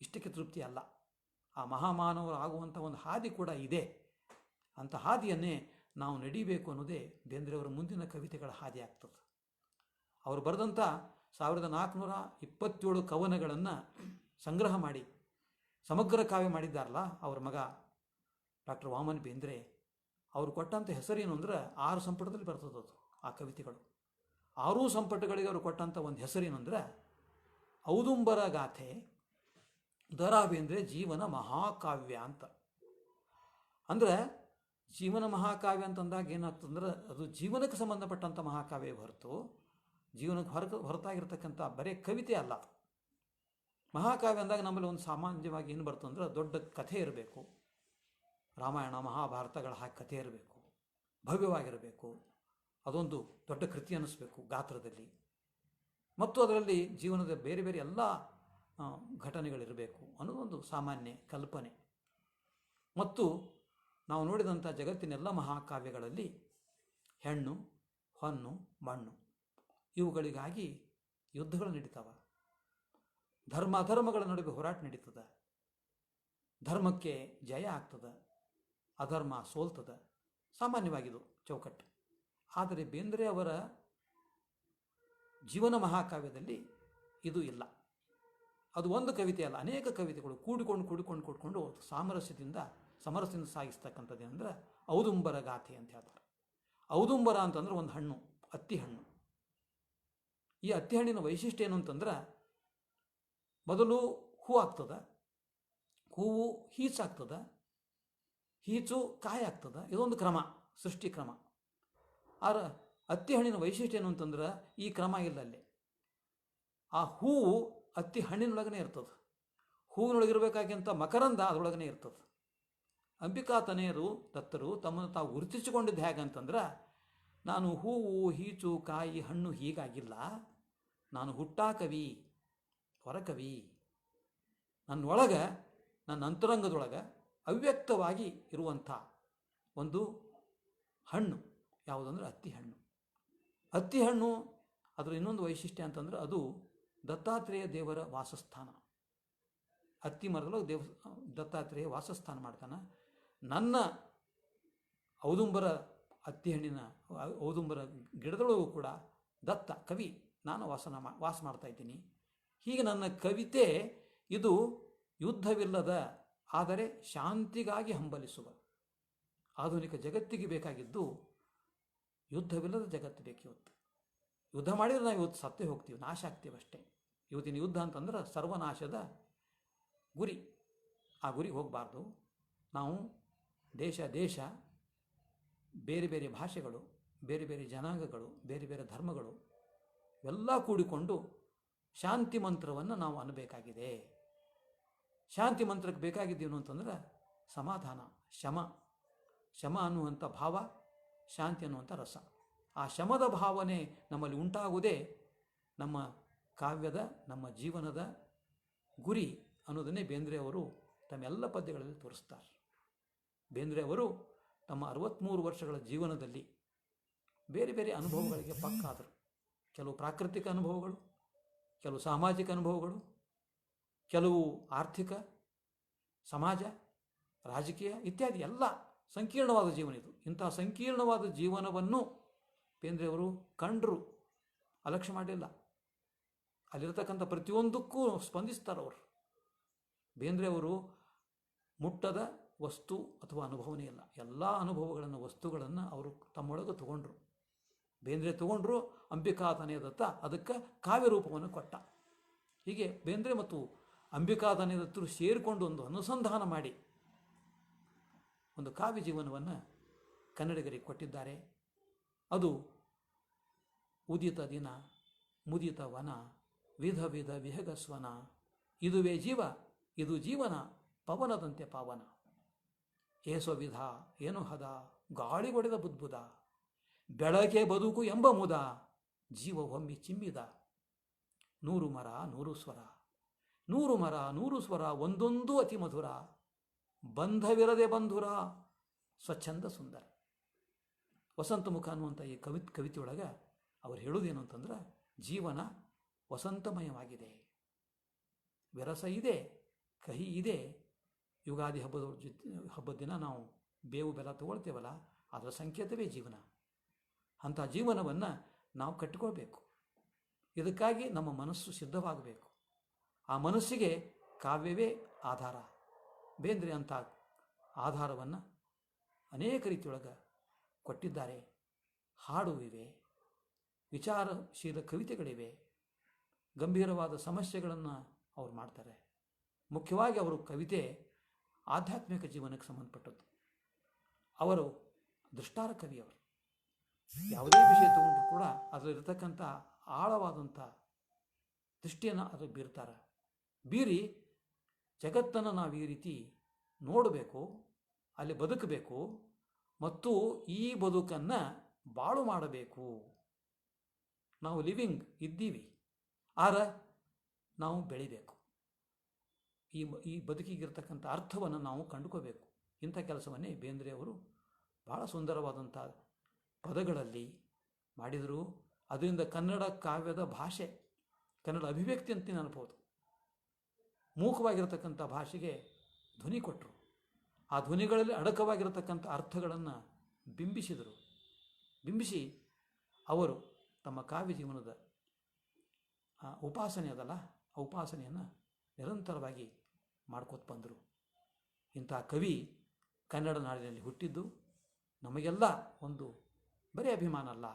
ಇಷ್ಟಕ್ಕೆ ತೃಪ್ತಿ ಅಲ್ಲ, ಆ ಮಹಾಮಾನವರಾಗುವಂಥ ಒಂದು ಹಾದಿ ಕೂಡ ಇದೆ. ಅಂಥ ಹಾದಿಯನ್ನೇ ನಾವು ನಡಿಬೇಕು ಅನ್ನೋದೇ ಬೇಂದ್ರೆಯವರ ಮುಂದಿನ ಕವಿತೆಗಳ ಹಾದಿ ಆಗ್ತದೆ. ಅವರು ಬರೆದಂಥ 1427 ಕವನಗಳನ್ನು ಸಂಗ್ರಹ ಮಾಡಿ ಸಮಗ್ರ ಕಾವ್ಯ ಮಾಡಿದ್ದಾರಲ್ಲ ಅವರ ಮಗ ಡಾಕ್ಟರ್ ವಾಮನ ಬೇಂದ್ರೆ. ಅವರು ಕೊಟ್ಟಂಥ ಹೆಸರೇನು ಅಂದ್ರೆ 6 ಸಂಪುಟದಲ್ಲಿ ಬರ್ತದೆ ಅದು, ಆ ಕವಿತೆಗಳು. 6 ಸಂಪುಟಗಳಿಗೆ ಅವರು ಕೊಟ್ಟಂಥ ಒಂದು ಹೆಸರೇನು ಅಂದ್ರೆ ಔದುಂಬರ ಗಾಥೆ ದ.ರಾ. ಬೇಂದ್ರೆ ಜೀವನ ಮಹಾಕಾವ್ಯ ಅಂತ. ಅಂದರೆ ಜೀವನ ಮಹಾಕಾವ್ಯ ಅಂತಂದಾಗ ಏನಾಗ್ತದಂದ್ರೆ ಅದು ಜೀವನಕ್ಕೆ ಸಂಬಂಧಪಟ್ಟಂಥ ಮಹಾಕಾವ್ಯ ಹೊರತು ಜೀವನಕ್ಕೆ ಹೊರತಾಗಿರ್ತಕ್ಕಂಥ ಬರೀ ಕವಿತೆ ಅಲ್ಲ. ಮಹಾಕಾವ್ಯ ಅಂದಾಗ ನಮ್ಮಲ್ಲಿ ಒಂದು ಸಾಮಾನ್ಯವಾಗಿ ಏನು ಬರ್ತಂದ್ರೆ ದೊಡ್ಡ ಕಥೆ ಇರಬೇಕು, ರಾಮಾಯಣ ಮಹಾಭಾರತಗಳ ಹಾಗೆ ಕಥೆ ಇರಬೇಕು, ಭವ್ಯವಾಗಿರಬೇಕು, ಅದೊಂದು ದೊಡ್ಡ ಕೃತಿ ಅನ್ನಿಸ್ಬೇಕು ಗಾತ್ರದಲ್ಲಿ, ಮತ್ತು ಅದರಲ್ಲಿ ಜೀವನದ ಬೇರೆ ಬೇರೆ ಎಲ್ಲ ಘಟನೆಗಳಿರಬೇಕು ಅನ್ನೋದೊಂದು ಸಾಮಾನ್ಯ ಕಲ್ಪನೆ. ಮತ್ತು ನಾವು ನೋಡಿದಂಥ ಜಗತ್ತಿನೆಲ್ಲ ಮಹಾಕಾವ್ಯಗಳಲ್ಲಿ ಹೆಣ್ಣು, ಹೊನ್ನು, ಮಣ್ಣು ಇವುಗಳಿಗಾಗಿ ಯುದ್ಧಗಳು ನಡೀತಾವ. ಧರ್ಮ ಅಧರ್ಮಗಳ ನಡುವೆ ಹೋರಾಟ ನಡೀತದೆ. ಧರ್ಮಕ್ಕೆ ಜಯ ಆಗ್ತದೆ, ಅಧರ್ಮ ಸೋಲ್ತದೆ. ಸಾಮಾನ್ಯವಾಗಿದು ಚೌಕಟ್ಟು. ಆದರೆ ಬೇಂದ್ರೆ ಅವರ ಜೀವನ ಮಹಾಕಾವ್ಯದಲ್ಲಿ ಇದು ಇಲ್ಲ. ಅದು ಒಂದು ಕವಿತೆ ಅಲ್ಲ, ಅನೇಕ ಕವಿತೆಗಳು ಕೂಡಿಕೊಂಡು ಸಮರಸ್ಯದಿಂದ ಸಾಗಿಸ್ತಕ್ಕಂಥದ್ದು ಏನಂದ್ರೆ ಔದುಂಬರ ಗಾಥೆ ಅಂತ ಹೇಳ್ತಾರೆ. ಔದುಂಬರ ಅಂತಂದ್ರೆ ಒಂದು ಹಣ್ಣು, ಅತ್ತಿ ಹಣ್ಣು. ಈ ಅತ್ತಿ ಹಣ್ಣಿನ ವೈಶಿಷ್ಟ್ಯ ಏನು ಅಂತಂದ್ರೆ ಮೊದಲು ಹೂ ಆಗ್ತದೆ, ಹೂವು ಹೀಚಾಗ್ತದೆ, ಹೀಚು ಕಾಯಿ ಆಗ್ತದೆ. ಇದೊಂದು ಕ್ರಮ, ಸೃಷ್ಟಿ ಕ್ರಮ. ಆದ್ರೆ ಅತ್ತಿ ಹಣ್ಣಿನ ವೈಶಿಷ್ಟ್ಯ ಏನು ಅಂತಂದ್ರೆ ಈ ಕ್ರಮ ಇಲ್ಲ ಅಲ್ಲಿ. ಆ ಹೂವು ಅತ್ತಿ ಹಣ್ಣಿನೊಳಗನೆ ಇರ್ತದೆ. ಹೂವಿನೊಳಗಿರಬೇಕಾಗಿಂತ ಮಕರಂದ ಅದರೊಳಗನೆ ಇರ್ತದೆ. ಅಂಬಿಕಾ ತನೆಯರು ದತ್ತರು ತಮ್ಮನ್ನು ತಾವು ಗುರುತಿಸಿಕೊಂಡಿದ್ದು ಹೇಗಂತಂದ್ರೆ, ನಾನು ಹೂವು ಹೀಚು ಕಾಯಿ ಹಣ್ಣು ಹೀಗಾಗಿಲ್ಲ, ನಾನು ಹುಟ್ಟಾ ಕವಿ, ಹೊರಕವಿ. ನನ್ನೊಳಗೆ, ನನ್ನ ಅಂತರಂಗದೊಳಗೆ ಅವ್ಯಕ್ತವಾಗಿ ಇರುವಂಥ ಒಂದು ಹಣ್ಣು ಯಾವುದಂದ್ರೆ ಅತ್ತಿ ಹಣ್ಣು. ಅತ್ತಿ ಹಣ್ಣು ಅದರ ಇನ್ನೊಂದು ವೈಶಿಷ್ಟ್ಯ ಅಂತಂದ್ರೆ ಅದು ದತ್ತಾತ್ರೇಯ ದೇವರ ವಾಸಸ್ಥಾನ. ಅತ್ತಿ ಮರದೊಳಗೆ ದತ್ತಾತ್ರೇಯ ವಾಸಸ್ಥಾನ ಮಾಡ್ತಾನೆ. ನನ್ನ ಔದುಂಬರ ಅತ್ತಿ ಹಣ್ಣಿನ ಔದುಂಬರ ಗಿಡದೊಳಗೂ ಕೂಡ ದತ್ತ ಕವಿ ನಾನು ವಾಸ ಮಾಡ್ತಾ ಇದ್ದೀನಿ. ಹೀಗೆ ನನ್ನ ಕವಿತೆ ಇದು ಯುದ್ಧವಿಲ್ಲದ ಆದರೆ ಶಾಂತಿಗಾಗಿ ಹಂಬಲಿಸುವ. ಆಧುನಿಕ ಜಗತ್ತಿಗೆ ಬೇಕಾಗಿದ್ದು ಯುದ್ಧವಿಲ್ಲದ ಜಗತ್ತು ಬೇಕು. ಇವತ್ತು ಯುದ್ಧ ಮಾಡಿದರೆ ನಾವು ಇವತ್ತು ಸತ್ತೇ ಹೋಗ್ತೀವಿ, ನಾಶ ಆಗ್ತೀವಿ ಅಷ್ಟೇ. ಇವತ್ತಿನ ಯುದ್ಧ ಅಂತಂದ್ರೆ ಸರ್ವನಾಶದ ಗುರಿ. ಆ ಗುರಿ ಹೋಗಬಾರ್ದು. ನಾವು ದೇಶ ಬೇರೆ ಬೇರೆ ಭಾಷೆಗಳು, ಬೇರೆ ಬೇರೆ ಜನಾಂಗಗಳು, ಬೇರೆ ಬೇರೆ ಧರ್ಮಗಳು ಎಲ್ಲ ಕೂಡಿಕೊಂಡು ಶಾಂತಿ ಮಂತ್ರವನ್ನು ನಾವು ಅನ್ನಬೇಕಾಗಿದೆ. ಶಾಂತಿ ಮಂತ್ರಕ್ಕೆ ಬೇಕಾಗಿದ್ದೇನು ಅಂತಂದ್ರೆ ಸಮಾಧಾನ, ಶಮ ಅನ್ನುವಂಥ ಭಾವ, ಶಾಂತಿ ಅನ್ನುವಂಥ ರಸ. ಆ ಶಮದ ಭಾವನೆ ನಮ್ಮಲ್ಲಿ ಉಂಟಾಗುವುದೇ ನಮ್ಮ ಕಾವ್ಯದ, ನಮ್ಮ ಜೀವನದ ಗುರಿ ಅನ್ನೋದನ್ನೇ ಬೇಂದ್ರೆ ಅವರು ತಮ್ಮೆಲ್ಲ ಪದ್ಯಗಳಲ್ಲಿ ತೋರಿಸ್ತಾರೆ. ಬೇಂದ್ರೆ ಅವರು ತಮ್ಮ 63 ವರ್ಷಗಳ ಜೀವನದಲ್ಲಿ ಬೇರೆ ಬೇರೆ ಅನುಭವಗಳಿಗೆ ಪಕ್ಕಾದರು. ಕೆಲವು ಪ್ರಾಕೃತಿಕ ಅನುಭವಗಳು, ಕೆಲವು ಸಾಮಾಜಿಕ ಅನುಭವಗಳು, ಕೆಲವು ಆರ್ಥಿಕ, ಸಮಾಜ, ರಾಜಕೀಯ ಇತ್ಯಾದಿ ಎಲ್ಲ ಸಂಕೀರ್ಣವಾದ ಜೀವನ ಇದು. ಇಂತಹ ಸಂಕೀರ್ಣವಾದ ಜೀವನವನ್ನು ಬೇಂದ್ರೆಯವರು ಕಂಡರು, ಅಲಕ್ಷ್ಯ ಮಾಡಲಿಲ್ಲ. ಅಲ್ಲಿರ್ತಕ್ಕಂಥ ಪ್ರತಿಯೊಂದಕ್ಕೂ ಸ್ಪಂದಿಸ್ತಾರೆ ಅವರು. ಬೇಂದ್ರೆಯವರು ಮುಟ್ಟದ ವಸ್ತು ಅಥವಾ ಅನುಭವನೇ ಇಲ್ಲ. ಎಲ್ಲ ಅನುಭವಗಳನ್ನು, ವಸ್ತುಗಳನ್ನು ಅವರು ತಮ್ಮೊಳಗೆ ತಗೊಂಡ್ರು. ಬೇಂದ್ರೆ ತಗೊಂಡ್ರು, ಅಂಬಿಕಾ ತನಯದತ್ತ ಅದಕ್ಕೆ ಕಾವ್ಯ ರೂಪವನ್ನು ಕೊಟ್ಟ. ಹೀಗೆ ಬೇಂದ್ರೆ ಮತ್ತು ಅಂಬಿಕಾ ತನಯದತ್ತರು ಸೇರಿಕೊಂಡು ಒಂದು ಅನುಸಂಧಾನ ಮಾಡಿ ಒಂದು ಕಾವ್ಯ ಜೀವನವನ್ನು ಕನ್ನಡಿಗರಿಗೆ ಕೊಟ್ಟಿದ್ದಾರೆ. ಅದು ಉದಿತ ದಿನ, ಮುದಿತ ವನ, ವಿಧ ವಿಧ ವಿಹಗಸ್ವನ, ಇದುವೇ ಜೀವ, ಇದು ಜೀವನ, ಪವನದಂತೆ ಪಾವನ. ಏಸೋ ವಿಧ ಏನು ಹದ, ಗಾಳಿ ಹೊಡೆದ ಬುದ್ಬುದ, ಬೆಳಕೆ ಬದುಕು ಎಂಬ ಮುದ, ಜೀವ ಒಮ್ಮಿ ಚಿಮ್ಮಿದ. 100 ಮರ 100 ಸ್ವರ, 100 ಮರ 100 ಸ್ವರ, ಒಂದೊಂದು ಅತಿ ಮಧುರ, ಬಂಧವಿರದೆ ಬಂಧುರ, ಸ್ವಚ್ಛಂದ ಸುಂದರ. ವಸಂತಮುಖ ಅನ್ನುವಂಥ ಈ ಕವಿತೆಯೊಳಗೆ ಅವ್ರು ಹೇಳೋದೇನು ಅಂತಂದ್ರೆ, ಜೀವನ ವಸಂತಮಯವಾಗಿದೆ, ವಿರಸ ಇದೆ, ಕಹಿ ಇದೆ. ಯುಗಾದಿ ಹಬ್ಬದ ದಿನ ನಾವು ಬೇವು ಬೆಲ್ಲ ತಗೊಳ್ತೇವಲ್ಲ, ಅದರ ಸಂಕೇತವೇ ಜೀವನ. ಅಂಥ ಜೀವನವನ್ನು ನಾವು ಕಟ್ಟಿಕೊಳ್ಬೇಕು. ಇದಕ್ಕಾಗಿ ನಮ್ಮ ಮನಸ್ಸು ಸಿದ್ಧವಾಗಬೇಕು. ಆ ಮನಸ್ಸಿಗೆ ಕಾವ್ಯವೇ ಆಧಾರ. ಬೇಂದ್ರೆ ಅಂಥ ಆಧಾರವನ್ನು ಅನೇಕ ರೀತಿಯೊಳಗೆ ಕೊಟ್ಟಿದ್ದಾರೆ. ಹಾಡು ಇವೆ, ವಿಚಾರಶೀಲ ಕವಿತೆಗಳಿವೆ, ಗಂಭೀರವಾದ ಸಮಸ್ಯೆಗಳನ್ನು ಅವ್ರು ಮಾಡ್ತಾರೆ. ಮುಖ್ಯವಾಗಿ ಅವರು ಕವಿತೆ ಆಧ್ಯಾತ್ಮಿಕ ಜೀವನಕ್ಕೆ ಸಂಬಂಧಪಟ್ಟದ್ದು. ಅವರು ದೃಷ್ಟಾರ ಕವಿಯವರು. ಯಾವುದೇ ವಿಷಯ ತಗೊಂಡ್ರು ಕೂಡ ಅದರಲ್ಲಿರ್ತಕ್ಕಂಥ ಆಳವಾದಂಥ ದೃಷ್ಟಿಯನ್ನು ಅದು ಬೀರ್ತಾರೆ. ಬೀರಿ ಜಗತ್ತನ್ನು ನಾವು ಈ ರೀತಿ ನೋಡಬೇಕು, ಅಲ್ಲಿ ಬದುಕಬೇಕು ಮತ್ತು ಈ ಬದುಕನ್ನು ಬಾಳು ಮಾಡಬೇಕು. ನಾವು ಲಿವಿಂಗ್ ಇದ್ದೀವಿ, ಆದ್ರೆ ನಾವು ಬೆಳಿಬೇಕು. ಈ ಬದುಕಿಗಿರ್ತಕ್ಕಂಥ ಅರ್ಥವನ್ನು ನಾವು ಕಂಡುಕೋಬೇಕು. ಇಂಥ ಕೆಲಸವನ್ನೇ ಬೇಂದ್ರೆ ಅವರು ಭಾಳ ಸುಂದರವಾದಂಥ ಪದಗಳಲ್ಲಿ ಮಾಡಿದರೂ ಅದರಿಂದ ಕನ್ನಡ ಕಾವ್ಯದ ಭಾಷೆ, ಕನ್ನಡ ಅಭಿವ್ಯಕ್ತಿ ಅಂತ ಅನ್ಬೋದು. ಮೂಕವಾಗಿರತಕ್ಕಂಥ ಭಾಷೆಗೆ ಧ್ವನಿ ಕೊಟ್ಟರು. ಆ ಧ್ವನಿಗಳಲ್ಲಿ ಅಡಕವಾಗಿರತಕ್ಕಂಥ ಅರ್ಥಗಳನ್ನು ಬಿಂಬಿಸಿ ಅವರು ತಮ್ಮ ಕಾವ್ಯ ಜೀವನದ ಉಪಾಸನೆ ಅದಲ್ಲ, ಆ ಉಪಾಸನೆಯನ್ನು ನಿರಂತರವಾಗಿ ಮಾಡ್ಕೋತ ಬಂದರು. ಇಂಥ ಕವಿ ಕನ್ನಡ ನಾಡಿನಲ್ಲಿ ಹುಟ್ಟಿದ್ದು ನಮಗೆಲ್ಲ ಒಂದು ಬರೀ ಅಭಿಮಾನ ಅಲ್ಲ,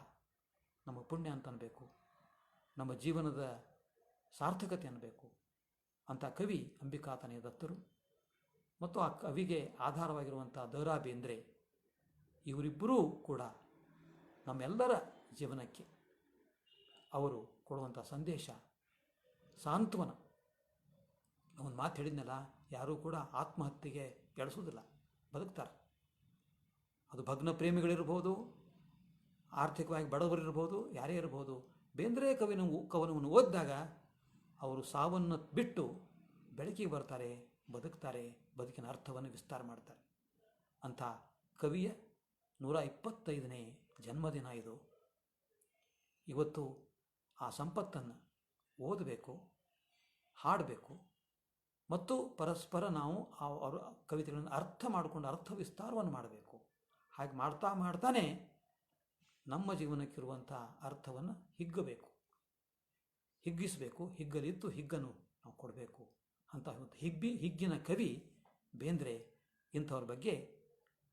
ನಮ್ಮ ಪುಣ್ಯ ಅಂತ ಅನ್ನಬೇಕು, ನಮ್ಮ ಜೀವನದ ಸಾರ್ಥಕತೆ ಅನ್ನಬೇಕು. ಅಂಥ ಕವಿ ಅಂಬಿಕಾತನಯ ದತ್ತರು ಮತ್ತು ಆ ಕವಿಗೆ ಆಧಾರವಾಗಿರುವಂಥ ದ ರಾ ಬೇಂದ್ರೆ, ಇವರಿಬ್ಬರೂ ಕೂಡ ನಮ್ಮೆಲ್ಲರ ಜೀವನಕ್ಕೆ ಅವರು ಕೊಡುವಂಥ ಸಂದೇಶ, ಸಾಂತ್ವನ. ಒಂದು ಮಾತು ಹೇಳಿದ್ನಲ್ಲ, ಯಾರೂ ಕೂಡ ಆತ್ಮಹತ್ಯೆಗೆ ಎಳಿಸೋದಿಲ್ಲ, ಬದುಕ್ತಾರೆ. ಅದು ಭಗ್ನ ಪ್ರೇಮಿಗಳಿರ್ಬೋದು, ಆರ್ಥಿಕವಾಗಿ ಬಡವರಿರ್ಬೋದು, ಯಾರೇ ಇರ್ಬೋದು. ಬೇಂದ್ರೆ ಕವನವನ್ನು ಓದಿದಾಗ ಅವರು ಸಾವನ್ನು ಬಿಟ್ಟು ಬೆಳಕಿಗೆ ಬರ್ತಾರೆ, ಬದುಕ್ತಾರೆ, ಬದುಕಿನ ಅರ್ಥವನ್ನು ವಿಸ್ತಾರ ಮಾಡ್ತಾರೆ. ಅಂಥ ಕವಿಯ 125ನೇ ಜನ್ಮದಿನ ಇದು. ಇವತ್ತು ಆ ಸಂಪತ್ತನ್ನು ಓದಬೇಕು, ಹಾಡಬೇಕು ಮತ್ತು ಪರಸ್ಪರ ನಾವು ಅವರ ಕವಿತೆಗಳನ್ನು ಅರ್ಥ ಮಾಡಿಕೊಂಡು ಅರ್ಥ ವಿಸ್ತಾರವನ್ನು ಮಾಡಬೇಕು. ಹಾಗೆ ಮಾಡ್ತಾನೆ ನಮ್ಮ ಜೀವನಕ್ಕಿರುವಂಥ ಅರ್ಥವನ್ನು ಹಿಗ್ಗಿಸಬೇಕು, ಹಿಗ್ಗಲಿದ್ದು ಹಿಗ್ಗನ್ನು ನಾವು ಕೊಡಬೇಕು ಅಂತ ಹಿಗ್ಗಿನ ಕವಿ ಬೇಂದ್ರೆ. ಇಂಥವ್ರ ಬಗ್ಗೆ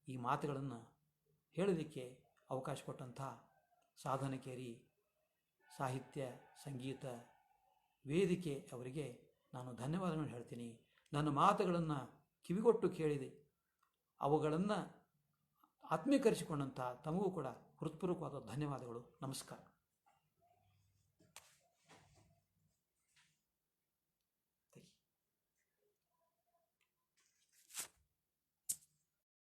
ಈ ಮಾತುಗಳನ್ನು ಹೇಳಲಿಕ್ಕೆ ಅವಕಾಶ ಕೊಟ್ಟಂಥ ಸಾಧನಕೇರಿ ಸಾಹಿತ್ಯ ಸಂಗೀತ ವೇದಿಕೆ ಅವರಿಗೆ ನಾನು ಧನ್ಯವಾದಗಳನ್ನು ಹೇಳ್ತೀನಿ. ನನ್ನ ಮಾತುಗಳನ್ನು ಕಿವಿಗೊಟ್ಟು ಕೇಳಿದೆ, ಅವುಗಳನ್ನು ಆತ್ಮೀಕರಿಸಿಕೊಂಡಂಥ ತಮಗೂ ಕೂಡ ಹೃತ್ಪೂರ್ವಕವಾದ ಧನ್ಯವಾದಗಳು. ನಮಸ್ಕಾರ.